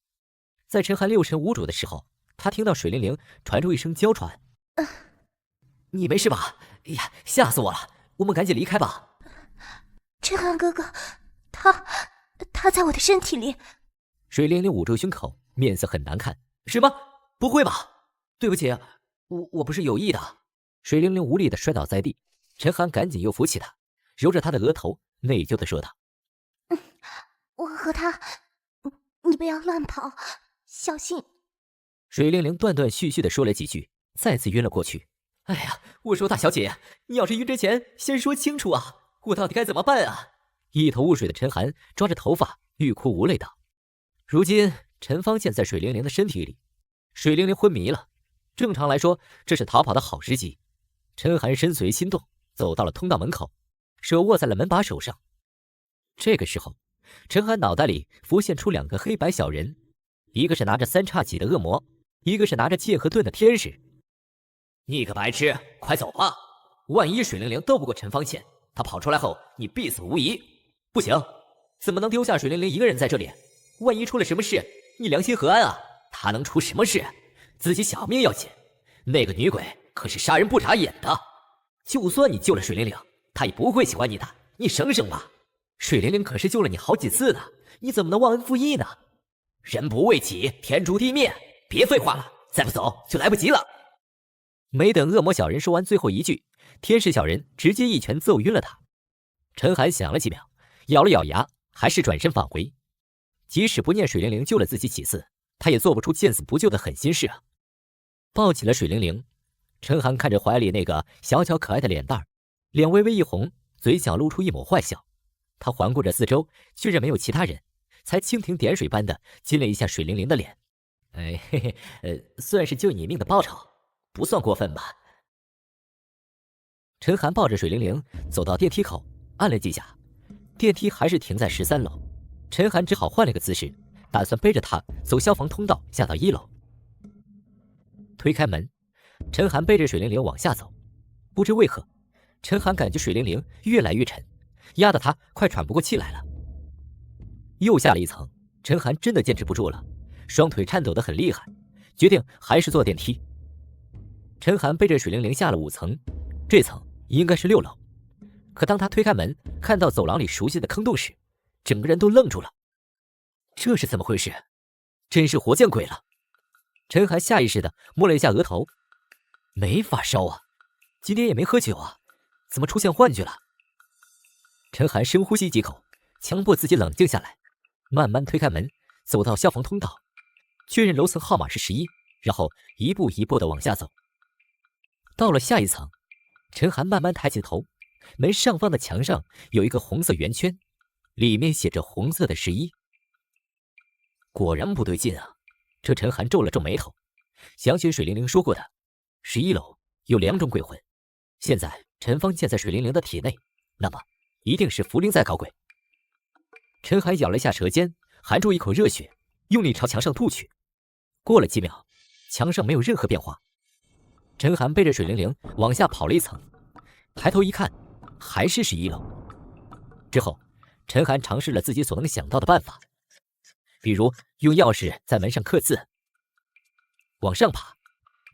在陈寒六神无主的时候，他听到水灵灵传出一声娇喘。你没事吧？哎呀，吓死我了！我们赶紧离开吧。陈寒哥哥，他在我的身体里。水灵灵捂住胸口，面色很难看。什么？不会吧？对不起，我不是有意的。水灵灵无力地摔倒在地，陈寒赶紧又扶起她，揉着他的额头，内疚地说道：“我和他，你不要乱跑，小心。”水灵灵断断续续地说了几句，再次晕了过去。哎呀，我说大小姐，你要是晕之前先说清楚啊，我到底该怎么办啊？一头雾水的陈寒抓着头发，欲哭无泪道。如今陈方健在水灵灵的身体里，水灵灵昏迷了，正常来说这是逃跑的好时机。陈寒身随心动，走到了通道门口，手握在了门把手上。这个时候，陈寒脑袋里浮现出2个黑白小人，一个是拿着3叉戟的恶魔，一个是拿着剑和盾的天使。你个白痴，快走吧！万一水灵灵斗不过陈方倩，他跑出来后，你必死无疑。不行，怎么能丢下水灵灵一个人在这里？万一出了什么事，你良心何安啊？他能出什么事？自己小命要紧。那个女鬼可是杀人不眨眼的，就算你救了水灵灵，她也不会喜欢你的。你省省吧，水灵灵可是救了你好几次呢，你怎么能忘恩负义呢？人不为己，天诛地灭！别废话了，再不走就来不及了。没等恶魔小人说完最后一句，天使小人直接一拳揍晕了他。陈寒想了几秒，咬了咬牙，还是转身返回。即使不念水灵灵救了自己几次，他也做不出见死不救的狠心事啊。抱起了水灵灵，陈寒看着怀里那个小巧可爱的脸蛋，脸微微一红，嘴角露出一抹坏笑。他环顾着四周，确认没有其他人，才蜻蜓点水般的亲了一下水灵灵的脸。嘿嘿，算是救你一命的报酬，不算过分吧？陈寒抱着水灵灵走到电梯口，按了几下，电梯还是停在13楼。陈寒只好换了个姿势，打算背着他走消防通道下到1楼。推开门，陈寒背着水灵灵往下走。不知为何，陈寒感觉水灵灵越来越沉，压得他快喘不过气来了。又下了一层，陈寒真的坚持不住了，双腿颤抖得很厉害，决定还是坐电梯。陈寒背着水灵灵下了5层，这层应该是6楼。可当他推开门，看到走廊里熟悉的坑洞时，整个人都愣住了。这是怎么回事？真是活见鬼了！陈寒下意识地摸了一下额头，没发烧啊，今天也没喝酒啊，怎么出现幻觉了？陈寒深呼吸几口，强迫自己冷静下来，慢慢推开门，走到消防通道，确认楼层号码是11，然后一步一步地往下走。到了下一层，陈寒慢慢抬起头，门上方的墙上有一个红色圆圈，里面写着红色的11。果然不对劲啊！这陈寒皱了皱眉头，想起水灵灵说过的11楼有2种鬼魂，现在陈方健在水灵灵的体内，那么一定是茯苓在搞鬼。陈寒咬了一下舌尖，含住一口热血，用力朝墙上吐去。过了几秒，墙上没有任何变化。陈寒背着水灵灵往下跑了一层，抬头一看，还是11楼。之后，陈寒尝试了自己所能想到的办法，比如用钥匙在门上刻字，往上爬，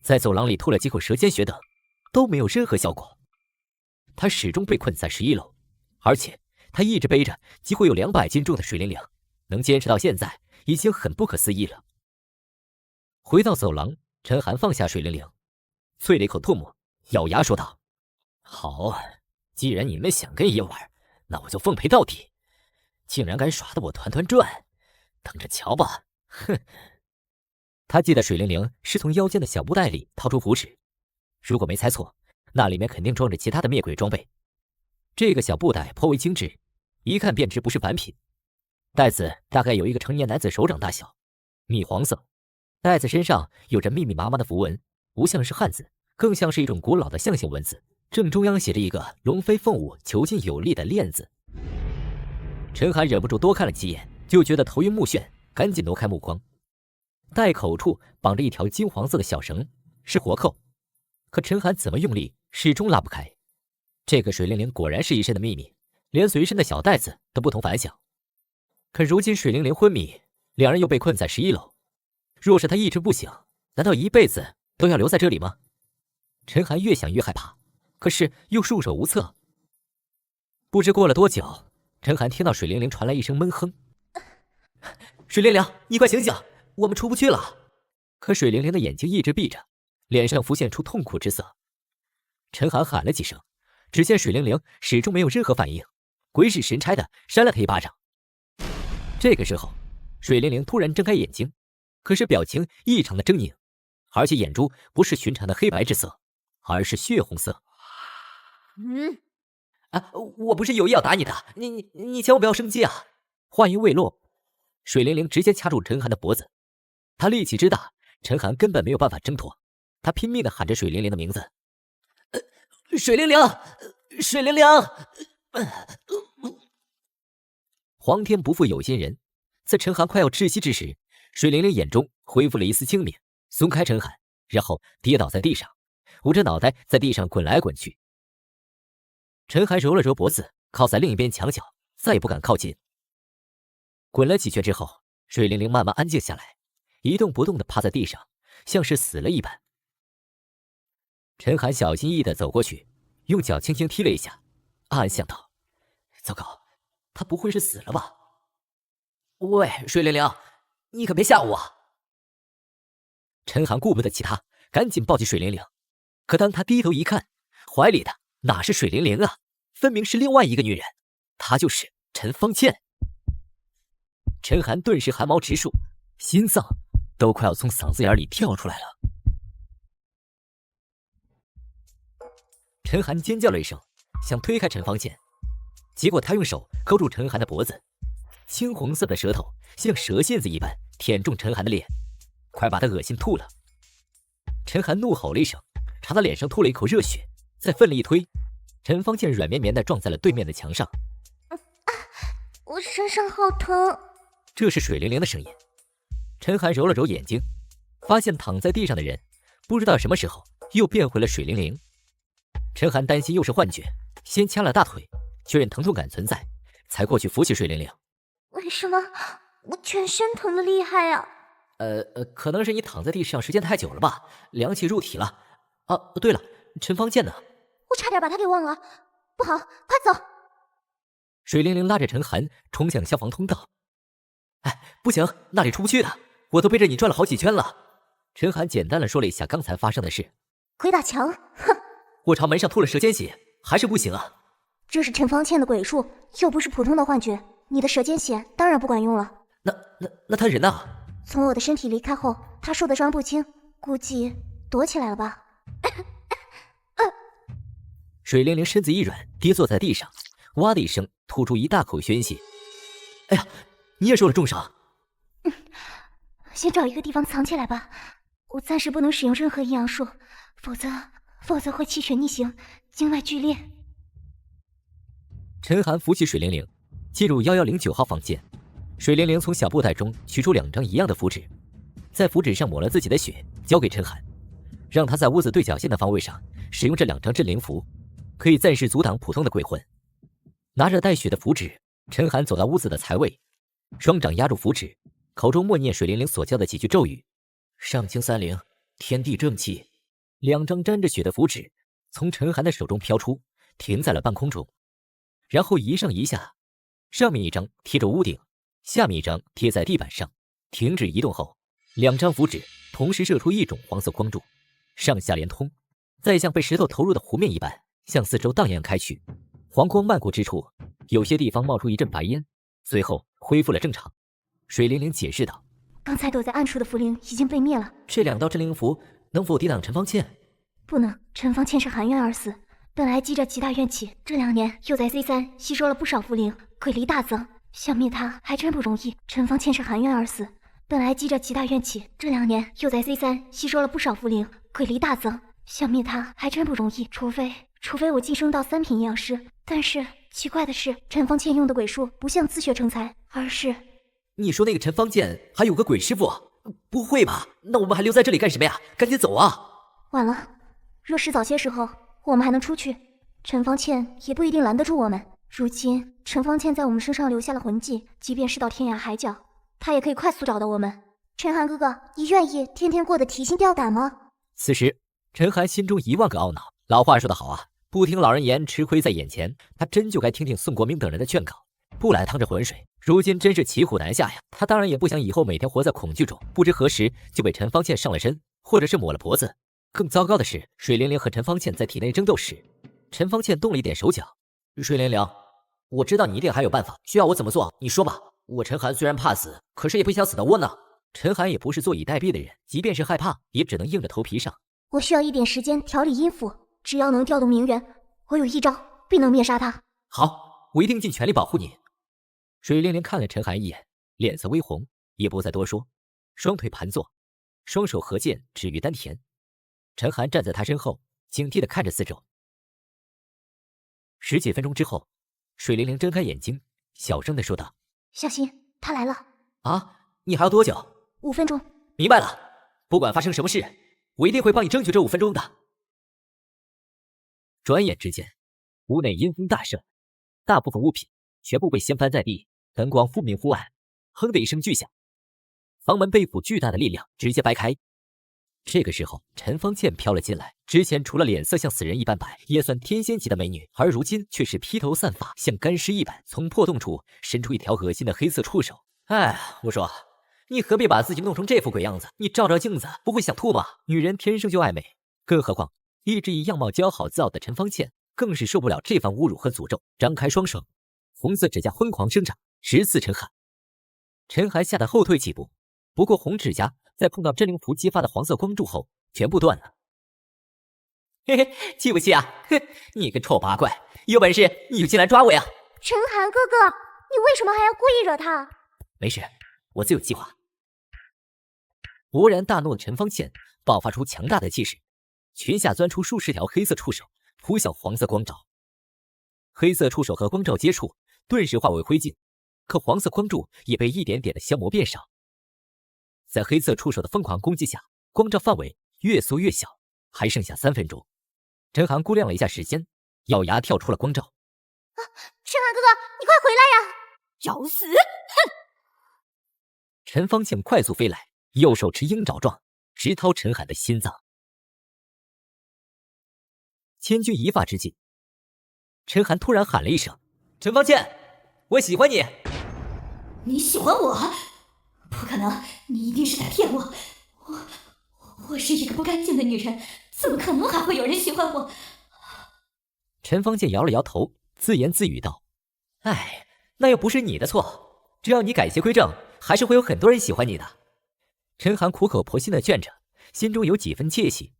在走廊里吐了几口舌尖血等，都没有任何效果。他始终被困在11楼，而且他一直背着几乎有200斤重的水灵灵，能坚持到现在已经很不可思议了。回到走廊，陈寒放下水灵灵，啐了一口唾沫，咬牙说道：“好，既然你们想跟爷玩，那我就奉陪到底。竟然敢耍得我团团转，等着瞧吧！”哼。他记得水灵灵是从腰间的小布袋里掏出符纸，如果没猜错，那里面肯定装着其他的灭鬼装备。这个小布袋颇为精致，一看便知不是凡品。袋子大概有一个成年男子手掌大小，米黄色。袋子身上有着密密麻麻的符文，不像是汉字，更像是一种古老的象形文字。正中央写着一个龙飞凤舞、遒劲有力的链字。陈寒忍不住多看了几眼，就觉得头晕目眩，赶紧挪开目光。袋口处绑着一条金黄色的小绳，是活扣，可陈寒怎么用力，始终拉不开。这个水灵灵果然是一身的秘密，连随身的小袋子都不同凡响。可如今水灵灵昏迷，两人又被困在11楼，若是他一直不醒，难道一辈子都要留在这里吗？陈寒越想越害怕，可是又束手无策。不知过了多久，陈寒听到水灵灵传来一声闷哼：“水灵灵，你快醒醒，我们出不去了。”可水灵灵的眼睛一直闭着，脸上浮现出痛苦之色。陈寒喊了几声，只见水灵灵始终没有任何反应，鬼使神差的扇了他一巴掌。这个时候，水灵灵突然睁开眼睛，可是表情异常的狰狞，而且眼珠不是寻常的黑白之色，而是血红色。我不是有意要打你的，你千万不要生气啊！话音未落，水灵灵直接掐住陈寒的脖子，他力气之大，陈寒根本没有办法挣脱。他拼命的喊着水灵灵的名字：“水灵灵，水灵灵！”皇天不负有心人，在陈寒快要窒息之时，水灵灵眼中恢复了一丝清明，松开陈寒，然后跌倒在地上，捂着脑袋在地上滚来滚去。陈寒揉了揉脖子，靠在另一边墙角，再也不敢靠近。滚了几圈之后，水灵灵慢慢安静下来，一动不动地趴在地上，像是死了一般。陈寒小心翼翼地走过去，用脚轻轻踢了一下，暗暗想到：糟糕，他不会是死了吧？喂，水灵灵，你可别吓我！陈寒顾不得其他，赶紧抱起水灵灵。可当他低头一看，怀里的哪是水灵灵啊，分明是另外一个女人，她就是陈芳倩。陈寒顿时汗毛直竖，心脏都快要从嗓子眼里跳出来了。陈寒尖叫了一声，想推开陈芳倩，结果他用手勾住陈寒的脖子，青红色的舌头像蛇线子一般舔中陈寒的脸，快把他恶心吐了。陈寒怒吼了一声，朝他脸上吐了一口热血，再奋力一推，陈芳倩软绵绵地撞在了对面的墙上。我身上好疼。这是水灵灵的声音。陈寒揉了揉眼睛，发现躺在地上的人不知道什么时候又变回了水灵灵。陈寒担心又是幻觉，先掐了大腿，确认疼痛感存在，才过去扶起水灵灵。为什么我全身疼得厉害啊？可能是你躺在地上时间太久了吧，凉气入体了。对了，陈芳倩呢？我差点把她给忘了，不好，快走！水灵灵拉着陈寒冲向消防通道。不行，那里出不去的，我都背着你转了好几圈了。陈寒简单的说了一下刚才发生的事。鬼打墙，哼！我朝门上吐了蛇尖血，还是不行啊。这是陈芳倩的鬼术，又不是普通的幻觉，你的蛇尖血当然不管用了。那他人呢？从我的身体离开后，他受的伤不轻，估计躲起来了吧。水灵灵身子一软，跌坐在地上，哇的一声吐出一大口鲜血。哎呀，你也受了重伤。先找一个地方藏起来吧，我暂时不能使用任何阴阳术，否则会气血逆行，经脉剧烈。陈寒扶起水灵灵，进入1109号房间。水灵灵从小布袋中取出2张一样的符纸，在符纸上抹了自己的血，交给陈寒，让他在屋子对角线的方位上使用这2张镇灵符，可以暂时阻挡普通的鬼魂。拿着带血的符纸，陈寒走到屋子的财位，双掌压住符纸，口中默念水灵灵所教的几句咒语：上清三灵，天地正气。2张沾着血的符纸从陈寒的手中飘出，停在了半空中，然后一上一下，上面一张贴着屋顶，下面一张贴在地板上，停止移动后，2张符纸同时射出一种黄色光柱，上下连通，再像被石头投入的湖面一般向四周荡漾开去。黄光漫过之处，有些地方冒出一阵白烟，随后恢复了正常。水灵灵解释道：刚才躲在暗处的符灵已经被灭了，这2道镇灵符能否抵挡陈芳倩？不能，陈芳倩是含冤而死，本来积着极大怨气，这2年又在 C3 吸收了不少符灵，鬼力大增，想灭她还真不容易。陈芳倩是含冤而死，本来积着极大怨气，这2年又在 C3 吸收了不少符灵，鬼力大增，想灭她还真不容易。除非我晋升到3品阴阳师，但是奇怪的是，陈芳倩用的鬼术不像自学成才，而是……你说那个陈芳倩还有个鬼师傅？不会吧？那我们还留在这里干什么呀？赶紧走啊！晚了，若是早些时候，我们还能出去，陈芳倩也不一定拦得住我们。如今陈芳倩在我们身上留下了痕迹，即便是到天涯海角，她也可以快速找到我们。陈寒哥哥，你愿意天天过得提心吊胆吗？此时陈寒心中1万个懊恼。老话说得好啊，不听老人言，吃亏在眼前。他真就该听听宋国明等人的劝告，不来趟这浑水。如今真是骑虎难下呀！他当然也不想以后每天活在恐惧中，不知何时就被陈芳倩上了身，或者是抹了脖子。更糟糕的是，水灵灵和陈芳倩在体内争斗时，陈方倩动了一点手脚。水灵灵，我知道你一定还有办法，需要我怎么做？你说吧。我陈寒虽然怕死，可是也不想死得窝囊。陈寒也不是坐以待毙的人，即便是害怕，也只能硬着头皮上。我需要一点时间调理阴符，只要能调动明源，我有一招必能灭杀他。好，我一定尽全力保护你。水灵灵看了陈寒一眼，脸色微红，也不再多说，双腿盘坐，双手合剑指于丹田。陈寒站在他身后，警惕地看着四周。十几分钟之后，水灵灵睁开眼睛，小声地说道：“小心，他来了。”啊，你还要多久？5分钟。明白了，不管发生什么事，我一定会帮你争取这5分钟的。转眼之间，屋内阴风大盛，大部分物品全部被掀翻在地，灯光忽明忽暗，砰的一声巨响，房门被一股巨大的力量直接掰开。这个时候，陈方倩飘了进来。之前除了脸色像死人一般白，也算天仙级的美女，而如今却是披头散发，像干尸一般，从破洞处伸出一条恶心的黑色触手。哎，我说，你何必把自己弄成这副鬼样子？你照照镜子，不会想吐吗？女人天生就爱美，更何况一直以样貌姣好自傲的陈方倩，更是受不了这番侮辱和诅咒，张开双手，红色指甲疯狂生长，直刺陈寒。陈寒吓得后退几步，不过红指甲在碰到真灵符激发的黄色光柱后，全部断了。嘿嘿，气不气啊？哼，你个臭八怪，有本事你就进来抓我呀！陈寒哥哥，你为什么还要故意惹他？没事，我自有计划。勃然大怒的陈方倩爆发出强大的气势，裙下钻出数十条黑色触手，扑向黄色光罩。黑色触手和光罩接触，顿时化为灰烬，可黄色光柱也被一点点的消磨变少。在黑色触手的疯狂攻击下，光罩范围越缩越小，还剩下3分钟。陈寒估量了一下时间，咬牙跳出了光罩。啊，陈寒哥哥，你快回来呀！找死！哼！陈方倩快速飞来，右手持鹰爪状，直掏陈寒的心脏。千钧一发之际，陈寒突然喊了一声：“陈方倩，我喜欢你。”你喜欢我？不可能，你一定是在骗我。我是一个不干净的女人，怎么可能还会有人喜欢我？陈方倩摇了摇头，自言自语道：“哎，那又不是你的错，只要你改邪归正，还是会有很多人喜欢你的。”陈寒苦口婆心地劝着，心中有几分窃喜。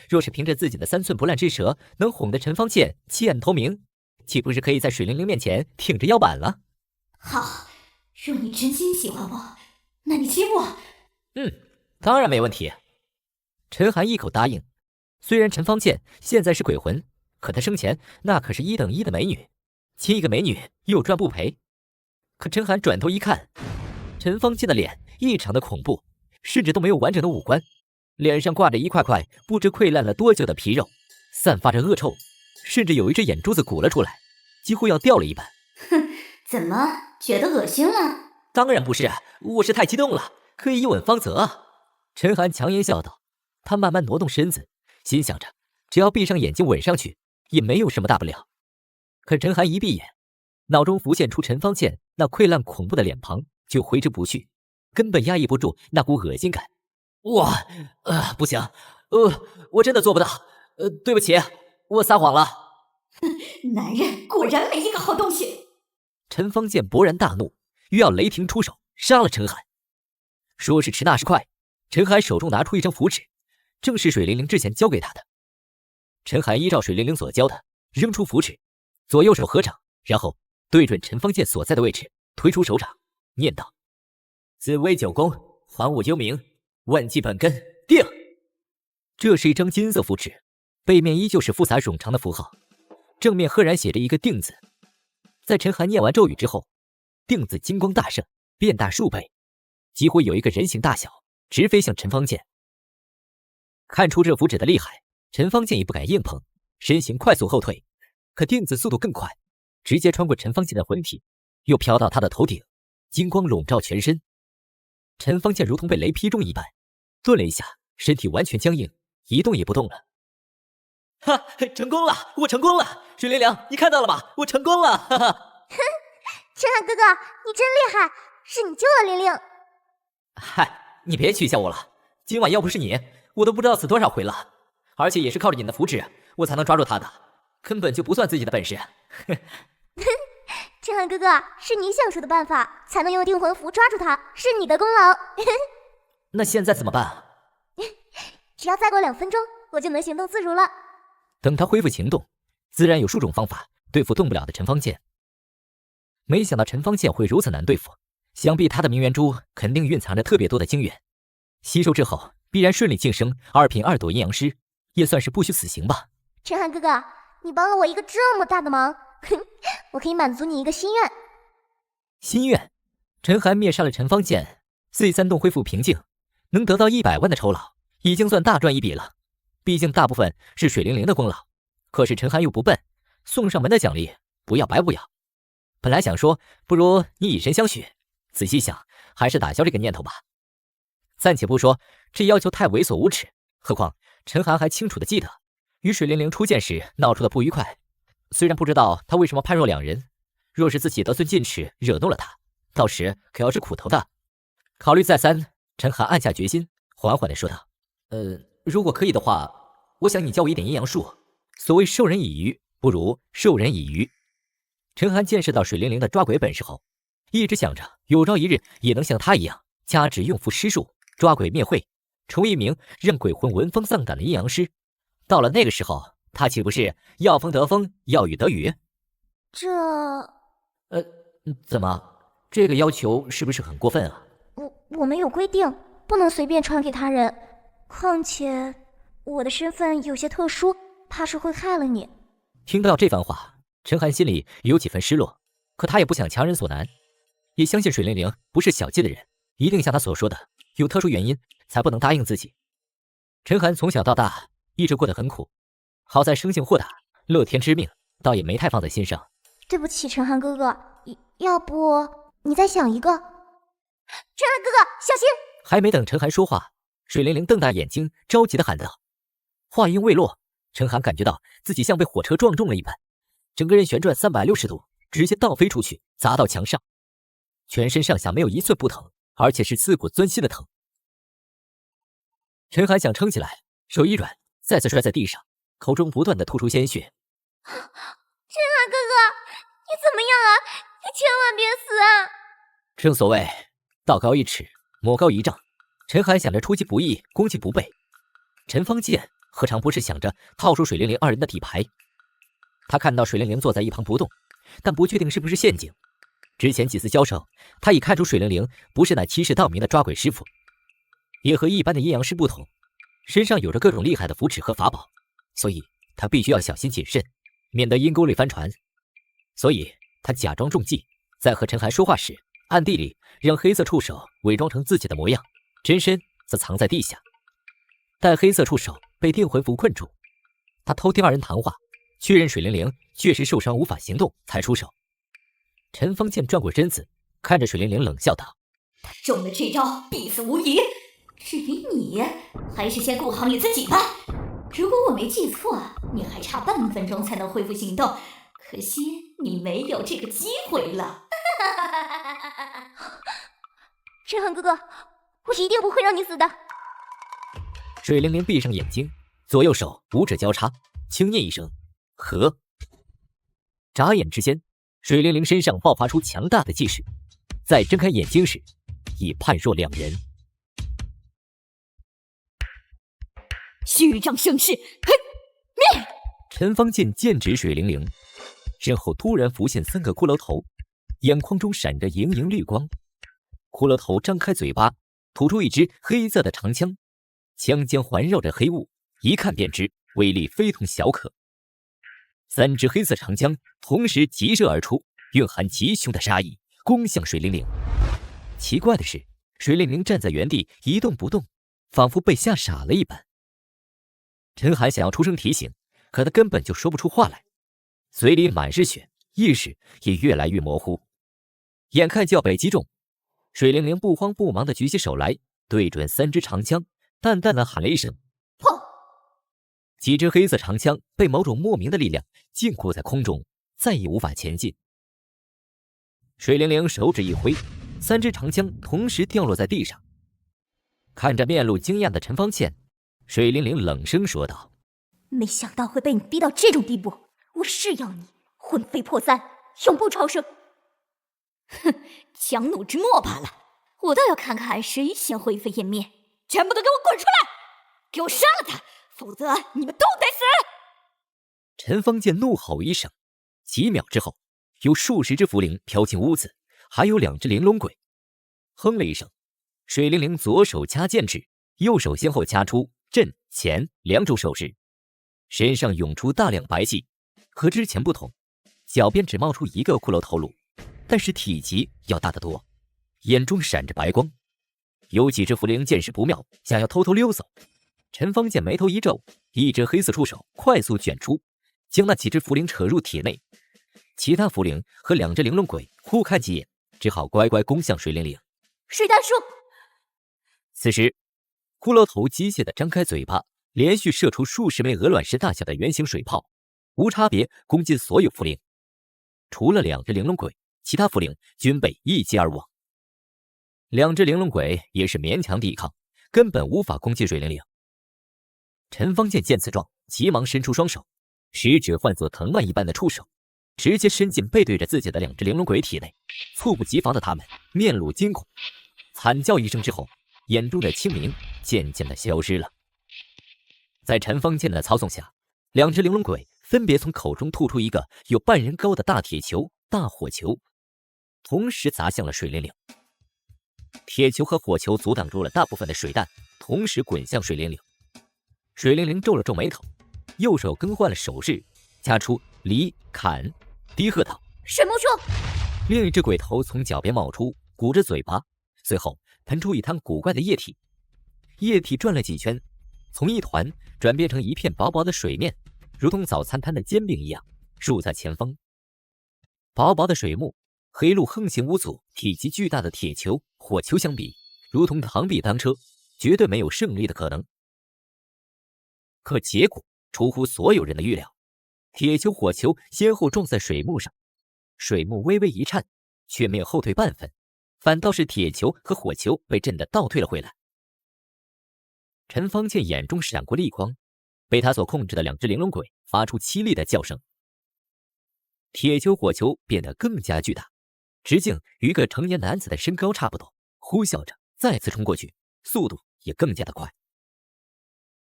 若是凭着自己的3寸不烂之舌，能哄得陈方倩弃暗投明，岂不是可以在水灵灵面前挺着腰板了？好，若你真心喜欢我，那你亲我。当然没问题。陈寒一口答应。虽然陈方倩现在是鬼魂，可她生前那可是1等1的美女，亲一个美女又赚不赔。可陈寒转头一看，陈方倩的脸异常的恐怖，甚至都没有完整的五官，脸上挂着一块块不知溃烂了多久的皮肉，散发着恶臭，甚至有一只眼珠子鼓了出来，几乎要掉了一般。哼，怎么觉得恶心了？当然不是，我是太激动了，可以一吻方泽啊！陈寒强颜笑道。他慢慢挪动身子，心想着只要闭上眼睛吻上去，也没有什么大不了。可陈寒一闭眼，脑中浮现出陈方倩那溃烂恐怖的脸庞，就挥之不去，根本压抑不住那股恶心感。不行，我真的做不到，对不起，我撒谎了。男人果然没一个好东西。陈方倩勃然大怒，欲要雷霆出手杀了陈寒。说时迟，那时快，陈寒手中拿出一张符纸，正是水灵灵之前交给他的。陈寒依照水灵灵所教的，扔出符纸，左右手合掌，然后对准陈方倩所在的位置推出手掌，念道：“紫薇九宫，还我幽冥，万计本根，定。”这是一张金色符纸，背面依旧是复杂冗长的符号，正面赫然写着一个定字。在陈寒念完咒语之后，定字金光大盛，变大数倍，几乎有一个人形大小，直飞向陈方倩。看出这符纸的厉害，陈方倩也不敢硬碰，身形快速后退。可定子速度更快，直接穿过陈方倩的魂体，又飘到他的头顶，金光笼罩全身。陈方倩如同被雷劈中一般，顿了一下，身体完全僵硬，一动也不动了。哈，成功了！我成功了！水灵灵，你看到了吗？我成功了！哈哈。哼，陈寒哥哥，你真厉害，是你救了玲玲。嗨，你别取笑我了，今晚要不是你，我都不知道死多少回了，而且也是靠着你的符纸，我才能抓住他的。根本就不算自己的本事。陈寒哥哥，是你想出的办法，才能用定魂符抓住他，是你的功劳。那现在怎么办啊？只要再过2分钟，我就能行动自如了。等他恢复行动，自然有数种方法对付动不了的陈方剑。没想到陈方剑会如此难对付，想必他的明元珠肯定蕴藏着特别多的精元，吸收之后必然顺利晋升2品2斗阴阳师，也算是不虚此行吧。陈寒哥哥，你帮了我一个这么大的忙，我可以满足你一个心愿。心愿？陈寒灭杀了陈方剑，C3洞恢复平静，能得到100万的酬劳，已经算大赚一笔了。毕竟大部分是水灵灵的功劳，可是陈寒又不笨，送上门的奖励不要白不要。本来想说，不如你以身相许，仔细想，还是打消这个念头吧。暂且不说这要求太猥琐无耻，何况陈寒还清楚地记得与水灵灵初见时闹出的不愉快。虽然不知道他为什么判若两人，若是自己得寸进尺惹怒了他，到时可要吃苦头的。考虑再三，陈寒暗下决心，缓缓地说道：如果可以的话，我想你教我一点阴阳术。所谓授人以鱼，不如授人以渔。陈寒见识到水灵灵的抓鬼本事后，一直想着有朝一日也能像他一样，加之用符施术，抓鬼灭秽，成为一名让鬼魂闻风丧胆的阴阳师。到了那个时候，他岂不是要风得风，要雨得雨？怎么？这个要求是不是很过分啊？我们有规定，不能随便传给他人。况且我的身份有些特殊，怕是会害了你。听到这番话，陈寒心里有几分失落，可他也不想强人所难，也相信水灵灵不是小气的人，一定像他所说的有特殊原因才不能答应自己。陈寒从小到大一直过得很苦，好在生性豁达，乐天知命，倒也没太放在心上。对不起，陈寒哥哥，要不你再想一个？陈寒哥哥，小心！还没等陈寒说话，水灵灵瞪大眼睛，着急地喊道。话音未落，陈寒感觉到自己像被火车撞中了一般，整个人旋转360度，直接倒飞出去，砸到墙上，全身上下没有一寸不疼，而且是刺骨钻心的疼。陈寒想撑起来，手一软，再次摔在地上，口中不断地吐出鲜血。陈寒哥哥，你怎么样啊？你千万别死啊！正所谓道高一尺，魔高一丈。陈寒想着出其不意，攻其不备，陈方剑何尝不是想着套出水灵灵二人的底牌？他看到水灵灵坐在一旁不动，但不确定是不是陷阱。之前几次交手，他已看出水灵灵不是那欺世盗名的抓鬼师傅，也和一般的阴阳师不同，身上有着各种厉害的符纸和法宝，所以他必须要小心谨慎，免得阴沟里翻船。所以他假装中计，在和陈寒说话时，暗地里让黑色触手伪装成自己的模样，真身则藏在地下。待黑色触手被定魂符困住，他偷听二人谈话，确认水灵灵确实受伤无法行动，才出手。陈方剑转过身子，看着水灵灵冷笑道：他中了这招必死无疑，至于你，还是先顾好你自己吧。如果我没记错，你还差半分钟才能恢复行动，可惜你没有这个机会了。陈寒哥哥，我一定不会让你死的。水灵灵闭上眼睛，左右手五指交叉，轻念一声和。眨眼之间，水灵灵身上爆发出强大的气势，在睁开眼睛时已判若两人。虚张声势，嘿，灭！陈方剑剑指水灵灵，身后突然浮现3个骷髅头，眼眶中闪着莹莹绿光。骷髅头张开嘴巴，吐出一支黑色的长枪，枪尖环绕着黑雾，一看便知威力非同小可。3支黑色长枪同时急射而出，蕴含极凶的杀意，攻向水灵灵。奇怪的是，水灵灵站在原地一动不动，仿佛被吓傻了一般。陈寒想要出声提醒，可他根本就说不出话来，嘴里满是血，意识也越来越模糊。眼看就要被击中，水灵灵不慌不忙地举起手来，对准3支长枪，淡淡地喊了一声砰。几支黑色长枪被某种莫名的力量禁锢在空中，再也无法前进。水灵灵手指一挥，3支长枪同时掉落在地上。看着面露惊讶的陈方倩，水灵灵冷声说道：没想到会被你逼到这种地步，我我是要你魂飞魄散，永不超生。哼，强弩之末罢了。我倒要看看谁先灰飞烟灭。全部都给我滚出来！给我杀了他，否则你们都得死！陈方剑怒吼一声，几秒之后，有数十只茯苓飘进屋子，还有2只玲珑鬼。哼了一声，水灵灵左手掐剑指，右手先后掐出阵前2种手势，身上涌出大量白气。和之前不同，脚边只冒出一个骷髅头颅，但是体积要大得多，眼中闪着白光。有几只茯苓见势不妙，想要偷偷溜走。陈方剑眉头一皱，一只黑色触手快速卷出，将那几只茯苓扯入体内。其他茯苓和2只玲珑鬼互看几眼，只好乖乖攻向水灵灵。水大叔！此时，骷髅头机械地张开嘴巴，连续射出数十枚鹅卵石大小的圆形水炮，无差别攻击所有茯苓。除了2只玲珑鬼，其他茯苓均被一击而亡。2只玲珑鬼也是勉强抵抗，根本无法攻击水灵灵。陈方剑见此状，急忙伸出双手，食指换作藤蔓一般的触手，直接伸进背对着自己的2只玲珑鬼体内。猝不及防的他们面露惊恐，惨叫一声之后，眼中的清明渐渐的消失了。在陈方剑的操纵下，2只玲珑鬼分别从口中吐出一个有半人高的大铁球、大火球，同时砸向了水灵灵。铁球和火球阻挡住了大部分的水弹，同时滚向水灵灵。水灵灵皱了皱眉头，右手更换了手势，掐出离砍，低喝道：“水魔术！”另一只鬼头从脚边冒出，鼓着嘴巴，随后喷出一滩古怪的液体。液体转了几圈，从一团转变成一片薄薄的水面，如同早餐摊的煎饼一样，竖在前方。薄薄的水幕，和一路横行无阻、体积巨大的铁球、火球相比，如同螳臂当车，绝对没有胜利的可能。可结果出乎所有人的预料，铁球、火球先后撞在水幕上，水幕微微一颤，却没有后退半分，反倒是铁球和火球被震得倒退了回来。陈方剑眼中闪过厉光，被他所控制的2只玲珑鬼发出凄厉的叫声。铁球、火球变得更加巨大，直径与一个成年男子的身高差不多，呼啸着再次冲过去，速度也更加的快。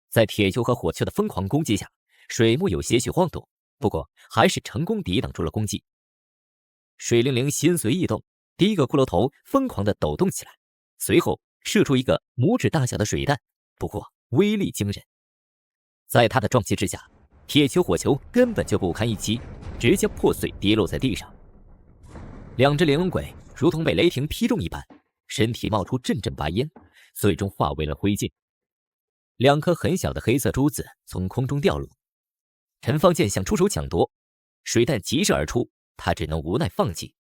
在铁球和火球的疯狂攻击下，水幕有些许晃动，不过还是成功抵挡住了攻击。水灵灵心随意动，第一个骷髅头疯狂地抖动起来，随后射出一个拇指大小的水弹，不过威力惊人。在他的撞击之下，铁球、火球根本就不堪一击，直接破碎跌落在地上。2只玲珑鬼如同被雷霆劈中一般，身体冒出阵阵白烟，最终化为了灰烬。2颗很小的黑色珠子从空中掉落，陈方剑想出手抢夺，水弹急射而出，他只能无奈放弃。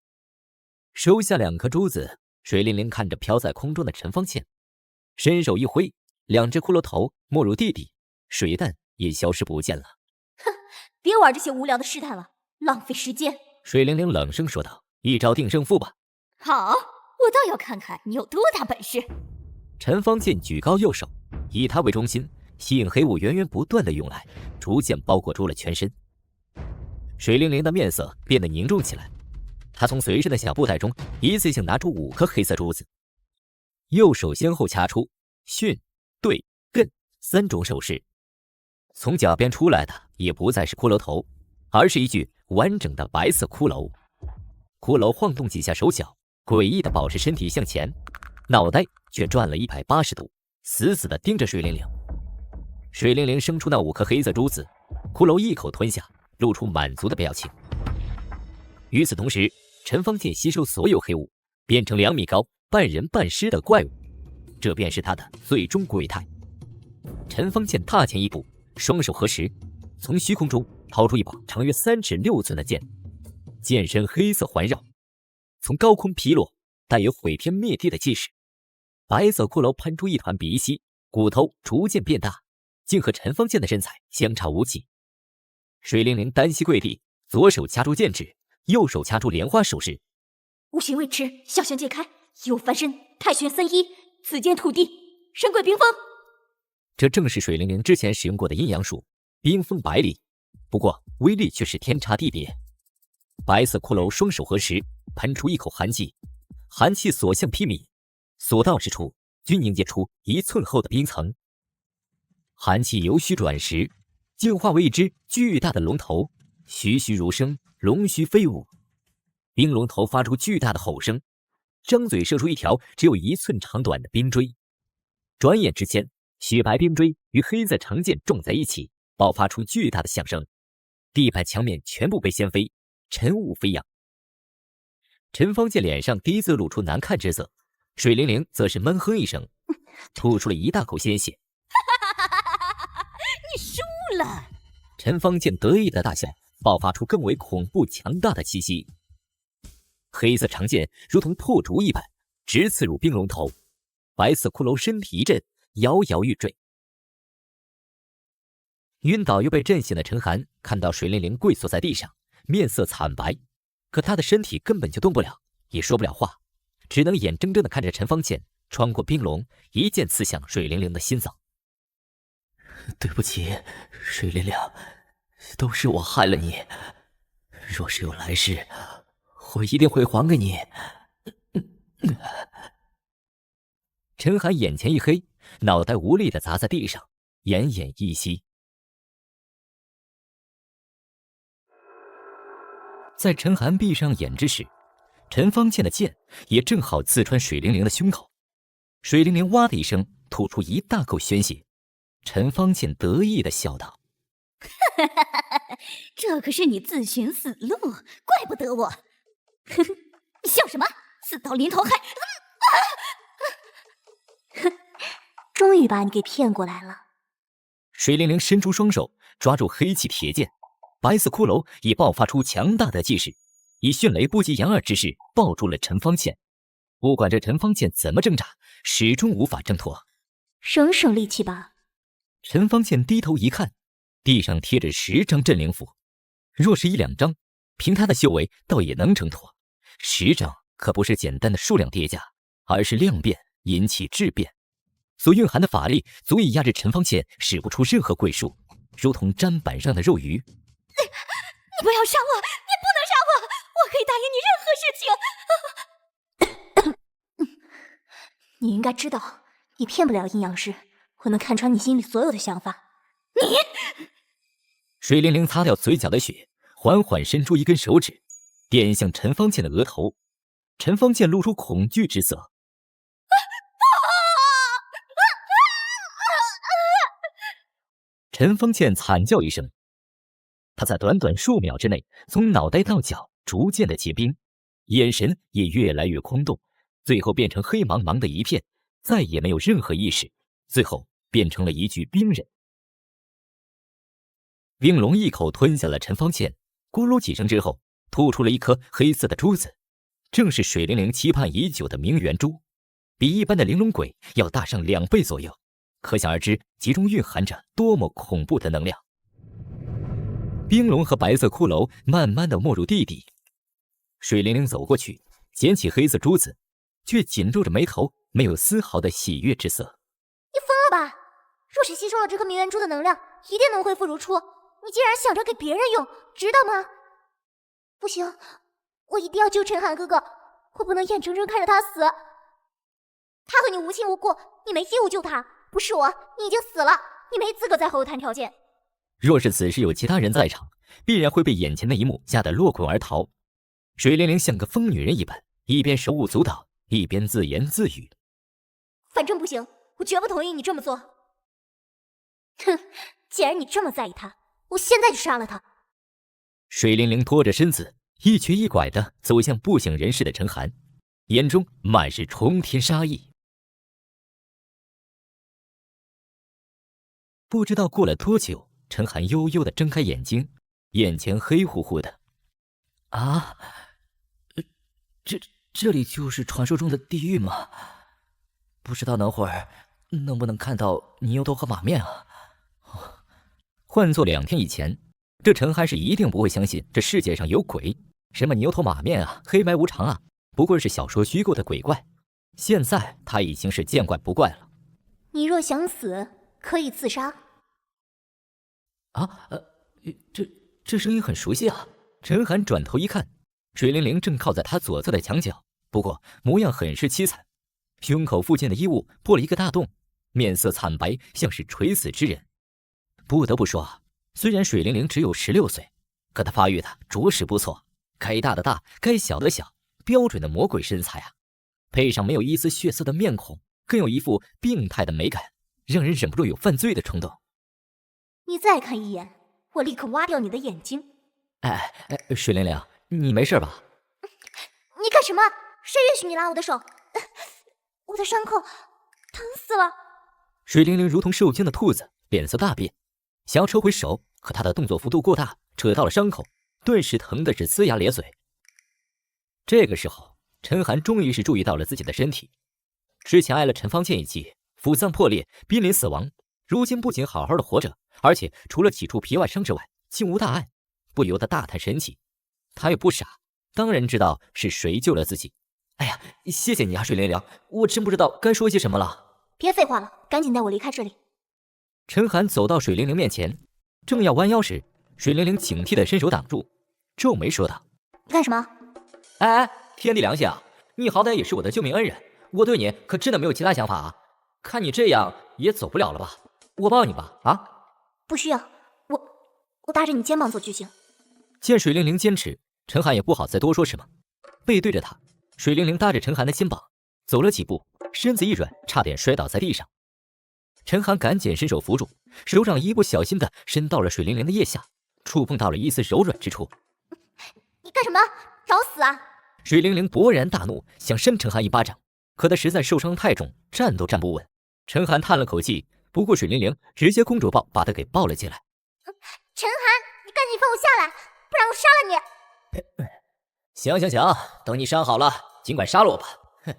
收下2颗珠子，水灵灵看着飘在空中的陈方剑，伸手一挥，2只骷髅头没入地底，水弹也消失不见了。哼，别玩这些无聊的试探了，浪费时间。水灵灵冷声说道：“一招定胜负吧。”好，我倒要看看你有多大本事。陈方剑举高右手，以他为中心，吸引黑雾源源不断的涌来，逐渐包裹住了全身。水灵灵的面色变得凝重起来，他从随身的小布袋中一次性拿出5颗黑色珠子，右手先后掐出巽、兑、艮3种手势。从脚边出来的也不再是骷髅头，而是一具完整的白色骷髅。骷髅晃动几下手脚，诡异的保持身体向前，脑袋却转了180度，死死地盯着水灵灵。水灵灵生出那5颗黑色珠子，骷髅一口吞下，露出满足的表情。与此同时，陈方剑吸收所有黑雾，变成2米高、半人半尸的怪物，这便是他的最终鬼态。陈方剑踏前一步，双手合十，从虚空中掏出一把长约3尺6寸的剑，剑身黑色环绕，从高空劈落，带有毁天灭地的气势。白色骷髅喷出一团鼻息，骨头逐渐变大，竟和陈方剑的身材相差无几。水灵灵单膝跪地，左手掐住剑指，右手掐出莲花手势。五行未迟，小象解开，有翻身，太玄3一，紫剑土地，神鬼冰封。这正是水灵灵之前使用过的阴阳术冰封百里，不过威力却是天差地别。白色骷髅双手合十，喷出一口寒气，寒气所向披靡，所到之处均凝结出1寸厚的冰层。寒气由虚转实，竟化为一只巨大的龙头，栩栩如生，龙须飞舞。冰龙头发出巨大的吼声，张嘴射出一条只有1寸长短的冰锥。转眼之间，雪白冰锥与黑色长剑撞在一起，爆发出巨大的响声，地板墙面全部被掀飞，尘雾飞扬。陈方剑脸上第一次露出难看之色，水灵灵则是闷哼一声，吐出了一大口鲜血。你输了！陈方剑得意的大笑，爆发出更为恐怖强大的气息。黑色长剑如同破竹一般，直刺入冰龙头。白色骷髅身体一震，摇摇欲坠。晕倒又被震醒的陈寒看到水灵灵跪坐在地上，面色惨白，可他的身体根本就动不了，也说不了话，只能眼睁睁地看着陈方剑穿过冰龙，一剑刺向水灵灵的心脏。对不起，水灵灵，都是我害了你。若是有来世，我一定会还给你。陈寒眼前一黑，脑袋无力地砸在地上，奄奄一息。在陈寒闭上眼之时，陈方剑的剑也正好刺穿水灵灵的胸口。水灵灵哇的一声吐出一大口鲜血。陈方剑得意地笑道：“这可是你自寻死路，怪不得我。哼，你笑什么？死到临头还……终于把你给骗过来了。”水灵灵伸出双手抓住黑气铁剑，白色骷髅也爆发出强大的气势，以迅雷不及掩耳之势抱住了陈方剑。不管这陈方剑怎么挣扎，始终无法挣脱。省省力气吧。陈方剑低头一看，地上贴着10张镇灵符，若是1、2张，凭他的修为倒也能挣脱。10张可不是简单的数量叠加，而是量变引起质变，所蕴含的法力足以压制陈方剑使不出任何鬼术，如同砧板上的肉鱼。你不要杀我！你不能杀我！我可以答应你任何事情。你应该知道，你骗不了阴阳师。我能看穿你心里所有的想法。你……水灵灵擦掉嘴角的血，缓缓伸出一根手指，点向陈方剑的额头。陈方剑露出恐惧之色。陈方剑惨叫一声，他在短短数秒之内，从脑袋到脚逐渐的结冰，眼神也越来越空洞，最后变成黑茫茫的一片，再也没有任何意识，最后变成了一具冰人。冰龙一口吞下了陈方剑，咕噜几声之后，吐出了一颗黑色的珠子，正是水灵灵期盼已久的明元珠，比一般的玲珑鬼要大上2倍左右，可想而知其中蕴含着多么恐怖的能量。冰龙和白色骷髅慢慢的没入地底，水灵灵走过去，捡起黑色珠子，却紧皱着眉头，没有丝毫的喜悦之色。你疯了吧？若是吸收了这颗明元珠的能量，一定能恢复如初。你竟然想着给别人用，知道吗？不行，我一定要救陈寒哥哥，我不能眼睁睁看着他死。他和你无亲无故，你没义务救他。不是我，你已经死了，你没资格再和我谈条件。若是此时有其他人在场，必然会被眼前的一幕吓得落滚而逃。水灵灵像个疯女人一般，一边手舞足蹈，一边自言自语：“反正不行，我绝不同意你这么做。”哼，既然你这么在意他，我现在就杀了他。水灵灵拖着身子，一瘸一拐地走向不省人事的陈寒，眼中满是冲天杀意。不知道过了多久，陈寒悠悠地睁开眼睛，眼前黑乎乎的。啊，这里就是传说中的地狱吗？不知道等会儿能不能看到牛头和马面啊？换做2天以前，这陈寒是一定不会相信这世界上有鬼，什么牛头马面啊，黑白无常啊，不过是小说虚构的鬼怪。现在他已经是见怪不怪了。你若想死，可以自杀。啊，这声音很熟悉啊！陈寒转头一看，水灵灵正靠在他左侧的墙角，不过模样很是凄惨，胸口附近的衣物破了一个大洞，面色惨白，像是垂死之人。不得不说，虽然水灵灵只有16岁，可她发育的着实不错，该大的大，该小的小，标准的魔鬼身材啊！配上没有一丝血色的面孔，更有一副病态的美感，让人忍不住有犯罪的冲动。你再看一眼，我立刻挖掉你的眼睛！水灵灵，你没事吧？你干什么？谁允许你拉我的手？我的伤口疼死了！水灵灵如同受惊的兔子，脸色大变，想要抽回手，可她的动作幅度过大，扯到了伤口，顿时疼的是龇牙咧嘴。这个时候，陈寒终于是注意到了自己的身体，之前挨了陈方倩一击，腹脏破裂，濒临死亡，如今不仅好好的活着，而且除了几处皮外伤之外，竟无大碍，不由得大叹神奇。他也不傻，当然知道是谁救了自己。哎呀，谢谢你啊，水灵灵，我真不知道该说些什么了。别废话了，赶紧带我离开这里。陈寒走到水灵灵面前，正要弯腰时，水灵灵警惕地伸手挡住，皱眉说道：“干什么？天地良心啊，你好歹也是我的救命恩人，我对你可真的没有其他想法啊。看你这样也走不了了吧？我抱你吧，啊？不需要，我搭着你肩膀走就行。”见水灵灵坚持，陈寒也不好再多说什么，背对着他，水灵灵搭着陈寒的肩膀走了几步，身子一软，差点摔倒在地上。陈寒赶紧伸手扶住，手掌一不小心的伸到了水灵灵的腋下，触碰到了一丝柔软之处。你干什么？找死啊！水灵灵勃然大怒，想扇陈寒一巴掌，可他实在受伤太重，站都站不稳。陈寒叹了口气，不顾水灵灵，直接公主抱把他给抱了进来。陈寒，你赶紧放我下来，不然我杀了你！行，等你伤好了，尽管杀了我吧。哼。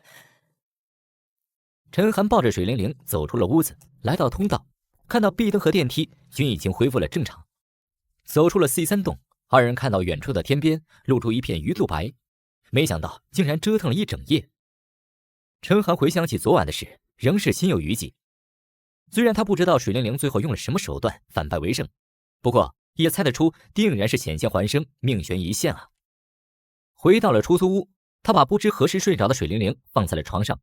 陈寒抱着水灵灵走出了屋子，来到通道，看到壁灯和电梯均已经恢复了正常。走出了 C3 栋，二人看到远处的天边露出一片鱼肚白，没想到竟然折腾了一整夜。陈寒回想起昨晚的事，仍是心有余悸。虽然他不知道水灵灵最后用了什么手段反败为胜，不过也猜得出定然是险象环生，命悬一线啊。回到了出租屋，他把不知何时睡着的水灵灵放在了床上，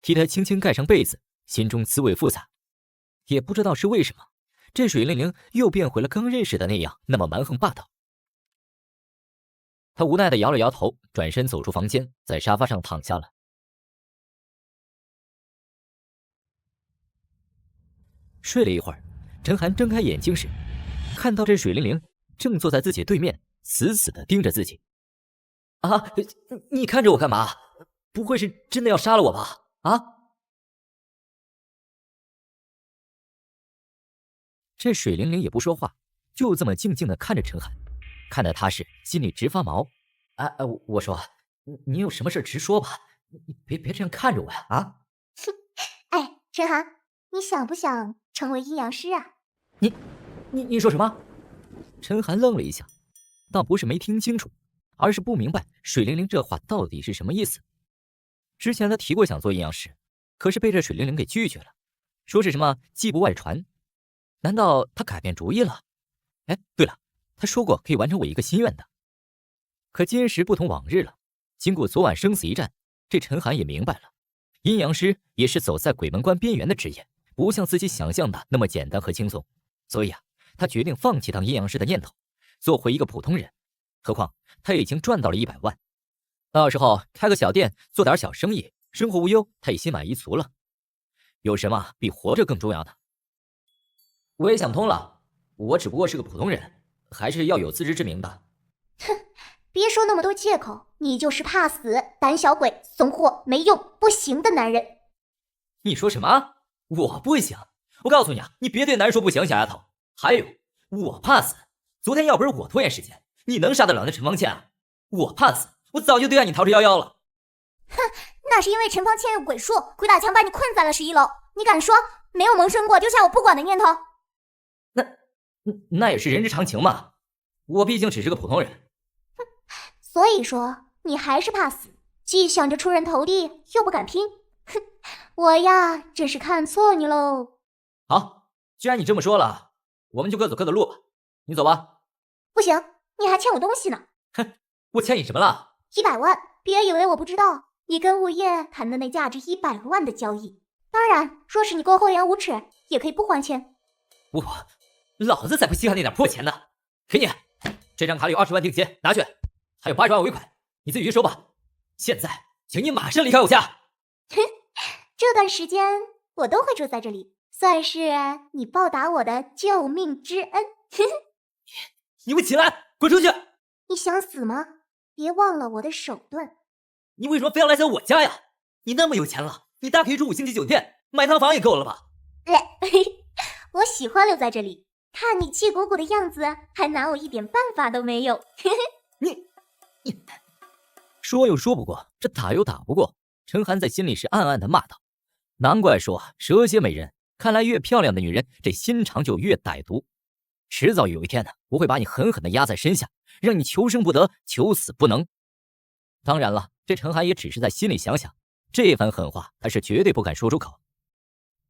替她轻轻盖上被子，心中滋味复杂。也不知道是为什么，这水灵灵又变回了刚认识的那样，那么蛮横霸道。他无奈地摇了摇头，转身走出房间，在沙发上躺下了。睡了一会儿，陈寒睁开眼睛时，看到这水灵灵正坐在自己对面，死死地盯着自己。啊，你看着我干嘛？不会是真的要杀了我吧？啊！这水灵灵也不说话，就这么静静地看着陈寒，看得他是心里直发毛。我说，你有什么事直说吧，你别这样看着我呀！啊！哎，陈寒，你想不想成为阴阳师啊？你说什么？陈寒愣了一下，倒不是没听清楚，而是不明白水灵灵这话到底是什么意思。之前他提过想做阴阳师，可是被这水灵灵给拒绝了，说是什么技不外传。难道他改变主意了？哎，对了，他说过可以完成我一个心愿的。可今时不同往日了，经过昨晚生死一战，这陈寒也明白了，阴阳师也是走在鬼门关边缘的职业，不像自己想象的那么简单和轻松。所以他决定放弃当阴阳师的念头，做回一个普通人。何况他已经赚到了100万，到时候开个小店，做点小生意，生活无忧，他也心满意足了。有什么比活着更重要的？我也想通了，我只不过是个普通人，还是要有自知之明的。哼，别说那么多借口，你就是怕死、胆小鬼、怂货、没用、不行的男人。你说什么？我不行？我告诉你啊，你别对男人说不行，小丫头。还有，我怕死。昨天要不是我拖延时间，你能杀得了那陈方倩啊？我怕死，我早就对岸你逃之夭夭了。哼，那是因为陈方倩有鬼术，鬼打墙把你困在了11楼。你敢说没有萌生过丢下我不管的念头？那也是人之常情嘛。我毕竟只是个普通人。哼，所以说你还是怕死，既想着出人头地，又不敢拼。哼，我呀，真是看错你喽。好，既然你这么说了，我们就各走各的路吧。你走吧。不行，你还欠我东西呢。哼，我欠你什么了？100万，别以为我不知道，你跟物业谈的那价值100万的交易。当然，若是你够厚颜无耻，也可以不还钱。老子才不稀罕那点破钱呢！给你，这张卡里有20万定金，拿去，还有80万尾款，你自己去收吧。现在，请你马上离开我家。这段时间我都会住在这里，算是你报答我的救命之恩。你们起来，滚出去！你想死吗？别忘了我的手段。你为什么非要来我家呀？你那么有钱了，你大可以住5星级酒店，买套房也够了吧？我喜欢留在这里，看你气鼓鼓的样子，还拿我一点办法都没有。你说又说不过，这打又打不过。陈寒在心里是暗暗的骂道：“难怪说蛇蝎美人，看来越漂亮的女人，这心肠就越歹毒。迟早有一天呢，我会把你狠狠的压在身下，让你求生不得，求死不能。”当然了，这陈寒也只是在心里想想，这番狠话他是绝对不敢说出口。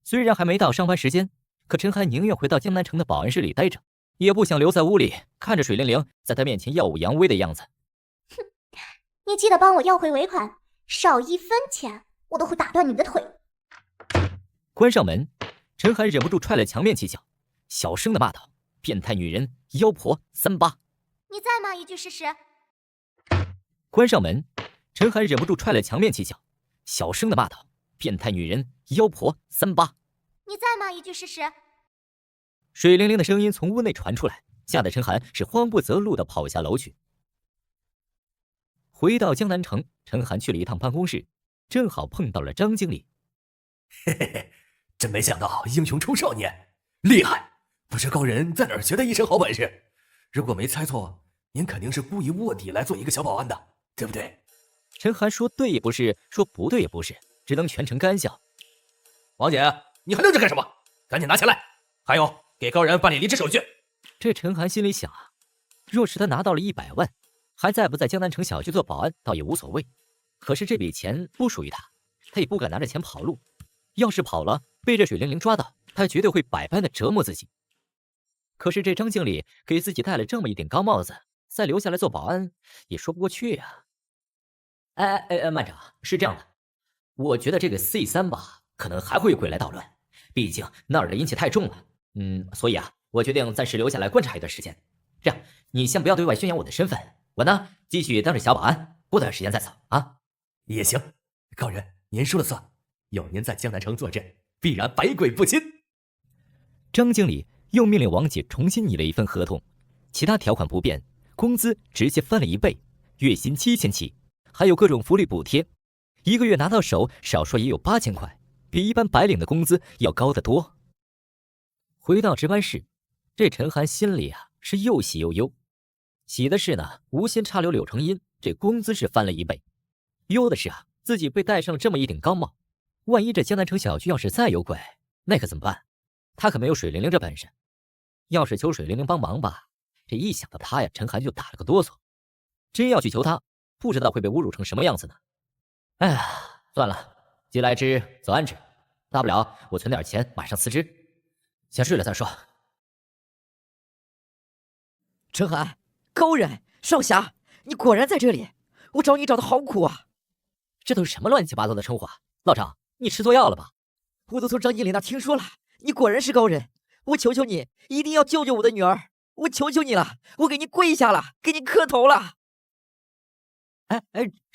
虽然还没到上班时间，可陈寒宁愿回到江南城的保安室里待着，也不想留在屋里看着水灵灵在他面前耀武扬威的样子。哼，你记得帮我要回尾款，少1分钱我都会打断你的腿。关上门，陈寒忍不住踹了墙面几脚，小声的骂道：“变态女人，妖婆，38！”你再骂一句试试。关上门，陈寒忍不住踹了墙面几脚，小声的骂道：“变态女人，妖婆，38！”你再骂一句试试。水灵灵的声音从屋内传出来，吓得陈寒是慌不择路的跑下楼去。回到江南城，陈寒去了一趟办公室，正好碰到了张经理。嘿嘿嘿，真没想到英雄出少年，厉害！不知高人在哪儿学的一身好本事？如果没猜错，您肯定是故意卧底来做一个小保安的，对不对？陈寒说对也不是，说不对也不是，只能全程干笑。王姐，你还愣着干什么？赶紧拿钱来！还有，给高人办理离职手续。这陈寒心里想啊，若是他拿到了100万，还在不在江南城小区做保安倒也无所谓。可是这笔钱不属于他，他也不敢拿着钱跑路。要是跑了，被这水灵灵抓到，他绝对会百般的折磨自己。可是这张经理给自己戴了这么一顶高帽子，再留下来做保安也说不过去呀。慢着，是这样的，我觉得这个 C3吧，可能还会归来捣乱，毕竟那儿的阴气太重了。所以啊，我决定暂时留下来观察一段时间。这样，你先不要对外宣扬我的身份，我呢继续当着小保安，过段时间再走啊。也行，高人您说了算，有您在江南城坐镇，必然百鬼不侵。张经理又命令王姐重新拟了一份合同，其他条款不变，工资直接翻了1倍，月薪7000起，还有各种福利补贴，一个月拿到手少说也有8000块，比一般白领的工资要高得多。回到值班室，这陈寒心里啊是又喜又忧。喜的是呢，无心插柳柳成荫，这工资是翻了1倍；忧的是啊，自己被戴上了这么一顶高帽，万一这江南城小区要是再有鬼，那可怎么办？他可没有水灵灵这本事，要是求水灵灵帮忙吧，这一想到他呀，陈寒就打了个哆嗦。真要去求他，不知道会被侮辱成什么样子呢。哎呀，算了，既来之则安之，大不了我存点钱，马上辞职，先睡了再说。陈寒，高人，少侠，你果然在这里，我找你找的好苦啊！这都是什么乱七八糟的称呼啊？老张，你吃错药了吧？我都从张经理那听说了，你果然是高人，我求求你，一定要救救我的女儿，我求求你了，我给你跪下了，给你磕头了。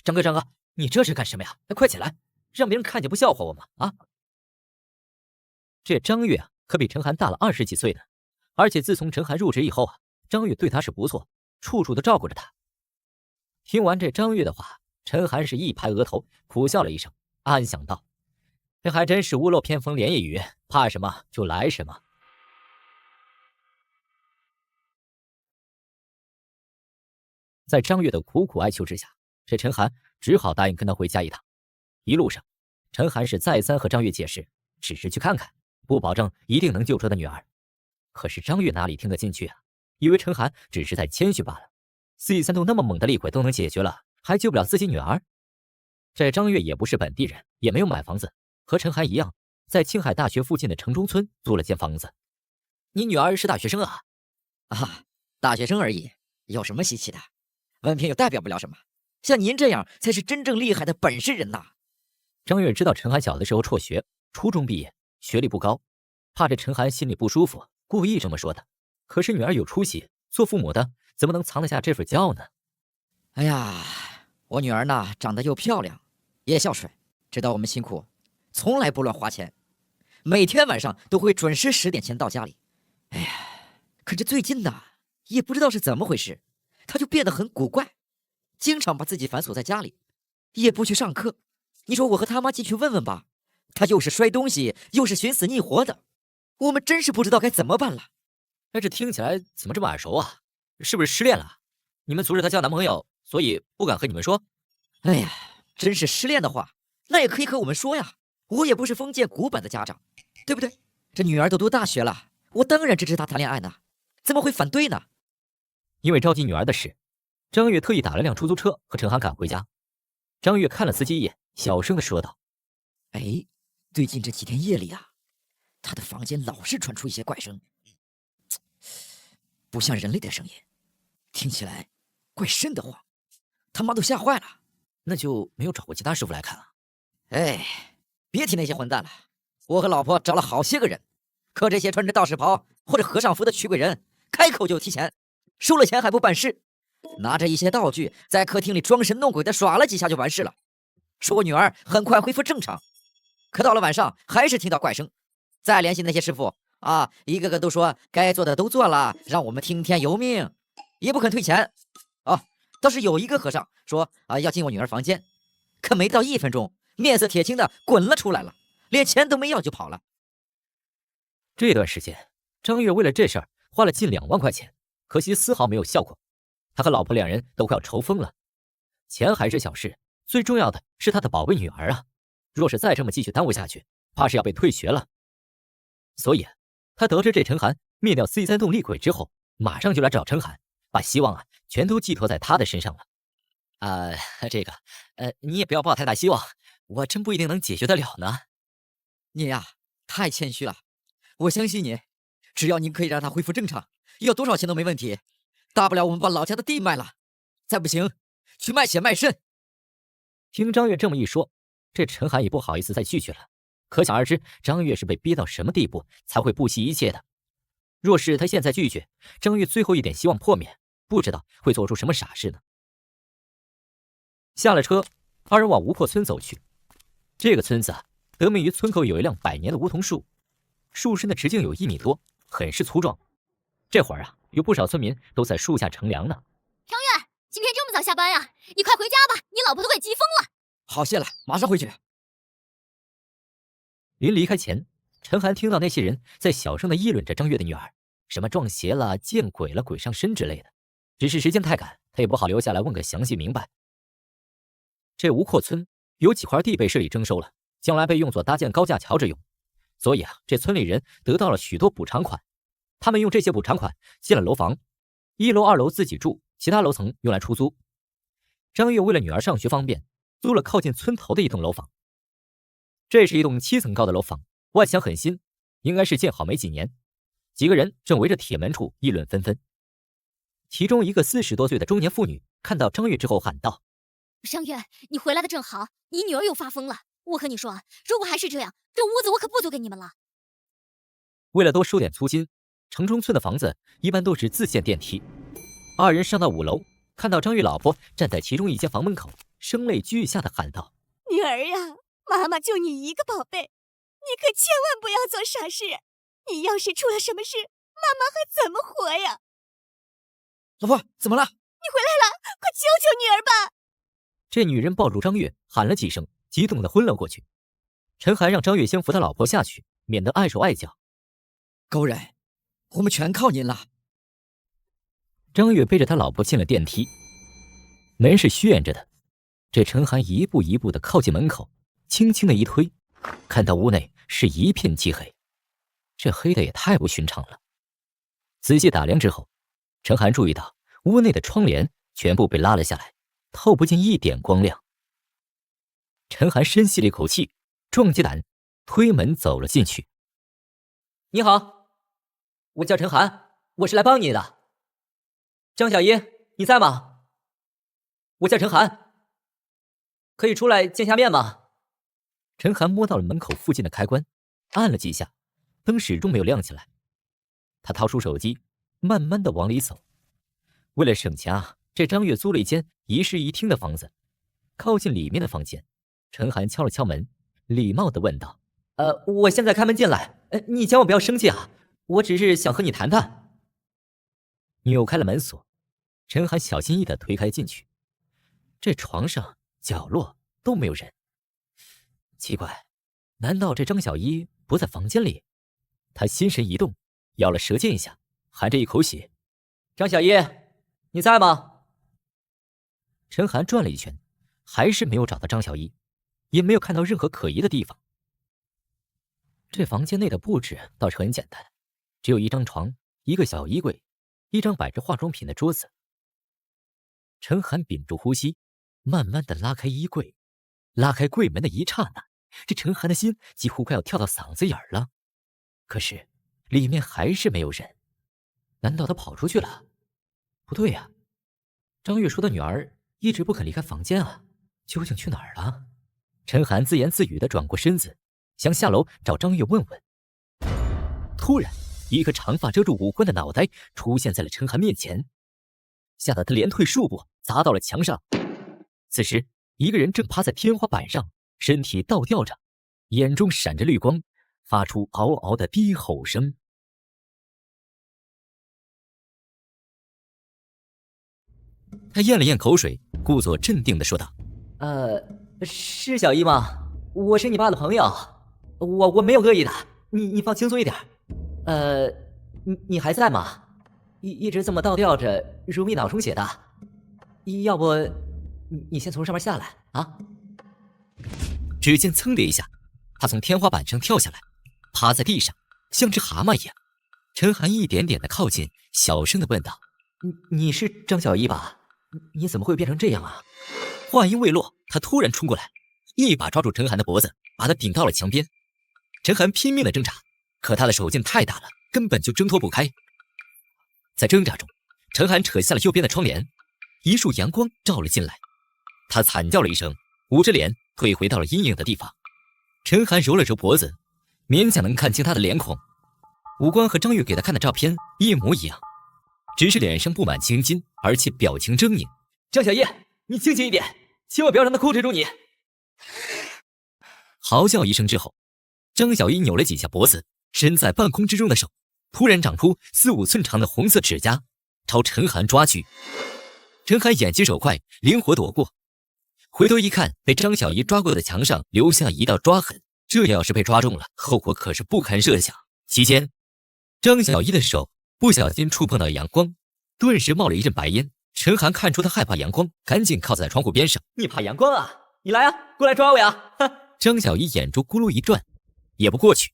张哥，你这是干什么呀？快起来，让别人看见不笑话我吗？啊！这张月啊，可比陈寒大了20几岁呢，而且自从陈寒入职以后啊，张月对他是不错，处处都照顾着他。听完这张月的话，陈寒是一拍额头，苦笑了一声，暗想道：这还真是屋漏偏逢连夜雨，怕什么就来什么。在张月的苦苦哀求之下，这陈寒只好答应跟他回家一趟。一路上，陈寒是再三和张月解释，只是去看看，不保证一定能救出他女儿。可是张月哪里听得进去啊？以为陈寒只是在谦虚罢了。C3都那么猛的厉鬼都能解决了，还救不了自己女儿？这张月也不是本地人，也没有买房子，和陈寒一样，在青海大学附近的城中村租了间房子。你女儿是大学生啊？大学生而已，有什么稀奇的？文凭又代表不了什么，像您这样才是真正厉害的本事人呐。张月知道陈寒小的时候辍学，初中毕业，学历不高，怕这陈寒心里不舒服，故意这么说的。可是女儿有出息，做父母的怎么能藏得下这份骄傲呢？哎呀，我女儿呢，长得又漂亮，也孝顺，知道我们辛苦，从来不乱花钱，每天晚上都会准时10点前到家里。哎呀，可是最近呢，也不知道是怎么回事，她就变得很古怪，经常把自己反锁在家里，也不去上课。你说我和他妈进去问问吧，她又是摔东西，又是寻死觅活的，我们真是不知道该怎么办了。哎，这听起来怎么这么耳熟啊？是不是失恋了？你们阻止她交男朋友，所以不敢和你们说？哎呀，真是失恋的话，那也可以和我们说呀。我也不是封建古板的家长，对不对？这女儿都读大学了，我当然支持她谈恋爱呢，怎么会反对呢？因为着急女儿的事，张月特意打了辆出租车和陈寒赶回家。张月看了司机一眼，小声的说道：“哎，最近这几天夜里啊，他的房间老是传出一些怪声，不像人类的声音，听起来怪瘆得慌，他妈都吓坏了。那就没有找过其他师傅来看啊？”哎，别提那些混蛋了，我和老婆找了好些个人，可这些穿着道士袍或者和尚服的驱鬼人，开口就提钱，收了钱还不办事，拿着一些道具在客厅里装神弄鬼的耍了几下就完事了，说我女儿很快恢复正常。可到了晚上还是听到怪声，再联系那些师傅啊，一个个都说该做的都做了，让我们听天由命，也不肯退钱。倒是有一个和尚说要进我女儿房间，可没到1分钟，面色铁青的滚了出来了，连钱都没要就跑了。这段时间，张月为了这事儿花了近2万块钱，可惜丝毫没有效果。他和老婆2人都快要愁疯了。钱还是小事，最重要的是他的宝贝女儿啊！若是再这么继续耽误下去，怕是要被退学了。所以，他得知这陈寒灭掉C3洞厉鬼之后，马上就来找陈寒，把希望全都寄托在他的身上了。你也不要抱太大希望，我真不一定能解决得了呢。你呀，太谦虚了，我相信你，只要您可以让他恢复正常，要多少钱都没问题。大不了我们把老家的地卖了，再不行去卖血卖肾。听张月这么一说，这陈寒也不好意思再拒绝了。可想而知，张月是被逼到什么地步才会不惜一切的。若是他现在拒绝，张月最后一点希望破灭，不知道会做出什么傻事呢。下了车，2人往吴破村走去。这个村子得名于村口有一辆100年的梧桐树，树身的直径有1米多，很是粗壮。这会儿有不少村民都在树下乘凉呢。张月，今天这么早下班呀？你快回家吧，你老婆都快急疯了。好谢了，马上回去。临离开前，陈寒听到那些人在小声的议论着张月的女儿，什么撞邪了、见鬼了、鬼上身之类的。只是时间太赶，他也不好留下来问个详细明白。这吴阔村有几块地被市里征收了，将来被用作搭建高架桥之用，所以这村里人得到了许多补偿款。他们用这些补偿款建了楼房，1楼、2楼自己住，其他楼层用来出租。张月为了女儿上学方便，租了靠近村头的一栋楼房。这是一栋7层高的楼房，外墙很新，应该是建好没几年。几个人正围着铁门处议论纷纷。其中一个40多岁的中年妇女看到张月之后喊道：“张月，你回来的正好，你女儿又发疯了。我和你说，如果还是这样，这屋子我可不租给你们了。”为了多收点租金，城中村的房子一般都是自建电梯。2人上到5楼，看到张月老婆站在其中一间房门口，声泪俱下的喊道：“女儿呀，妈妈就你一个宝贝，你可千万不要做傻事。你要是出了什么事，妈妈还怎么活呀？”老婆，怎么了？你回来了，快救救女儿吧！这女人抱住张月，喊了几声，激动的昏了过去。陈寒让张月先扶他老婆下去，免得碍手碍脚。高人，我们全靠您了。张月背着他老婆进了电梯，门是虚掩着的。这陈寒一步一步的靠近门口，轻轻的一推，看到屋内是一片漆黑，这黑的也太不寻常了。仔细打量之后，陈寒注意到屋内的窗帘全部被拉了下来，透不进一点光亮。陈寒深吸了一口气，壮起胆推门走了进去。“你好，我叫陈寒，我是来帮你的。张小姨，你在吗？我叫陈寒，可以出来见下面吗？陈寒摸到了门口附近的开关，按了几下，灯始终没有亮起来。他掏出手机，慢慢的往里走。为了省钱啊，这张月租了一间一室一厅的房子。靠近里面的房间，陈寒敲了敲门，礼貌的问道：“我现在开门进来，你千万不要生气啊，我只是想和你谈谈。”扭开了门锁，陈寒小心翼翼的推开进去。这床上角落都没有人。奇怪，难道这张小一不在房间里？他心神一动，咬了舌尖一下，含着一口血：“张小一，你在吗？”陈寒转了一圈，还是没有找到张小一，也没有看到任何可疑的地方。这房间内的布置倒是很简单，只有一张床，一个小衣柜，一张摆着化妆品的桌子。陈寒屏住呼吸，慢慢的拉开衣柜。拉开柜门的一刹那，这陈寒的心几乎快要跳到嗓子眼儿了。可是里面还是没有人，难道他跑出去了？不对呀，张月说的女儿一直不肯离开房间啊，究竟去哪儿了？陈寒自言自语的转过身子，想下楼找张月问问。突然，一个长发遮住五官的脑袋出现在了陈寒面前，吓得他连退数步，砸到了墙上。此时，一个人正趴在天花板上，身体倒吊着，眼中闪着绿光，发出嗷嗷的低吼声。他咽了咽口水，故作镇定地说道：“是小一吗？我是你爸的朋友，我没有恶意的，你放轻松一点。你还在吗？一直这么倒吊着，容易脑充血的，要不你先从上面下来啊？”只见噌的一下，他从天花板上跳下来，趴在地上，像只蛤蟆一样。陈寒一点点的靠近，小声的问道：“你是张小一吧？你怎么会变成这样啊？”话音未落，他突然冲过来，一把抓住陈寒的脖子，把他顶到了墙边。陈寒拼命的挣扎，可他的手劲太大了，根本就挣脱不开。在挣扎中，陈寒扯下了右边的窗帘，一束阳光照了进来。他惨叫了一声，捂着脸退回到了阴影的地方。陈寒揉了揉脖子，勉强能看清他的脸孔，五官和张月给他看的照片一模一样，只是脸上布满青筋，而且表情狰狞。张小叶，你清醒一点，千万不要让他控制住你！嚎叫一声之后，张小一扭了几下脖子，身在半空之中的手突然长出4、5寸长的红色指甲，朝陈寒抓去。陈寒眼疾手快，灵活躲过，回头一看，被张小一抓过的墙上留下一道抓痕，这要是被抓中了，后果可是不堪设想。期间，张小一的手不小心触碰到阳光，顿时冒了一阵白烟。陈寒看出他害怕阳光，赶紧靠在窗户边上。你怕阳光啊？你来啊，过来抓我呀！张小一眼珠咕噜一转，也不过去，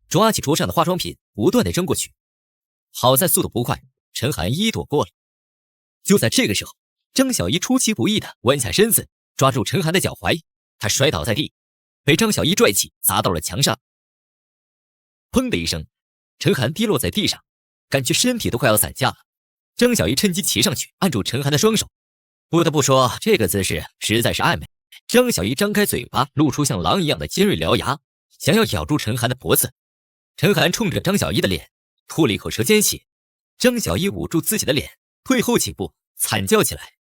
抓起桌上的化妆品，不断地扔过去。好在速度不快，陈寒一躲过了。就在这个时候，张小一出其不意地弯下身子，抓住陈寒的脚踝，他摔倒在地，被张小一拽起，砸到了墙上。砰的一声，陈寒跌落在地上，感觉身体都快要散架了。张小一趁机骑上去，按住陈寒的双手。不得不说，这个姿势实在是暧昧。张小一张开嘴巴，露出像狼一样的尖锐獠牙，想要咬住陈寒的脖子。陈寒冲着张小一的脸吐了一口舌尖血，张小一捂住自己的脸，退后几步，惨叫起来。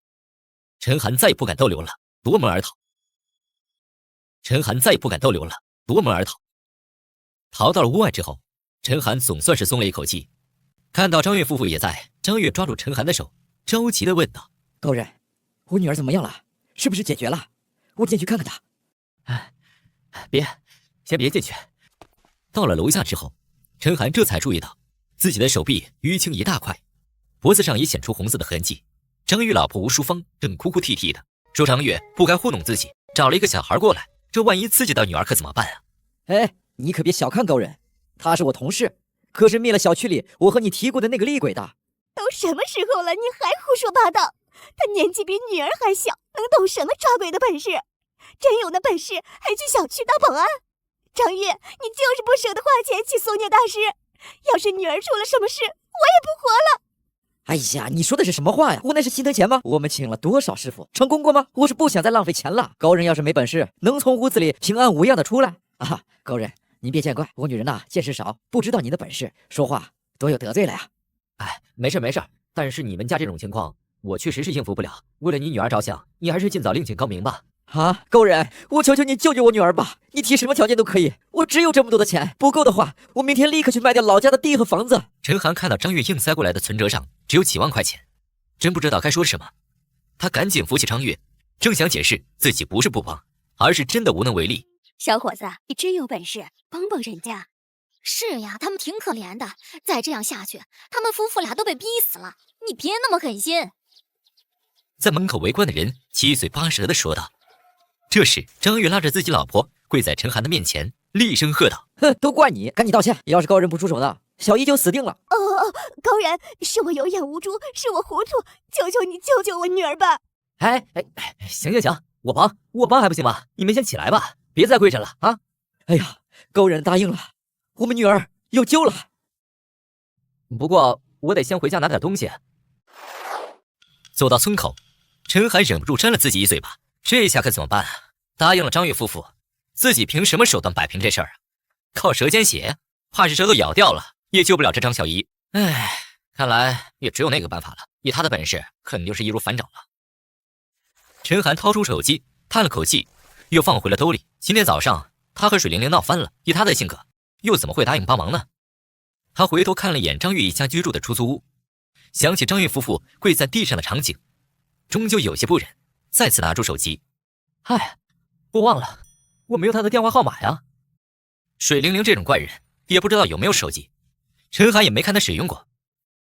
陈寒再也不敢逗留了，夺门而逃。逃到了屋外之后，陈寒总算是松了一口气。看到张月夫妇也在，张月抓住陈寒的手，着急地问道：“高人，我女儿怎么样了？是不是解决了？我进去看看她。”先别进去。到了楼下之后，陈寒这才注意到自己的手臂淤青一大块，脖子上也显出红色的痕迹。张月老婆吴淑芳正哭哭啼啼的，说张月不该糊弄自己，找了一个小孩过来，这万一刺激到女儿可怎么办啊？你可别小看高人，他是我同事，可是灭了小区里我和你提过的那个厉鬼的。都什么时候了，你还胡说八道？他年纪比女儿还小，能懂什么抓鬼的本事？真有那本事，还去小区当保安？张月，你就是不舍得花钱请搜虐大师，要是女儿出了什么事，我也不活了。哎呀，你说的是什么话呀？我那是心疼钱吗？我们请了多少师傅，成功过吗？我是不想再浪费钱了。高人要是没本事，能从屋子里平安无恙的出来啊？高人，您别见怪，我女人呐见识少，不知道你的本事，说话多有得罪了呀。哎，没事没事，但是你们家这种情况，我确实是应付不了。为了你女儿着想，你还是尽早另请高明吧。啊，高人，我求求你救救我女儿吧！你提什么条件都可以，我只有这么多的钱，不够的话，我明天立刻去卖掉老家的地和房子。陈寒看到张月硬塞过来的存折上只有几万块钱，真不知道该说什么。他赶紧扶起张月，正想解释自己不是不帮，而是真的无能为力。小伙子，你真有本事，帮帮人家。是呀，他们挺可怜的，再这样下去，他们夫妇俩都被逼死了。你别那么狠心。在门口围观的人七嘴八舌地说道。这时，张月拉着自己老婆跪在陈寒的面前，厉声喝道：“哼，都怪你，赶紧道歉！要是高人不出手的，小姨就死定了。”高人，是我有眼无珠，是我糊涂，求求你救救我女儿吧！哎，行，我帮还不行吗？你们先起来吧，别再跪着了啊！哎呀，高人答应了，我们女儿有救了。不过我得先回家拿点东西。走到村口，陈寒忍不住扇了自己一嘴巴。这下可怎么办啊？答应了张月夫妇，自己凭什么手段摆平这事儿啊？靠舌尖血，怕是舌头咬掉了，也救不了这张小姨。唉，看来也只有那个办法了。以他的本事，肯定是易如反掌了。陈寒掏出手机，叹了口气，又放回了兜里。今天早上他和水灵灵闹翻了，以他的性格，又怎么会答应帮忙呢？他回头看了眼张月一家居住的出租屋，想起张月夫妇跪在地上的场景，终究有些不忍。再次拿出手机，哎，我忘了，我没有他的电话号码呀。水灵灵这种怪人，也不知道有没有手机，陈寒也没看他使用过。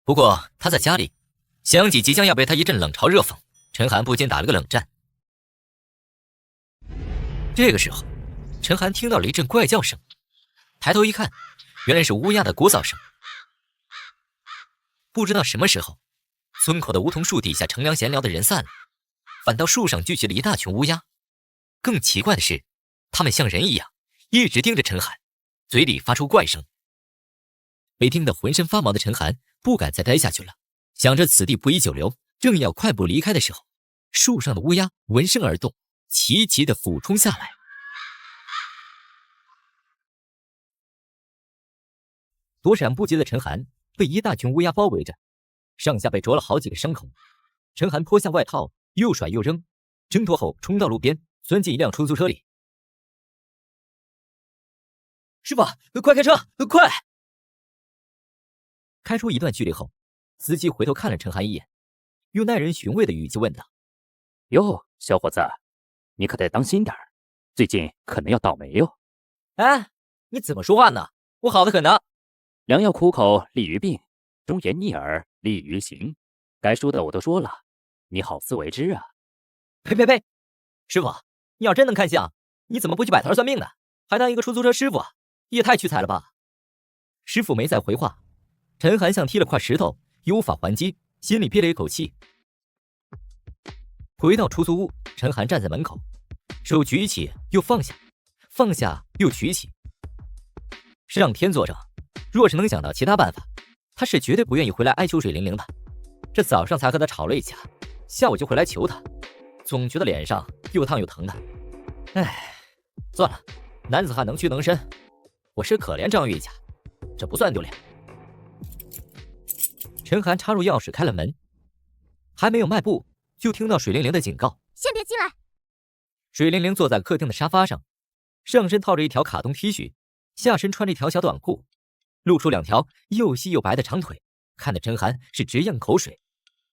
不过他在家里，想起即将要被他一阵冷嘲热讽，陈寒不禁打了个冷战。这个时候，陈寒听到了一阵怪叫声，抬头一看，原来是乌鸦的鼓噪声。不知道什么时候，村口的梧桐树底下乘凉闲聊的人散了。反倒树上聚集了一大群乌鸦，更奇怪的是，它们像人一样，一直盯着陈寒，嘴里发出怪声。被盯得浑身发毛的陈寒不敢再待下去了，想着此地不宜久留，正要快步离开的时候，树上的乌鸦闻声而动，齐齐地俯冲下来。躲闪不及的陈寒被一大群乌鸦包围着，上下被啄了好几个伤口。陈寒脱下外套，又甩又扔，挣脱后冲到路边，钻进一辆出租车里。师傅，快开车，快！开出一段距离后，司机回头看了陈寒一眼，用耐人寻味的语气问道：“哟，小伙子，你可得当心点儿，最近可能要倒霉哟。”哎，你怎么说话呢？我好得很呢。良药苦口利于病，忠言逆耳利于行。该说的我都说了，你好自为之啊。呸！师傅，你要真能看相，你怎么不去摆摊算命呢？还当一个出租车师傅，也太屈才了吧！师傅没再回话。陈寒像踢了块石头，也无法还击，心里憋了一口气。回到出租屋，陈寒站在门口，手举起又放下，放下又举起。上天作证，若是能想到其他办法，他是绝对不愿意回来哀求水灵灵的。这早上才和他吵了一架，下午就回来求他，总觉得脸上又烫又疼的。唉，算了，男子汉能屈能伸，我是可怜张玉一家，这不算丢脸。陈寒插入钥匙开了门，还没有迈步，就听到水灵灵的警告：“先别进来。”水灵灵坐在客厅的沙发上，上身套着一条卡通 T 恤，下身穿着一条小短裤，露出两条又细又白的长腿，看得陈寒是直咽口水。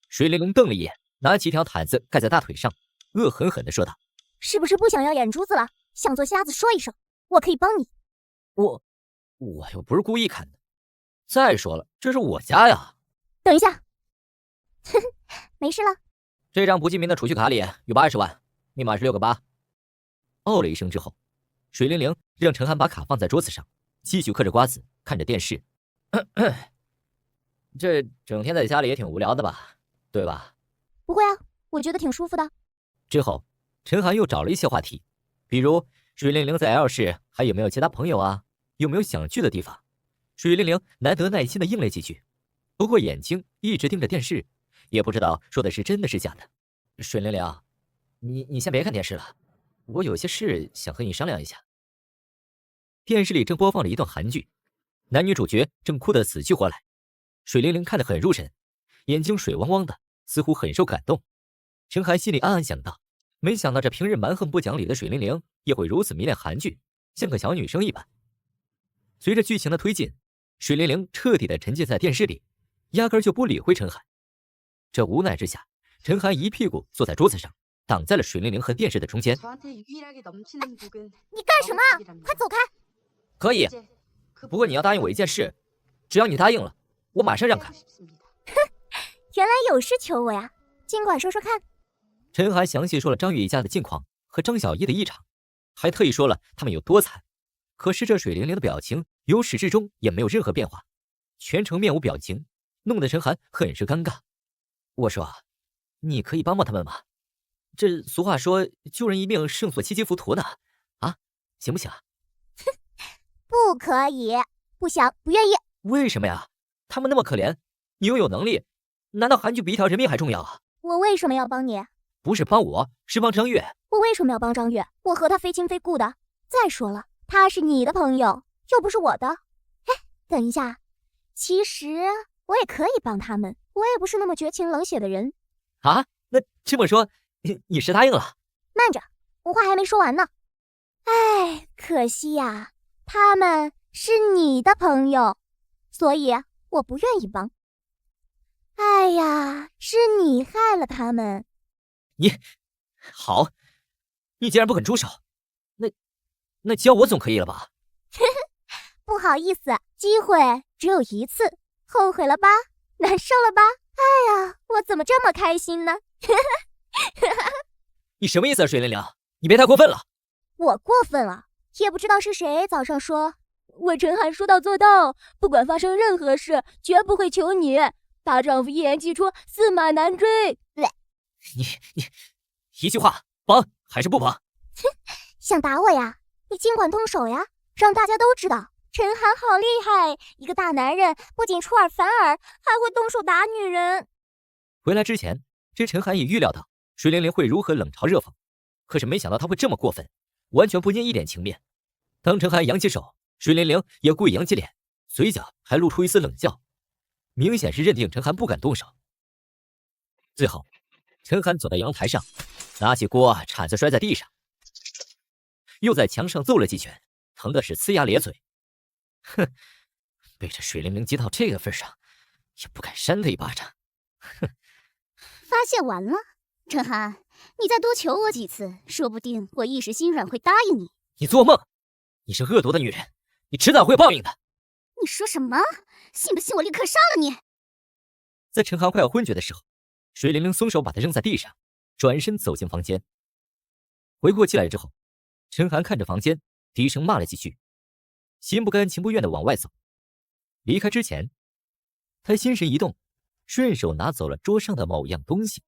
水灵灵瞪了一眼，拿起一条毯子盖在大腿上，恶狠狠地说道：“是不是不想要眼珠子了？想做瞎子说一声，我可以帮你。”我又不是故意看的。再说了，这是我家呀。等一下，没事了。这张不记名的储蓄卡里有80万，密码是6个8。哦了一声之后，水灵灵让陈寒把卡放在桌子上，继续嗑着瓜子，看着电视。这整天在家里也挺无聊的吧？对吧？不会啊，我觉得挺舒服的。之后，陈寒又找了一些话题，比如水灵灵在 L 市还有没有其他朋友啊？有没有想去的地方？水灵灵难得耐心的应了几句。不过眼睛一直盯着电视，也不知道说的是真的是假的。水灵灵，你先别看电视了，我有些事想和你商量一下。电视里正播放着一段韩剧，男女主角正哭得死去活来，水灵灵看得很入神，眼睛水汪汪的，似乎很受感动。陈寒心里暗暗想到，没想到这平日蛮横不讲理的水灵灵也会如此迷恋韩剧，像个小女生一般。随着剧情的推进，水灵灵彻底的沉浸在电视里，压根就不理会陈寒。这无奈之下，陈寒一屁股坐在桌子上，挡在了水灵灵和电视的中间。你干什么？快走开！可以，不过你要答应我一件事，只要你答应了，我马上让开。哼，原来有事求我呀，尽管说说看。陈寒详细说了张宇一家的近况和张小艺的异常，还特意说了他们有多惨。可是这水灵灵的表情由始至终也没有任何变化，全程面无表情，弄得陈寒很是尴尬。我说，你可以帮帮他们吗？这俗话说救人一命胜作七级浮屠呢，啊，行不行啊？哼，不可以，不想，不愿意。为什么呀？他们那么可怜，你又有能力，难道韩剧比一条人命还重要啊？我为什么要帮你？不是帮我，是帮张月。我为什么要帮张月？我和他非亲非故的。再说了，他是你的朋友，又不是我的。哎，等一下，其实我也可以帮他们，我也不是那么绝情冷血的人。啊？那这么说，你是答应了？慢着，我话还没说完呢。哎，可惜呀，他们是你的朋友，所以我不愿意帮。哎呀，是你害了他们。你，好，你既然不肯出手，那教我总可以了吧？不好意思，机会只有一次，后悔了吧？难受了吧？哎呀，我怎么这么开心呢？你什么意思啊，水灵灵？你别太过分了。我过分了？也不知道是谁早上说，我陈寒说到做到，不管发生任何事，绝不会求你。大丈夫一言既出，驷马难追。你一句话，帮还是不帮？哼，想打我呀？你尽管动手呀，让大家都知道陈寒好厉害，一个大男人不仅出尔反尔，还会动手打女人。回来之前，这陈寒也预料到水灵灵会如何冷嘲热讽，可是没想到他会这么过分，完全不见一点情面。当陈寒扬起手，水灵灵也故意扬起脸，嘴角还露出一丝冷笑，明显是认定陈寒不敢动手。最后，陈寒走到阳台上，拿起锅铲子摔在地上，又在墙上揍了几拳，疼的是呲牙咧嘴。哼，被这水灵灵激到这个份上，也不敢扇他一巴掌。哼，发泄完了，陈寒，你再多求我几次，说不定我一时心软会答应你。你做梦！你是恶毒的女人，你迟早会有报应的。你说什么？信不信我立刻杀了你？在陈寒快要昏厥的时候，水灵灵松手把他扔在地上，转身走进房间。回过气来之后，陈寒看着房间，低声骂了几句，心不甘情不愿地往外走。离开之前，他心神一动，顺手拿走了桌上的某样东西。